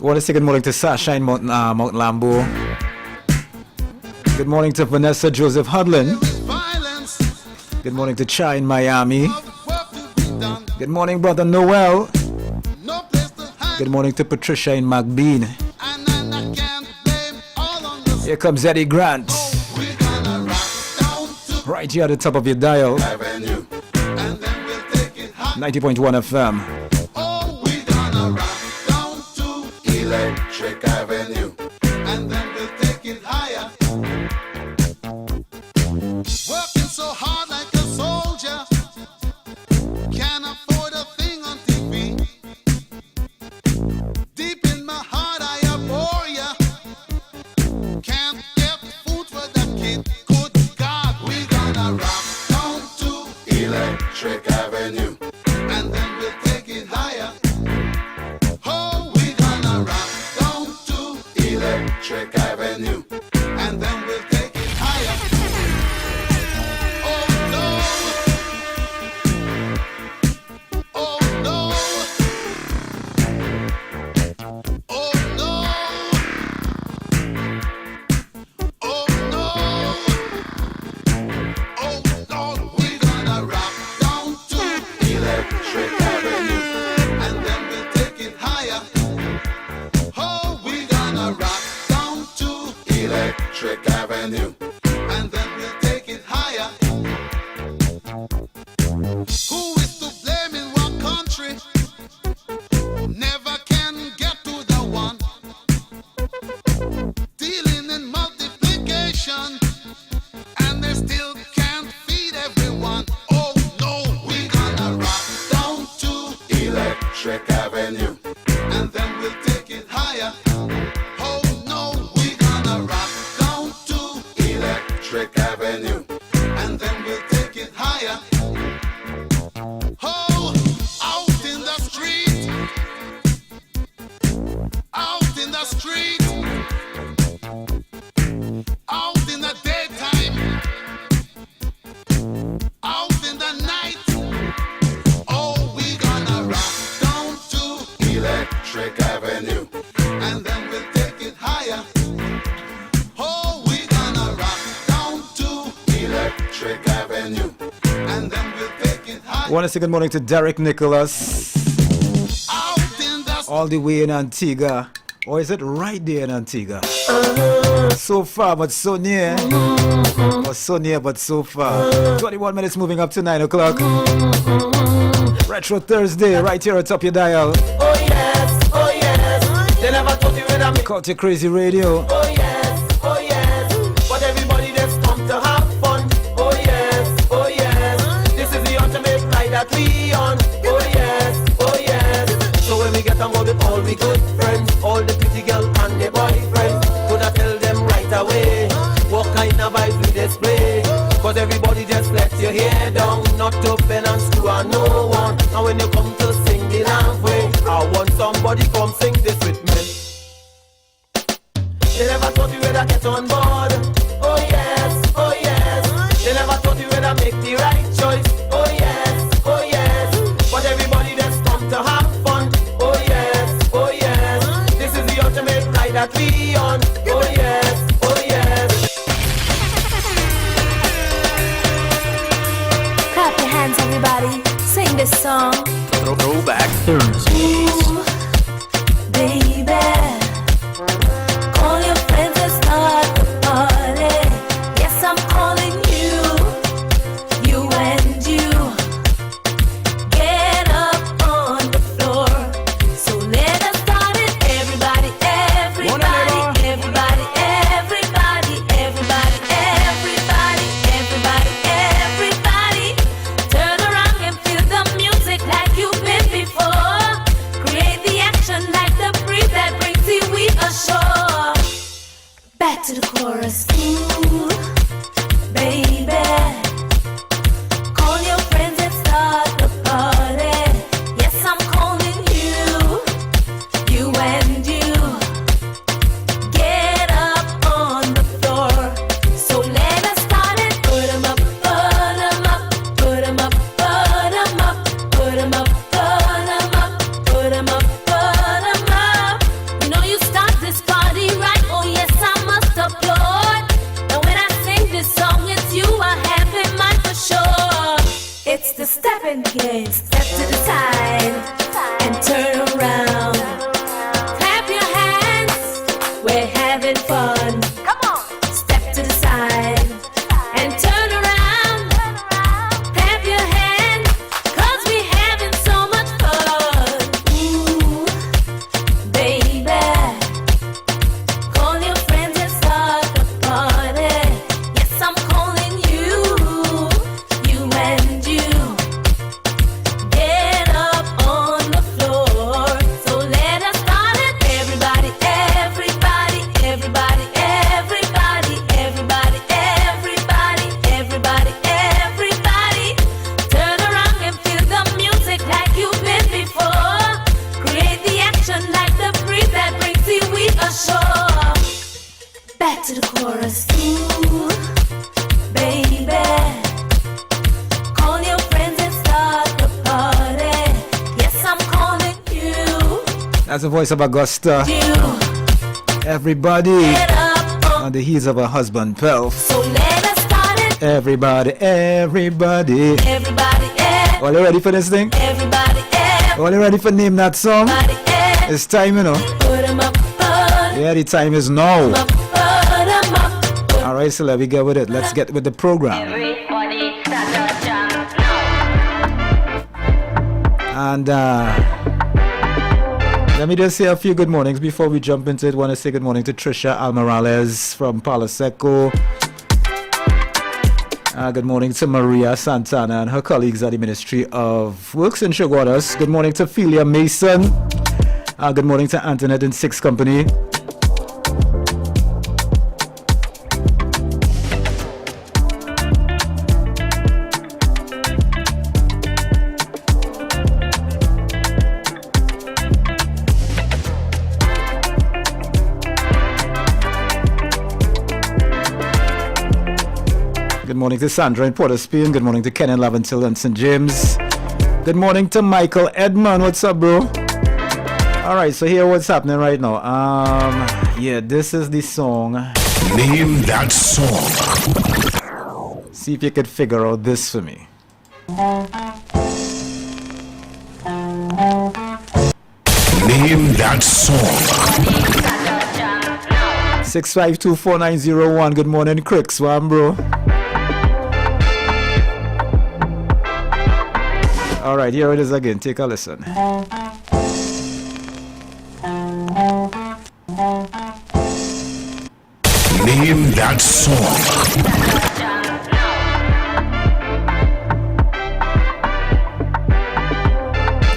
want to say good morning to Sasha in Mount Lambo. Good morning to Vanessa Joseph Hudlin. Good morning to Chai in Miami. Good morning, brother Noel. Good morning to Patricia in McBean. Here comes Eddie Grant. Right here at the top of your dial. 90.1 FM. Electric Avenue, and then we'll take it higher. Working so hard like a soldier, can't afford a thing on TV. Deep in my heart I abhor ya. Can't get food for the kid. Good God, we gonna rock down to Electric Avenue, and then we'll take it higher. Oh, we gonna rock down to Electric Avenue, and then we'll take it higher. Oh no, oh no, oh no, oh no, oh Lord, we gonna rock down to Electric Avenue, and then we'll take it higher. Oh, we gonna rock down to Electric Avenue, and then we'll take it higher. Who is to blame in what country? Never can get to the one. Dealing in multiplication, and they still can't feed everyone. Oh no, we gonna rock down to Electric Avenue, and then we'll take it higher. Oh no, we gonna rock down to Electric Avenue, and then we'll take it higher. Oh, out in the street, out in the street, out in the daytime, out in the night. Oh, we gonna rock down to Electric Avenue, and then we'll take it higher. Oh, we gonna rock down to Electric Avenue, and then we'll take it higher. I want to say good morning to Derek Nicholas. All the way in Antigua. Or is it right there in Antigua? So far but so near. Or so near but so far. 21 minutes moving up to 9 o'clock. Retro Thursday, right here at top your dial. Oh yes, oh yes. They never told you when I'm Caught your crazy radio. oh yes, oh yes. But everybody just come to have fun. Oh yes, oh yes. This is the ultimate ride that we on. Oh yes, oh yes. So when we get on board with all we good friends, all the pretty girl and the boyfriends, coulda tell them right away what kind of vibes we display. Cause everybody just let your hair down, not to bend and screw on no one. And when you come to sing the halfway, I want somebody come sing this with me. They never taught you where to get on board. Oh yes, oh yes. They never taught you where to make the right choice. Oh yes, oh yes. But everybody just come to have fun. Oh yes, oh yes. This is the ultimate ride that we on. Oh yes, oh yes. Clap your hands, everybody. Sing this song. Throwback Thursdays. Baby, call your friends and start the party. Yes, I'm calling you. You and you. Get up on the floor. So let us start it. Everybody, everybody, everybody, everybody, everybody, everybody, everybody, everybody. Turn around and feel the music like you've been before. Create the action like the breeze that brings the again. Step to the side and turn around. Clap your hands, we're having fun. Come on. Step to the side and turn around. Clap your hands, 'cause we're having so much fun. Ooh, baby, call your friends and start the party. Yes, I'm calling you, you and you. Get up on the floor, so let us start it. Everybody, everybody, everybody, everybody, everybody, everybody, everybody, everybody. Turn around and feel the music like you've been before. Create the action like the breeze that brings seaweed ashore. Back to the chorus. Ooh, baby, call your friends and start the party. Yes, I'm calling you. That's the voice of Augusta. Everybody on the heels of her husband, Pelf. So let us start it. Everybody, everybody. Everybody, All you ready for this thing? everybody, All you ready for name that song? It's time, you know. put 'em up, Yeah, the time is now. put 'em up. All right, so let me get with it. Let's get with the program. Everybody start to jump. And let me just say a few good mornings before we jump into it. Want to say good morning to Trisha Almorales from Palo Seco. Good morning to Maria Santana and her colleagues at the Ministry of Works in Sugarwaters. Good morning to Philia Mason. Good morning to Antoinette in Six Company. Good morning to Sandra in Port of Spain. Good morning to Ken in Laventil and St. James. Good morning to Michael Edmond. What's up, bro? All right, so here what's happening right now. Yeah, this is the song. Name that song. See if you could figure out this for me. Name that song. 6524901. Good morning, Cricks. One, bro. All right, here it is again. Take a listen. Name that song.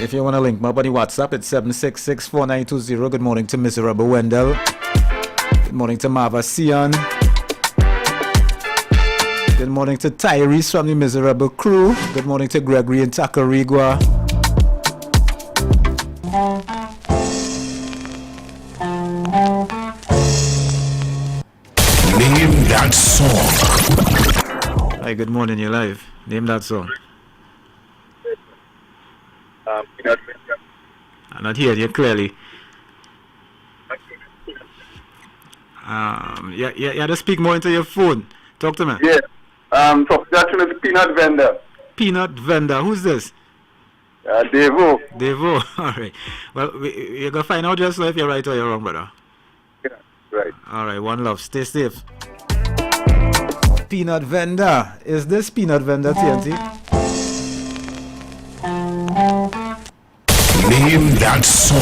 If you want to link my buddy WhatsApp, it's 7664920. Good morning to Miserable Wendell. Good morning to Marva Sion. Good morning to Tyrese from the Miserable Crew. Good morning to Gregory in Tacarigua. Name that song. Hi, good morning, you're live. Name that song. I'm not hearing you clearly. Yeah, you have to speak more into your phone. Talk to me. Yeah. So that one is Peanut Vendor. Peanut Vendor. Who's this? Devo. Devo. All right. Well, you're going to find out just now if you're right or you're wrong, brother. Yeah, right. All right. One love. Stay safe. Peanut Vendor. Is this Peanut Vendor, TNT? Name that song.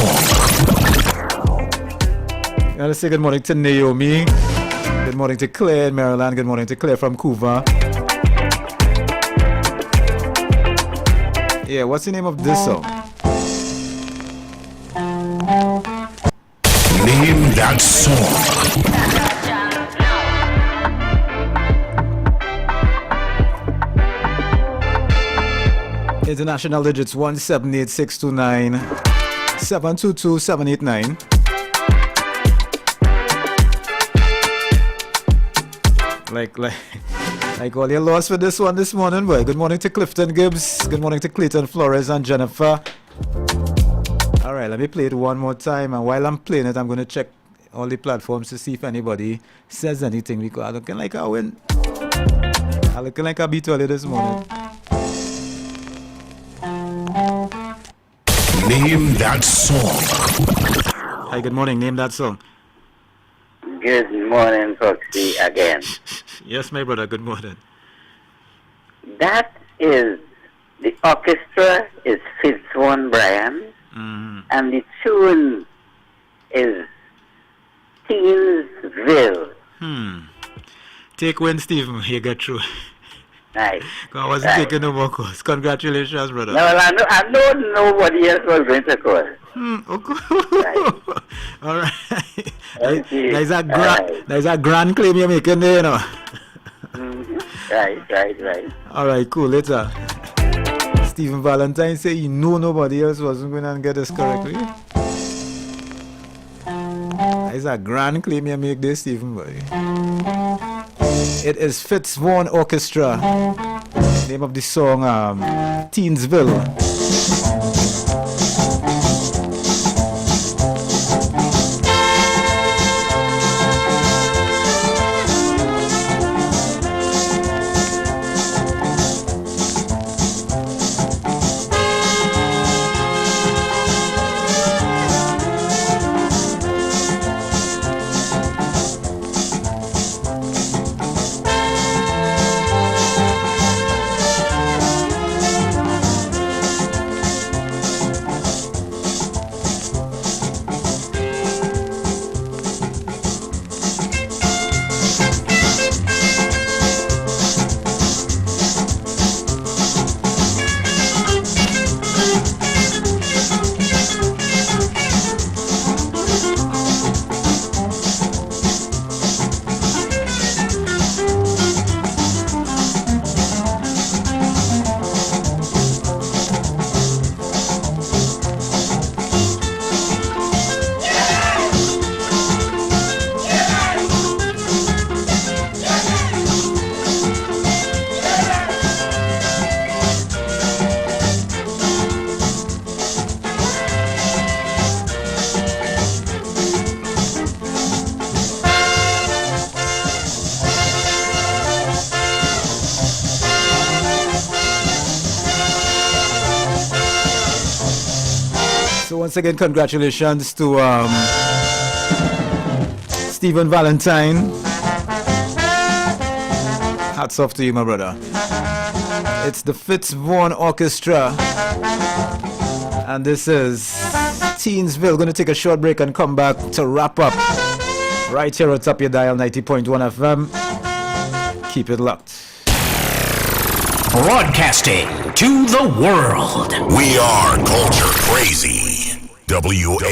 I want to say good morning to Naomi. Good morning to Claire in Maryland. Good morning to Claire from Cuba. Yeah, what's the name of this song? Name that song. International digits 178629 722 789. Like all you lost for this one this morning, boy. Good morning to Clifton Gibbs. Good morning to Clayton Flores and Jennifer. All right, let me play it one more time. And while I'm playing it, I'm going to check all the platforms to see if anybody says anything. Because I'm looking like I win. I'm looking like I beat earlier this morning. Name that song. Hi, good morning. Name that song. Good morning, Foxy, again. Yes, my brother. Good morning. That is, the orchestra is Fitzwarren Bryan, and the tune is Teensville. Take one, Stephen. You get through. Nice. I wasn't taking no more calls. Congratulations, brother. No, I know nobody else was going to call. All right. There's a grand claim you're making there, you know. Right. All right, cool. Later. Stephen Valentine say he know nobody else wasn't going to get this correctly. There's a grand claim you make this, Stephen, boy. It is Fitzwarren Orchestra. Name of the song, Teensville. Once again, congratulations to Stephen Valentine. Hats off to you, my brother. It's the Fitzwarren Orchestra, and this is Teensville. Going to take a short break and come back to wrap up right here on top your dial 90.1 FM. Keep it locked. Broadcasting to the world. We are culture crazy. WACK.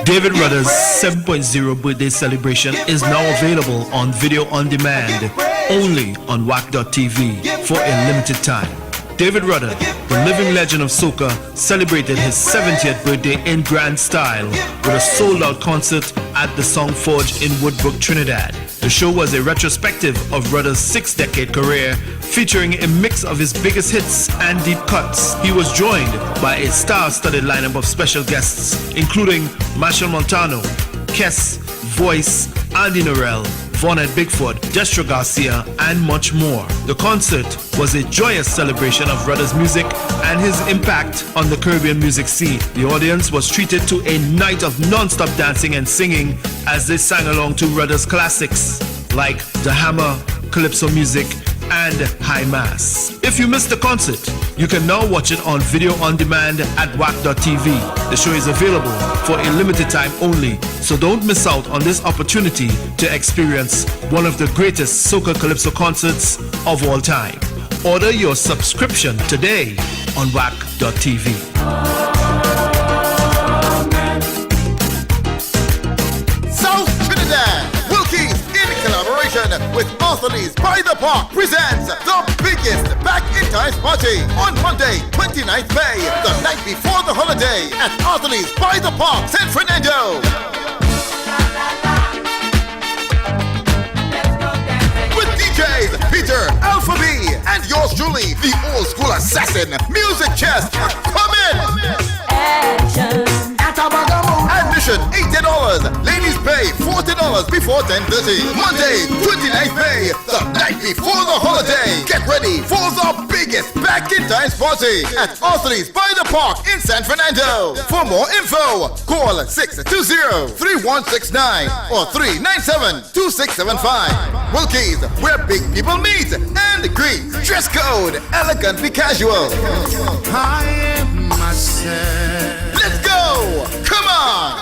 David Rudder's 7.0 birthday celebration is now available on video on demand only on wack.tv for a limited time. David Rudder, the living legend of soca, celebrated his 70th birthday in grand style with a sold-out concert at the Song Forge in Woodbrook, Trinidad. The show was a retrospective of Rudder's 6-decade career, featuring a mix of his biggest hits and deep cuts. He was joined by a star-studded lineup of special guests, including Machel Montano, Kess, Voice, Andy Norell, Vonette Bigfoot, Destro Garcia, and much more. The concert was a joyous celebration of Rudder's music and his impact on the Caribbean music scene. The audience was treated to a night of non-stop dancing and singing as they sang along to Rudder's classics like The Hammer, Calypso Music, and High Mass. If you missed the concert, you can now watch it on video on demand at wack.tv. The show is available for a limited time only, so don't miss out on this opportunity to experience one of the greatest soca calypso concerts of all time. Order your subscription today on wack.tv. South Trinidad, Wilkie's in collaboration with Anthony's by the Park presents the biggest Back in Times party on Monday, 29th May, the night before the holiday at Anthony's by the Park, San Fernando. With DJs Peter, Alpha B, and yours truly, the old school assassin, Music Chest. Come in! Action. And the Admission $80. Ladies pay $40 before 10:30. Monday, 29th May, the night before the holiday. Get ready for the biggest back in times party at Arthur's by the Park in San Fernando. For more info, call 620-3169 or 397-2675. Wilkie's, where big people meet and greet. Dress code, elegantly casual. I am myself. Let's go! Come on!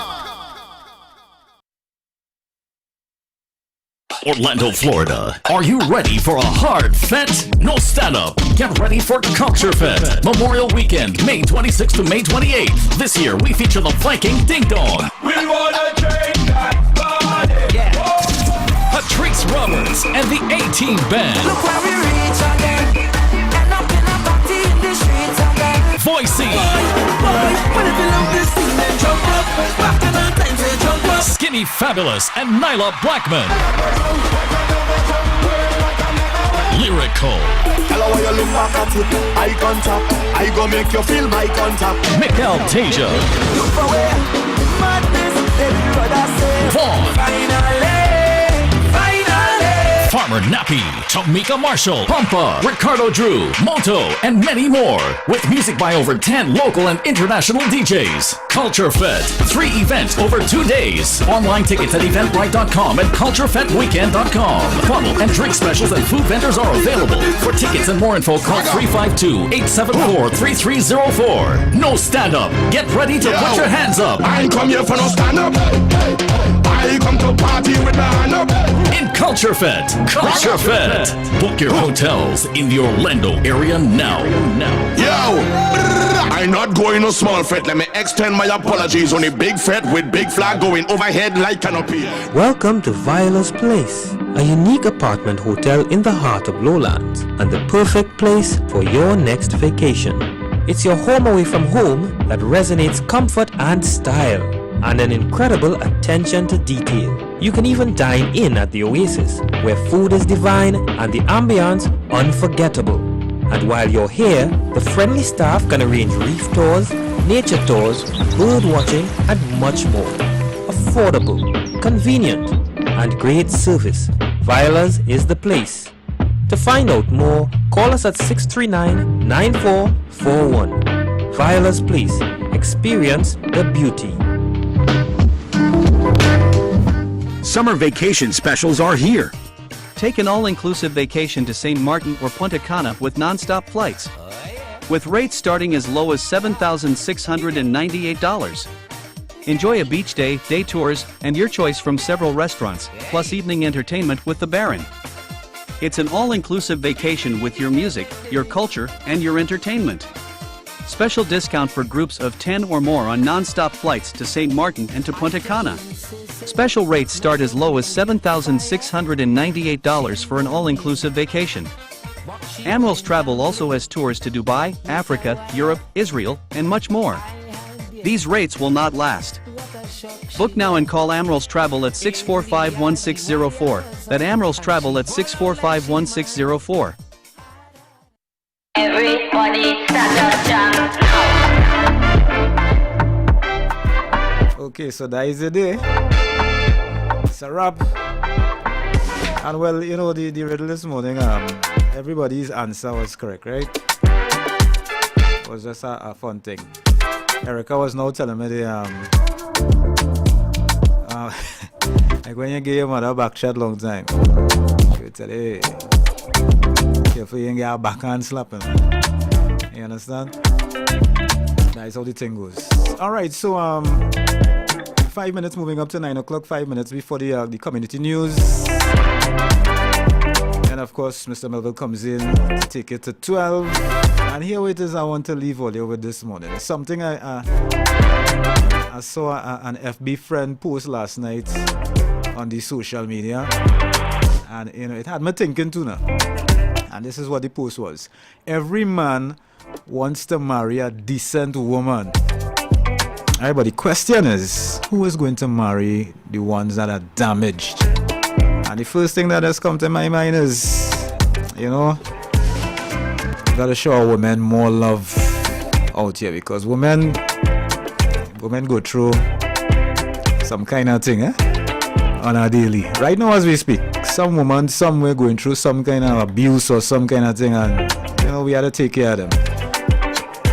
Orlando, Florida. Are you ready for a hard fete? No stand-up. Get ready for Culture Fete. Memorial Weekend, May 26th to May 28th. This year, we feature the Viking Ding Dong. We wanna drink that body. Yeah. Patrice Roberts and the A-Team Band. Look where we reach again. End up in a party in the streets again. Voicey. Boy, when if you love this thing, then jump up. Back in the time, say jump up. Skinny Fabulous and Nyla Blackman. Lyrical. Hello, when you look back at it, eye contact. I go make you feel my contact. Mikael Tasia. Look for where madness, baby, brother say. Vaughn. Finally. Farmer Nappy, Tamika Marshall, Pampa, Ricardo Drew, Moto, and many more. With music by over 10 local and international DJs. Culture Fete, 3 events over 2 days. Online tickets at eventbrite.com and culturefetweekend.com. Bottle and drink specials and food vendors are available. For tickets and more info, call 352-874-3304. No stand-up. Get ready to put your hands up. I ain't come here for no stand-up. I come to party with my hand up. In Culture Fete. Culture Fete. Book your hotels in the Orlando area now. Yo, I'm not going no small fete. Let me extend my apologies on a big fete with big flag going overhead like canopy. Welcome to Viola's Place, a unique apartment hotel in the heart of Lowlands and the perfect place for your next vacation. It's your home away from home that resonates comfort and style, and an incredible attention to detail. You can even dine in at the Oasis, where food is divine and the ambiance unforgettable. And while you're here, the friendly staff can arrange reef tours, nature tours, bird watching, and much more. Affordable, convenient, and great service. Viola's is the place. To find out more, call us at 639-9441. Viola's Place. Experience the beauty. Summer vacation specials are here. Take an all-inclusive vacation to St. Martin or Punta Cana with non-stop flights. With rates starting as low as $7,698. Enjoy a beach day, day tours, and your choice from several restaurants, plus evening entertainment with the Baron. It's an all-inclusive vacation with your music, your culture, and your entertainment. Special discount for groups of 10 or more on non-stop flights to St. Martin and to Punta Cana. Special rates start as low as $7,698 for an all-inclusive vacation. Amrals Travel also has tours to Dubai, Africa, Europe, Israel, and much more. These rates will not last. Book now and call Amrals Travel at 645-1604. That's Amrals Travel at 645-1604. Everybody stand up, jump. Okay, so that is the day. It's a wrap. And well, you know, the riddle this morning, everybody's answer was correct, right? It was just a fun thing. Erica was now telling me like when you give your mother a back shot long time, she would tell you, hey, careful you ain't get a backhand slapping. You understand? That's how the thing goes. Alright, so 5 minutes moving up to 9 o'clock, 5 minutes before the community news. And of course, Mr. Melville comes in to take it to 12. And here it is I want to leave all you with this morning. It's something I saw an FB friend post last night on the social media. And you know, it had me thinking too now. And this is what the post was. Every man wants to marry a decent woman. Alright, but the question is, who is going to marry the ones that are damaged? And the first thing that has come to my mind is, you know, you gotta show women more love out here, because women go through Some kind of thing, on our daily. Right now as we speak, some woman somewhere going through some kind of abuse or some kind of thing, and we had to take care of them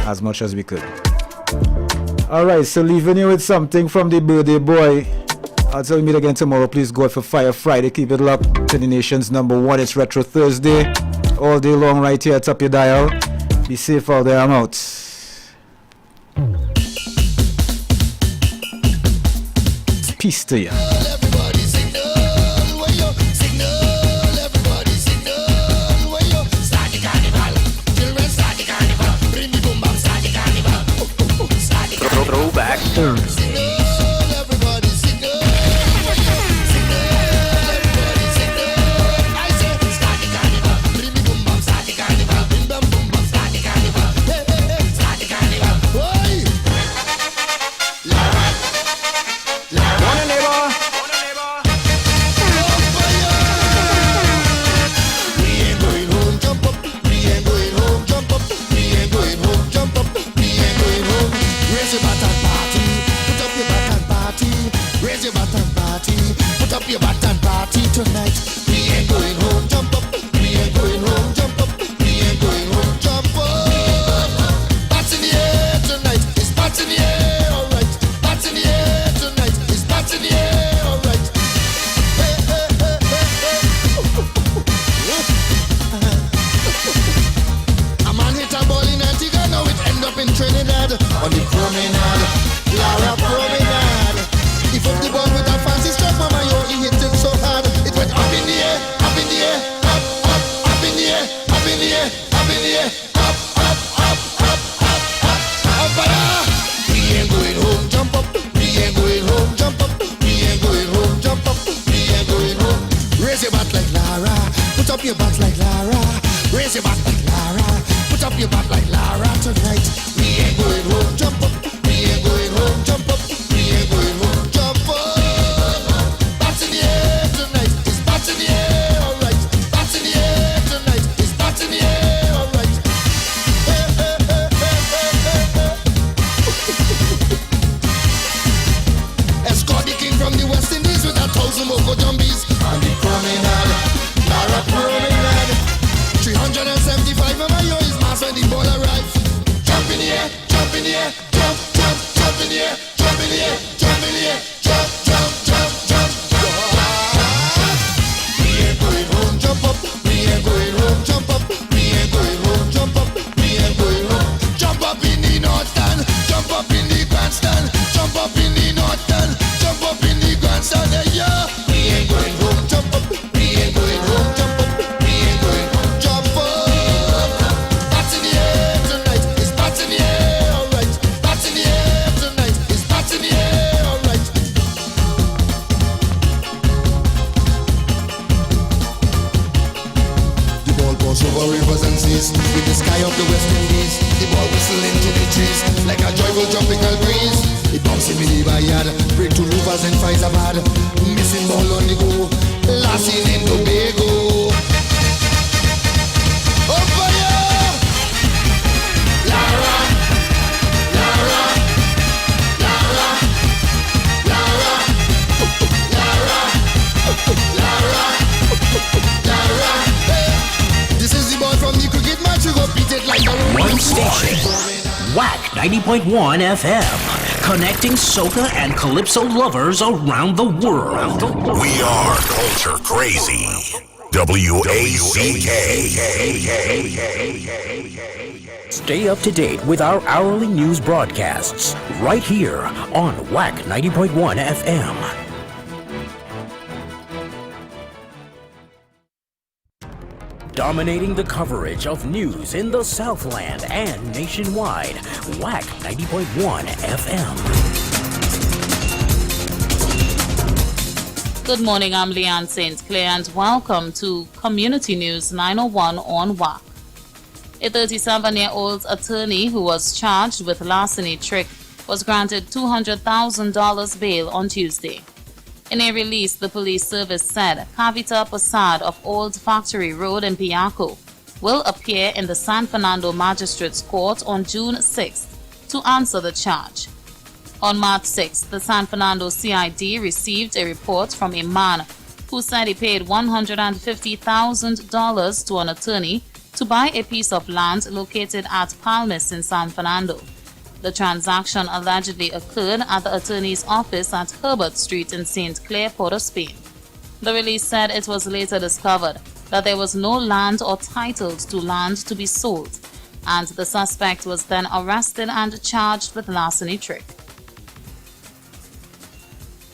as much as we could. Alright, so leaving you with something from the birthday boy. Until we meet again tomorrow, please go out for Fire Friday. Keep it locked to the nation's #1. It's Retro Thursday. All day long right here at top your dial. Be safe out there. I'm out. Peace to you. Throwback Thursday. Your baton party tonight. We ain't going home, jump up. We ain't going home, jump up. We ain't going home, jump up. Bats in the air tonight. It's bats in the air, alright. Bats in the air tonight. It's bats in the air, alright. Hey, hey, hey, hey, hey. A man hit a ball in Antigua, now it end up in Trinidad. On the promenade, Lara promenade. He fucked the ball with a fancy stroke, mama, yo, he hit it so hard. It went up in the air, up in the air, up, up, up in the air, up in the air, up in the air, up, up, up, up, up, up, up, fire. We ain't going home, jump up. We ain't going home, jump up. We ain't going home, jump up. We ain't going home. Raise your back like Lara, put up your back like Lara. Raise your back like Lara, put up your back like Lara tonight. We ain't going home, jump up. We ain't going home, jump up. We ain't going home. Moco jumbies on the promenade, Lara promenade. 375 of my yo is mass when the ball arrives. Jump in the air, jump in the air, jump, jump, jump in the air, jump in the air, jump in the air, jump, jump, jump, jump. We ain't going home, jump up. We ain't going home, jump up. We ain't going home, jump up. We ain't going home. Jump up in the north stand, jump up in the grandstand, jump up in the north stand, jump up in the grandstand. Yeah. We ain't going home, jump up. We ain't going home, jump up. We ain't going home, jump up. Bats in the air tonight, it's bats in the air, alright. Bats in the air tonight, it's bats in the air, alright. The ball goes over rivers and seas, with the sky of the West Indies. The ball whistle into the trees, like a joyful tropical breeze. It bouncing me the bayard, break to rivers and finds a bad. Missing ball on the go, last in Tobago. Oh fire! Lara, Lara, Lara, Lara, Lara, Lara, Lara. This is the ball from the cricket match. You go beat it like a One station, Whack 90.1 FM. Connecting soca and calypso lovers around the world. We are culture crazy. WACK. Stay up to date with our hourly news broadcasts right here on Whack 90.1 FM. Dominating the coverage of news in the Southland and nationwide. Whack 90.1 FM. Good morning, I'm Leanne St. Clair and welcome to Community News 901 on WAC. A 37-year-old attorney who was charged with larceny trick was granted $200,000 bail on Tuesday. In a release, the police service said Kavita Prasad of Old Factory Road in Piaco will appear in the San Fernando Magistrates Court on June 6th to answer the charge. On March 6, the San Fernando CID received a report from a man who said he paid $150,000 to an attorney to buy a piece of land located at Palmas in San Fernando. The transaction allegedly occurred at the attorney's office at Herbert Street in St. Clair, Port of Spain. The release said it was later discovered that there was no land or titles to land to be sold, and the suspect was then arrested and charged with larceny trick.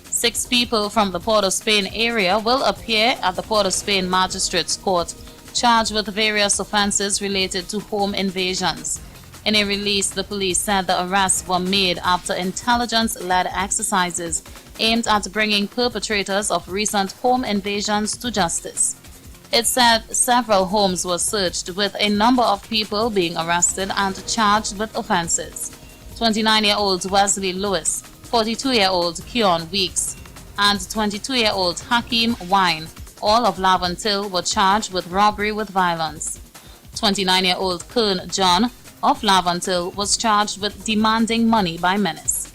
6 people from the Port of Spain area will appear at the Port of Spain Magistrates Court, charged with various offences related to home invasions. In a release, the police said the arrests were made after intelligence-led exercises aimed at bringing perpetrators of recent home invasions to justice. It said several homes were searched, with a number of people being arrested and charged with offences. 29-year-old Wesley Lewis, 42-year-old Keon Weeks, and 22-year-old Hakeem Wine, all of Lavantil, were charged with robbery with violence. 29-year-old Kern John of Lavantil was charged with demanding money by menace.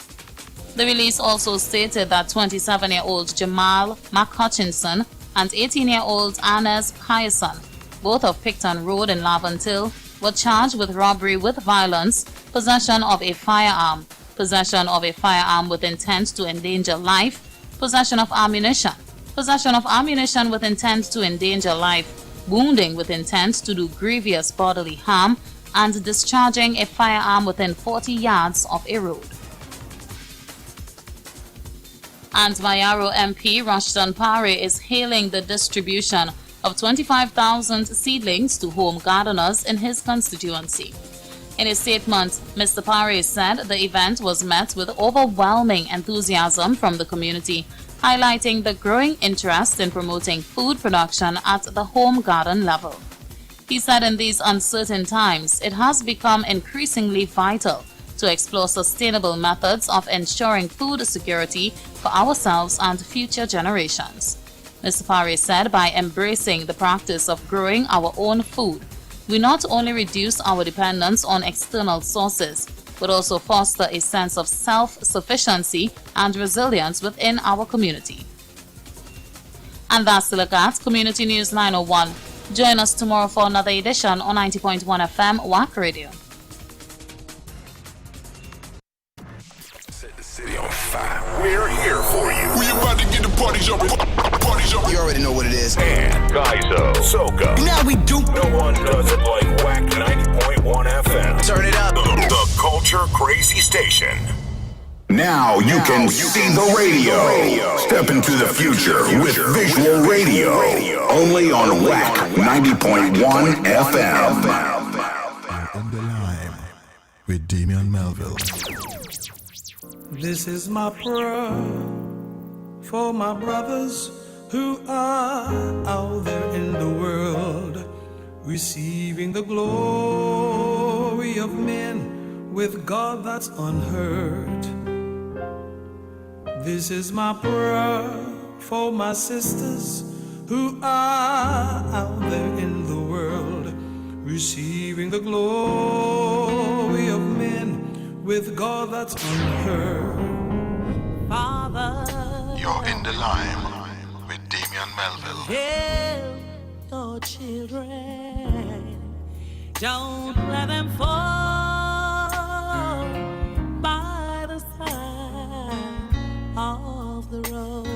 The release also stated that 27-year-old Jamal McHutchinson and 18-year-old Anez Hyson, both of Picton Road in Lavantil, were charged with robbery with violence, possession of a firearm with intent to endanger life, possession of ammunition with intent to endanger life, wounding with intent to do grievous bodily harm, and discharging a firearm within 40 yards of a road. And Mayaro MP Rushton Pare is hailing the distribution of 25,000 seedlings to home gardeners in his constituency. In a statement, Mr. Pare said the event was met with overwhelming enthusiasm from the community, highlighting the growing interest in promoting food production at the home garden level. He said in these uncertain times, it has become increasingly vital to explore sustainable methods of ensuring food security for ourselves and future generations. Mr. Pare said by embracing the practice of growing our own food, we not only reduce our dependence on external sources, but also foster a sense of self-sufficiency and resilience within our community. And that's the look at Community News 901. Join us tomorrow for another edition on 90.1 FM WAC Radio. Set the city on fire. We're here for you. We about to get the party jumping. You already know what it is. And Gaizo, Soca. Now we do. No one does it like WAC 90.1 FM. Turn it up. The Culture Crazy Station. Now you can see the radio. Step into the future with visual radio. Only on WAC 90.1 FM. On the line with Damian Melville. This is my prayer for my brothers who are out there in the world, receiving the glory of men with God that's unheard. This is my prayer for my sisters who are out there in the world, receiving the glory of men with God that's unheard. Father, you're in the line with Damian Melville. help your children. Don't let them fall by the side of the road.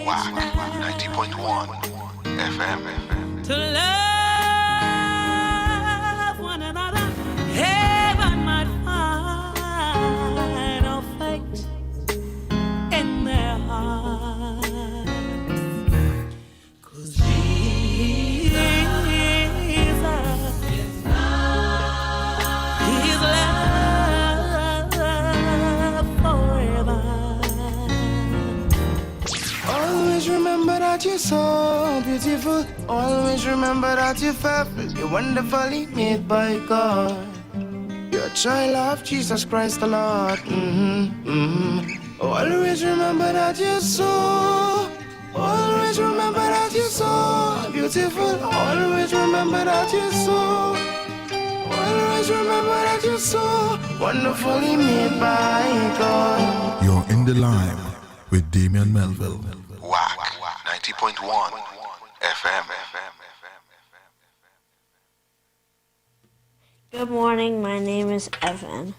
WAC 90.1 FM. To love one another, heaven might find a fate in their hearts. 'Cause Jesus is love forever. Always remember that you're so beautiful. Always remember that you're fearfully, wonderfully made by God. You're a child of Jesus Christ the Lord. Always remember that you're so. Always remember that you're so beautiful. Always remember that you're so. Always remember that you're so wonderfully made by God. You're in the line with Damian Melville. Whack 90.1 FM. Good morning, my name is Evan.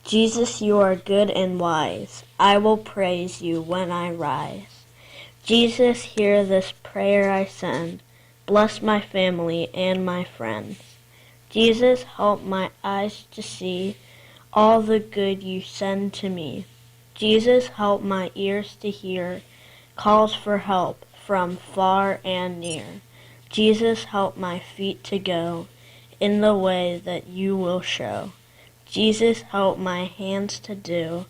Jesus, you are good and wise. I will praise you when I rise. Jesus, hear this prayer I send. Bless my family and my friends. Jesus, help my eyes to see all the good you send to me. Jesus, help my ears to hear calls for help from far and near. Jesus, help my feet to go in the way that you will show. Jesus, help my hands to do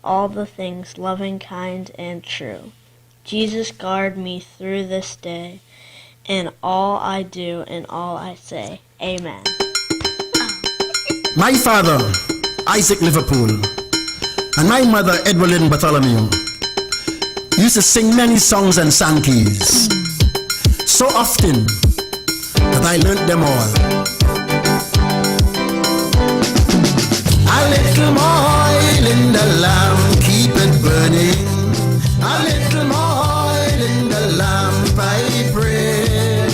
all the things loving, kind, and true. Jesus, guard me through this day in all I do and all I say. Amen. My father, Isaac Liverpool, and my mother, Edwardine Bartholomew, used to sing many songs and sankeys, so often that I learnt them all. A little more oil in the lamp, keep it burning. A little more oil in the lamp, I pray.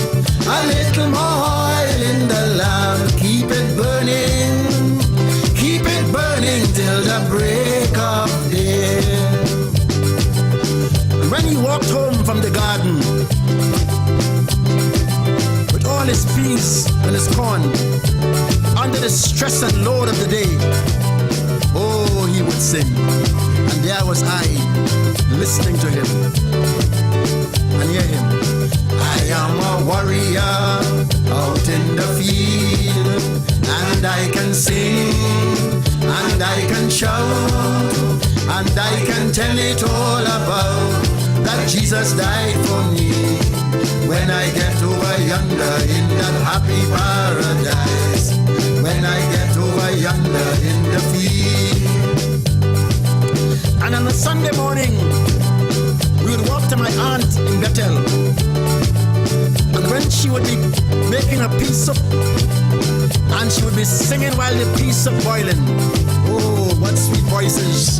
A little more oil in the lamp, keep it burning. Keep it burning till the break of day. When he walked home from the garden with all his peas and his corn, under the stress and load of the day, oh, he would sing. And there was I, listening to him and hear him. I am a warrior out in the field, and I can sing, and I can shout, and I can tell it all about that Jesus died for me. When I get over yonder in that happy paradise, when I get over yonder in the field. And on a Sunday morning, we would walk to my aunt in Bethel. And when she would be making a pea soup, and she would be singing while the pea soup boiling. Oh, what sweet voices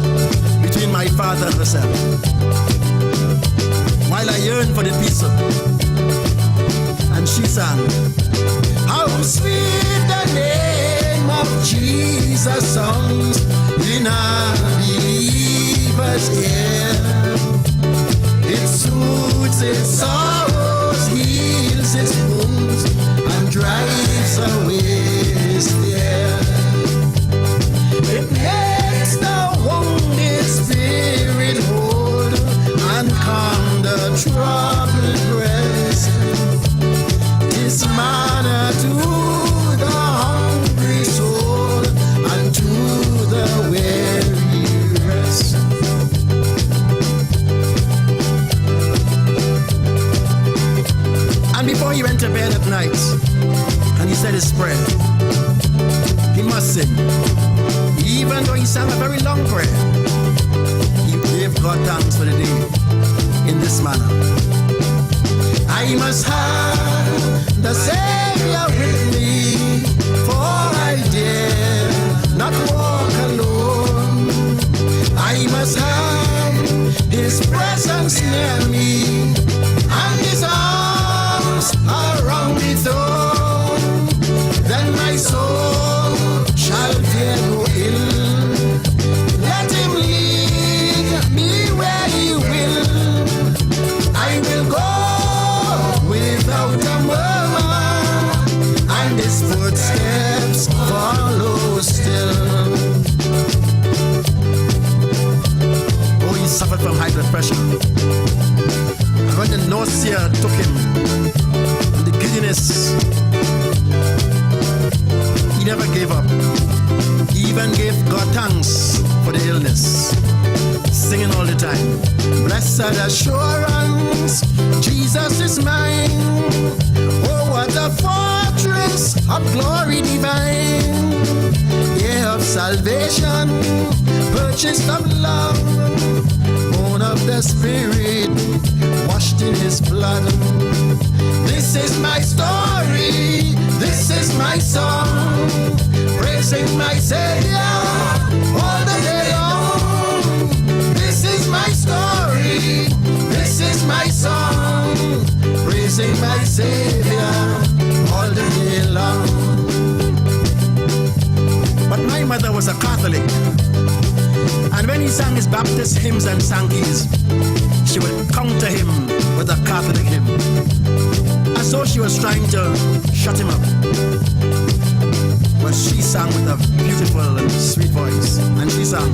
between my father and herself. While I yearned for the pea soup, and she sang, how sweet the name of Jesus sounds in a believer's ear. It soothes its sorrows, heals its wounds, and drives away his fear. It makes the wounded spirit whole and calm the troubled breast. This manna to the hungry soul and to the weary rest. and before he went to bed at night, and he said his prayer, he must sing. Even though he sang a very long prayer, he gave God thanks for the day in this manner. I must have the Savior with me, for I dare not walk alone. I must have His presence near me, and His arms around me thrown. Then my soul shall fear no ill. Let Him lead me where He will. I will go without a murmur, and His footsteps follow still. Oh, he suffered from high blood pressure. And when the nausea took him, and the giddiness, he never gave up. He even gave God thanks for the illness, singing all the time. Blessed assurance, Jesus is mine. Oh, what a fortress of glory divine. Yeah, of salvation, purchased of love, born of the Spirit, washed in His blood. This is my story, this is my song. praising my Savior all the day long. This is my story, this is my song, praising my Savior all the day long. But my mother was a Catholic, and when he sang his Baptist hymns and Sankeys, she would counter him with a Catholic hymn. And so she was trying to shut him up. But she sang with a beautiful and sweet voice. And she sang,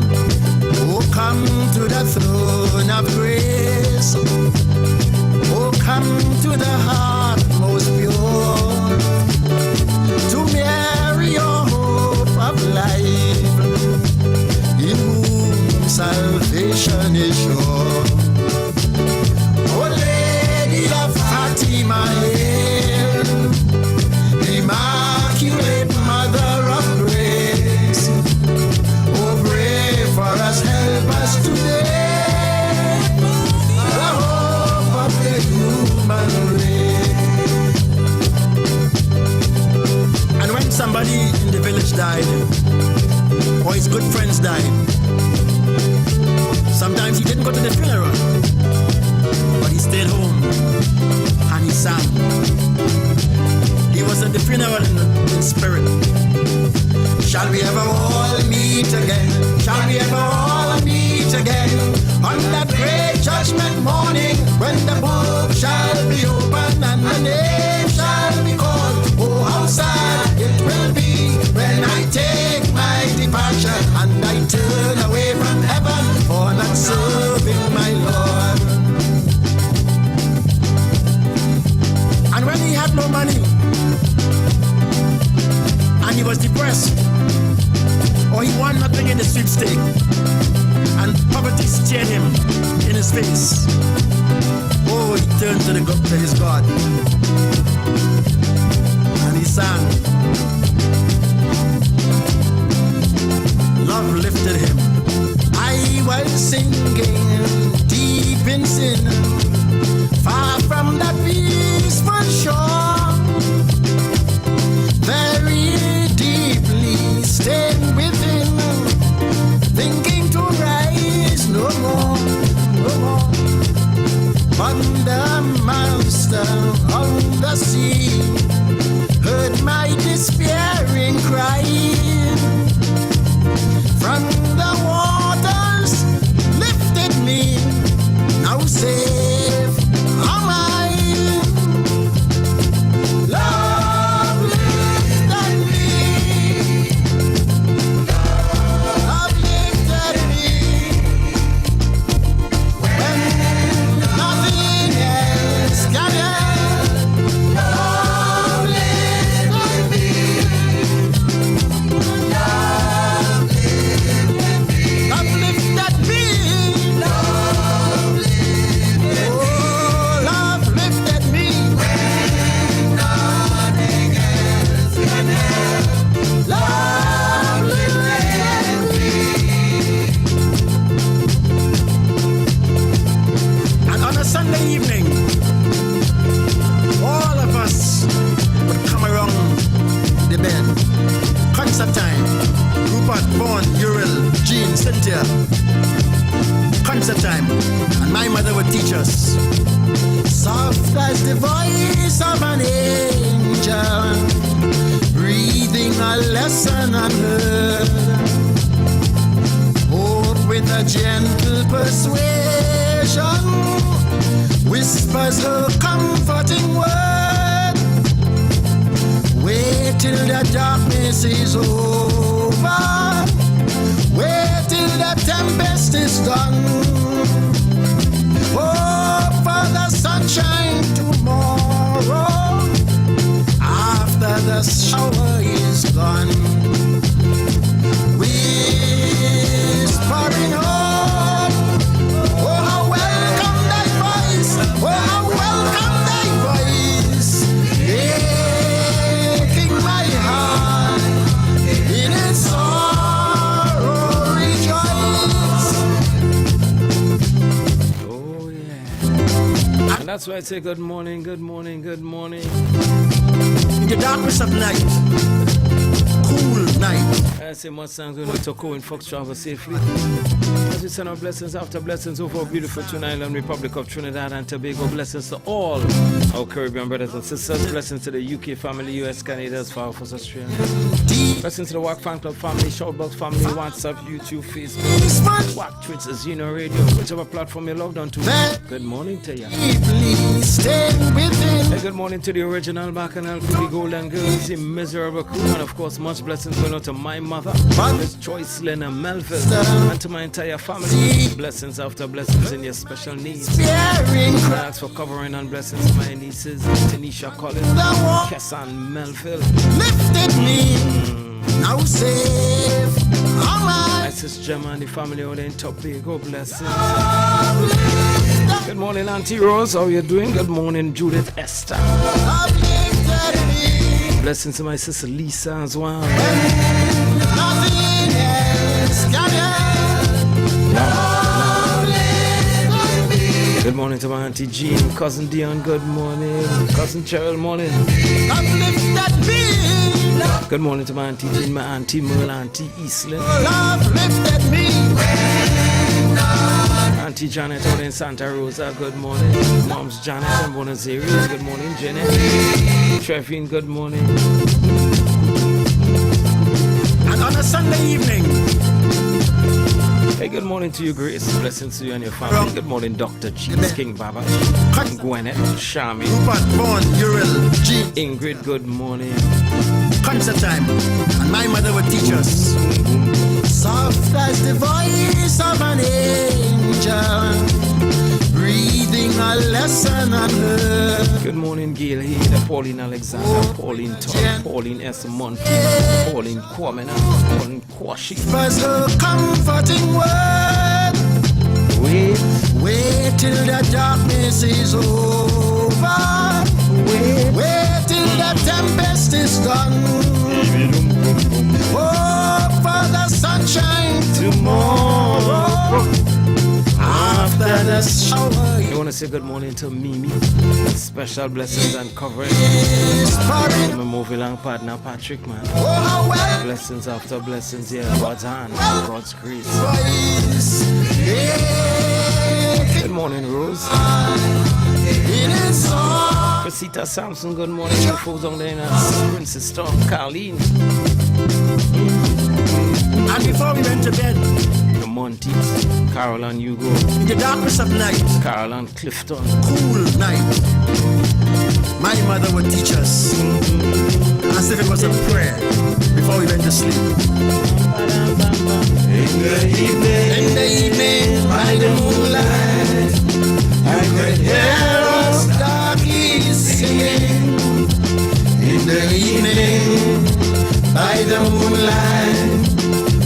oh, come to the throne of grace. Oh, come to the heart most pure. To Mary, your hope of life, in whom salvation is sure. Oh, Lady of Fatima, hail, Immaculate Mother of Grace. Oh, pray for us, help us today, the hope of the human race. And when somebody in the village died, or his good friends died, sometimes he didn't go to the funeral, but he stayed home and he sang. He was at the funeral in spirit. Shall we ever all meet again? Shall we ever all meet again? On that great judgment morning, when the book shall be opened and the name shall be called. Oh, how sad it will be when I take my departure and I turn away from heaven for not serving my Lord. And when he had no money, and he was depressed, or he won nothing in the sweepstake, and poverty stared him in his face, oh, he turned to his God, and he sang. Love lifted him. I was sinking deep in sin, far from that peaceful shore, very deeply staying within, thinking to rise no more, no more. But the master of the sea heard my despairing cry. From the waters lifted me, now safe am I. Love lifted me, love lifted me, when nothing else can help. Love lifted me, love lifted me, love lifted me, love lifted me, oh, love lifted me, when nothing else can help. Love lifted me. And on a Sunday evening, all of us would come around the bed. Concert time. Rupert, Vaughn, Uriel, Jean, Cynthia. Concert time. And my mother would teach us. Soft as the voice of an angel, breathing a lesson unheard. Hope with a gentle persuasion, whispers her comforting word. Wait till the darkness is over, wait till the tempest is done. Hope for the sunshine tomorrow, after the shower is gone. Whispering hope, oh how welcome thy voice, oh how welcome thy voice, making my heart in its sorrow rejoice. Oh yeah. And that's why I say good morning, good morning, good morning. In the darkness of night, cool night. I say more songs we know to go and folks travel safely. As we send our blessings after blessings over our beautiful Tune Island Republic of Trinidad and Tobago. Blessings to all our Caribbean brothers and sisters. Blessings to the UK family, US, Canada, as far as Australia. Blessings to the WAC Fan Club family, Shoutbox family, WhatsApp, YouTube, Facebook, WAC, Twitter, Zeno Radio, whichever platform you loved on to. Good morning to you. Hey, good morning to the original Bacchanal crew, the Golden Girls, the Miserable crew, and of course, much blessings going out to my mother, Miss Joyce Lena Melville, and to my entire family. Blessings after blessings in your special needs. Thanks for covering and blessings to my nieces, Tanisha Collins, Kessan Melville. Lifted me, now safe. My sister Gemma and the family over there in Tobago. Blessings. Good morning, Auntie Rose. How are you doing? Good morning, Judith Esther. Blessings to my sister Lisa as well. Good morning to my Auntie Jean, Cousin Dion, good morning. Cousin Cheryl, morning. Good morning to my Auntie Jean, my Auntie Merle, Auntie Eastland. Auntie Janet out in Santa Rosa, good morning. Mom's Janet and Buenos Aires, good morning. Jenny, Trevin, good morning. And on a Sunday evening. Hey, good morning to you, Grace. Blessings to you and your family. Good morning, Dr. Cheese, King Baba, Gwyneth, Shami, Ingrid, good morning. Concert time, and my mother would teach us. Soft as the voice of an angel, breathing a lesson on her. Good morning, Gail Hayden, Pauline Alexander, Pauline Todd, Pauline S. Monty, Pauline Kwamena, Pauline Kwashi. First her comforting word. Wait till the darkness is over. Wait till the tempest is done. Hope for the sunshine tomorrow. After the shower. You want to say good morning to Mimi? Special blessings and covering. My movie long partner Patrick, man. Blessings after blessings, yeah. God's hand, God's grace. Good morning, Rose. Rosita Sampson, good morning. The folks on there in Princess Storm, Carleen. And before we went to bed, the Monties, Carol and Hugo. In the darkness of night, Carol and Clifton. Cool night. My mother would teach us as if it was a prayer before we went to sleep. In the evening, by the moonlight, I could hear us darkies singing. In the evening, by the moonlight,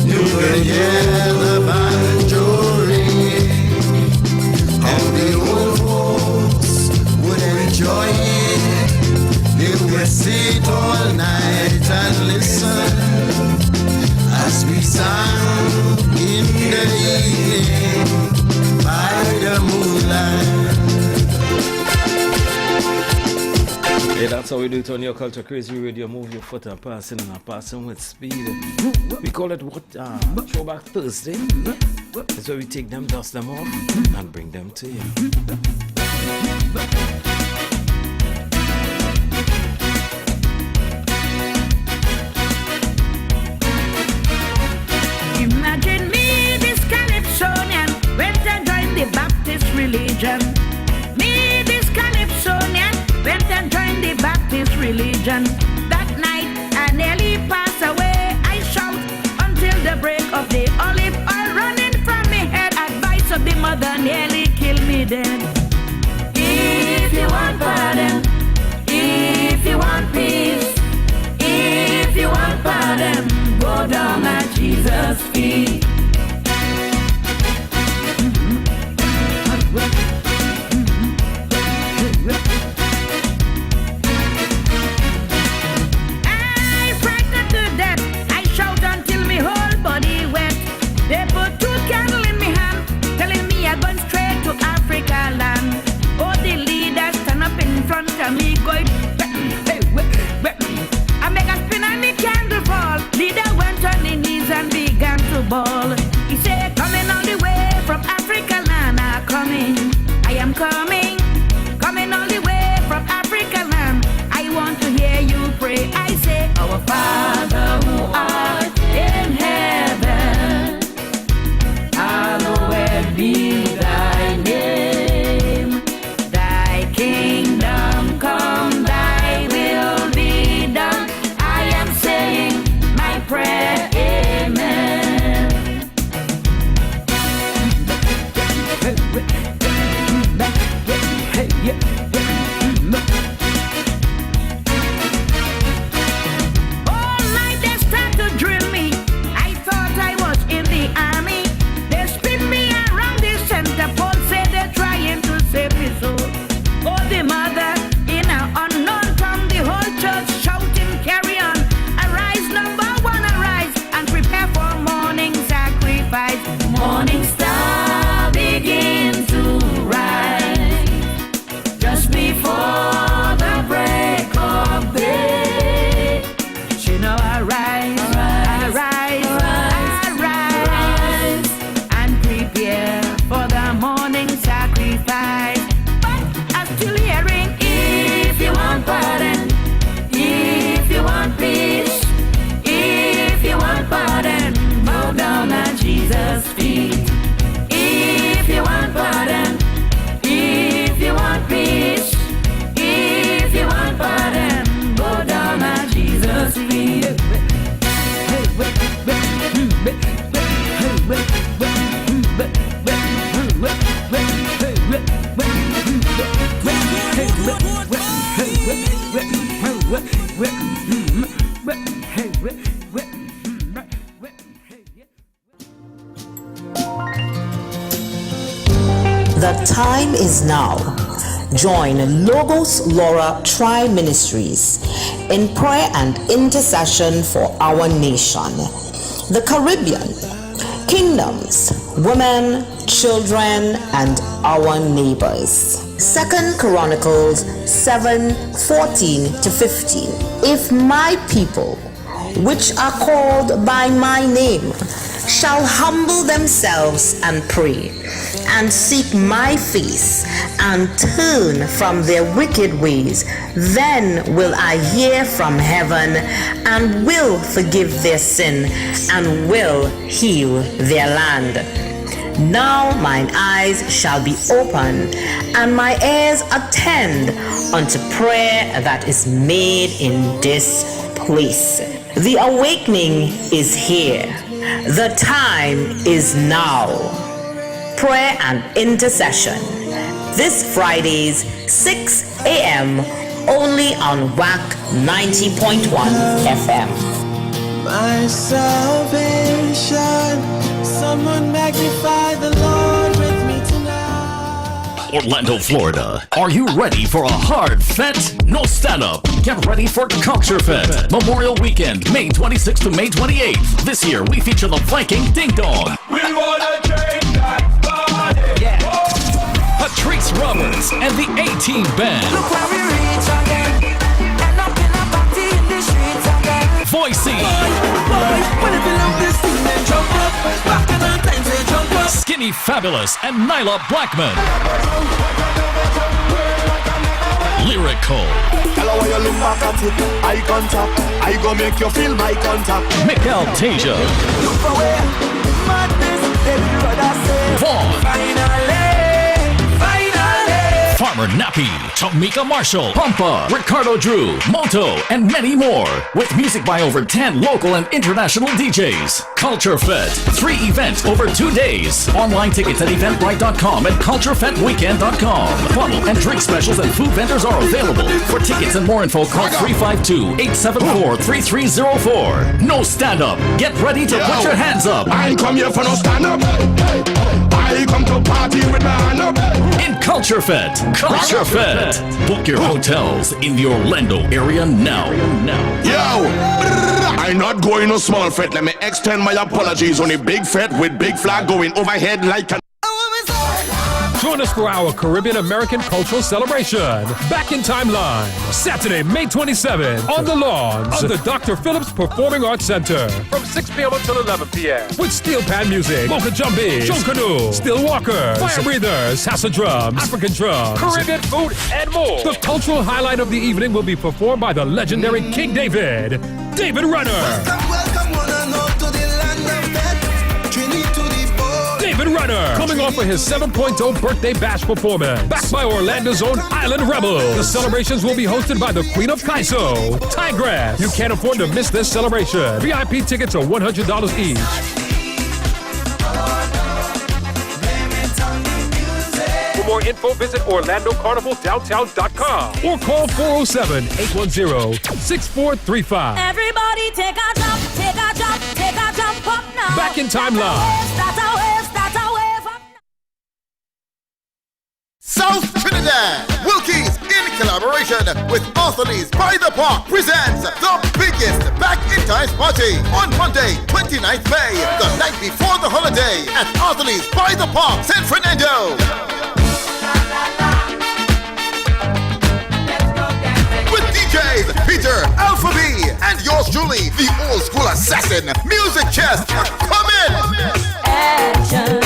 you could hear the banjo ringing. How the old folks would enjoy it. They would sit all night and listen as we sang in the evening by the moonlight. Yeah, that's how we do it on Your Culture Crazy Radio. Move your foot and passing with speed. We call it what? Throwback Thursday. That's where we take them, dust them off, and bring them to you. Imagine me, this Calypsonian, went and joined the Baptist religion. Me, this Calypsonian, went and joined the Baptist religion. That night I nearly passed away. I shout until the break of day. Olive oil running from me head. Advice of the mother nearly killed me dead. If you want pardon, if you want peace, if you want pardon, go down at Jesus' feet. Me going, I make a spin and the candle fall. Leader, The time is now. Join Logos Laura Tri Ministries in prayer and intercession for our nation, the Caribbean, kingdoms, women, children, and our neighbors. 2 Chronicles 7:14-15. If my people, which are called by my name, shall humble themselves and pray, and seek my face, and turn from their wicked ways, then will I hear from heaven, and will forgive their sin, and will heal their land. Now mine eyes shall be open, and my ears attend unto prayer that is made in this place. The awakening is here. The time is now. Prayer and intercession. This Fridays, 6 a.m. only on WAC 90.1 FM. My salvation, someone magnify the Lord with me tonight. Orlando, Florida. Are you ready for a hard fete? No stand-up. Get ready for Culture Fete. Memorial Weekend, May 26th to May 28th. This year, we feature the Viking Ding Dong. We wanna change that body. Yeah. Patrice Roberts and the A-Team Band. Look where we reach again. End up in a party in the streets again. Voicey. Boy, when it belong this thing, then jump up. Back in the times, they jump up. Skinny Fabulous and Nyla Blackman. Lyrical. Hello, when you look back at it, eye contact. I go make you feel my contact. Mikael Tasia. Look away, madness, every brother say. Vaughn. Finally. Farmer Nappy, Tamika Marshall, Pampa, Ricardo Drew, Moto, and many more. With music by over 10 local and international DJs. Culture Fete, 3 events over 2 days. Online tickets at eventbrite.com and culturefetweekend.com. Bottle and drink specials and food vendors are available. For tickets and more info, call 352-874-3304. No stand-up. Get ready to put your hands up. I ain't come here for no stand-up. I come to party with my hand up. In Culture Fete. Culture Fete. Book your hotels in the Orlando area now. Yo, I'm not going no small fete. Let me extend my apologies on a big fete with big flag going overhead like a... Join us for our Caribbean American cultural celebration. Back in Time Live. Saturday, May 27th on the lawns of the Dr. Phillips Performing Arts Center from 6 p.m. until 11 p.m. With steel pan music, Mocha Jumbies, Show Canoe, Steel Walkers, Fire Breathers, Salsa Drums, African Drums, Caribbean food, and more. The cultural highlight of the evening will be performed by the legendary King David, David Runner. Welcome, one and all to the land of death. Trinity to the David Runner, coming off of his 7.0 birthday bash performance, backed by Orlando's own Island Rebels. The celebrations will be hosted by the Queen of Kaiso, Tigress. You can't afford to miss this celebration. VIP tickets are $100 each. For more info, visit OrlandoCarnivalDowntown.com or call 407-810-6435. Everybody take a jump, take a jump, take a jump up now. Back in Time Live. Start away from South Trinidad, Wilkie's in collaboration with Anthony's by the Park presents the biggest Back in Times party on Monday, 29th May, the night before the holiday at Anthony's by the Park, San Fernando. With DJs Peter, Alpha B, and yours truly, the old school assassin, Music Chest. Come in! action.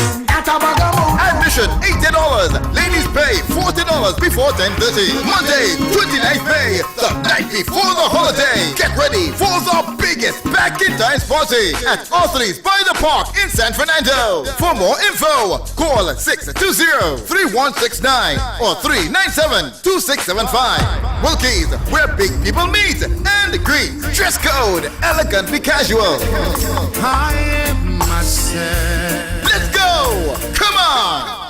Admission $80. Ladies pay $40 before 10:30. Monday, 29th May, the night before the holiday. Get ready for the biggest Back in Times party at Anthony's by the Park in San Fernando. For more info, call 620-3169 or 397-2675. Wilkie's, where big people meet and greet. Dress code, elegantly casual. I am myself. Let's go! Come on!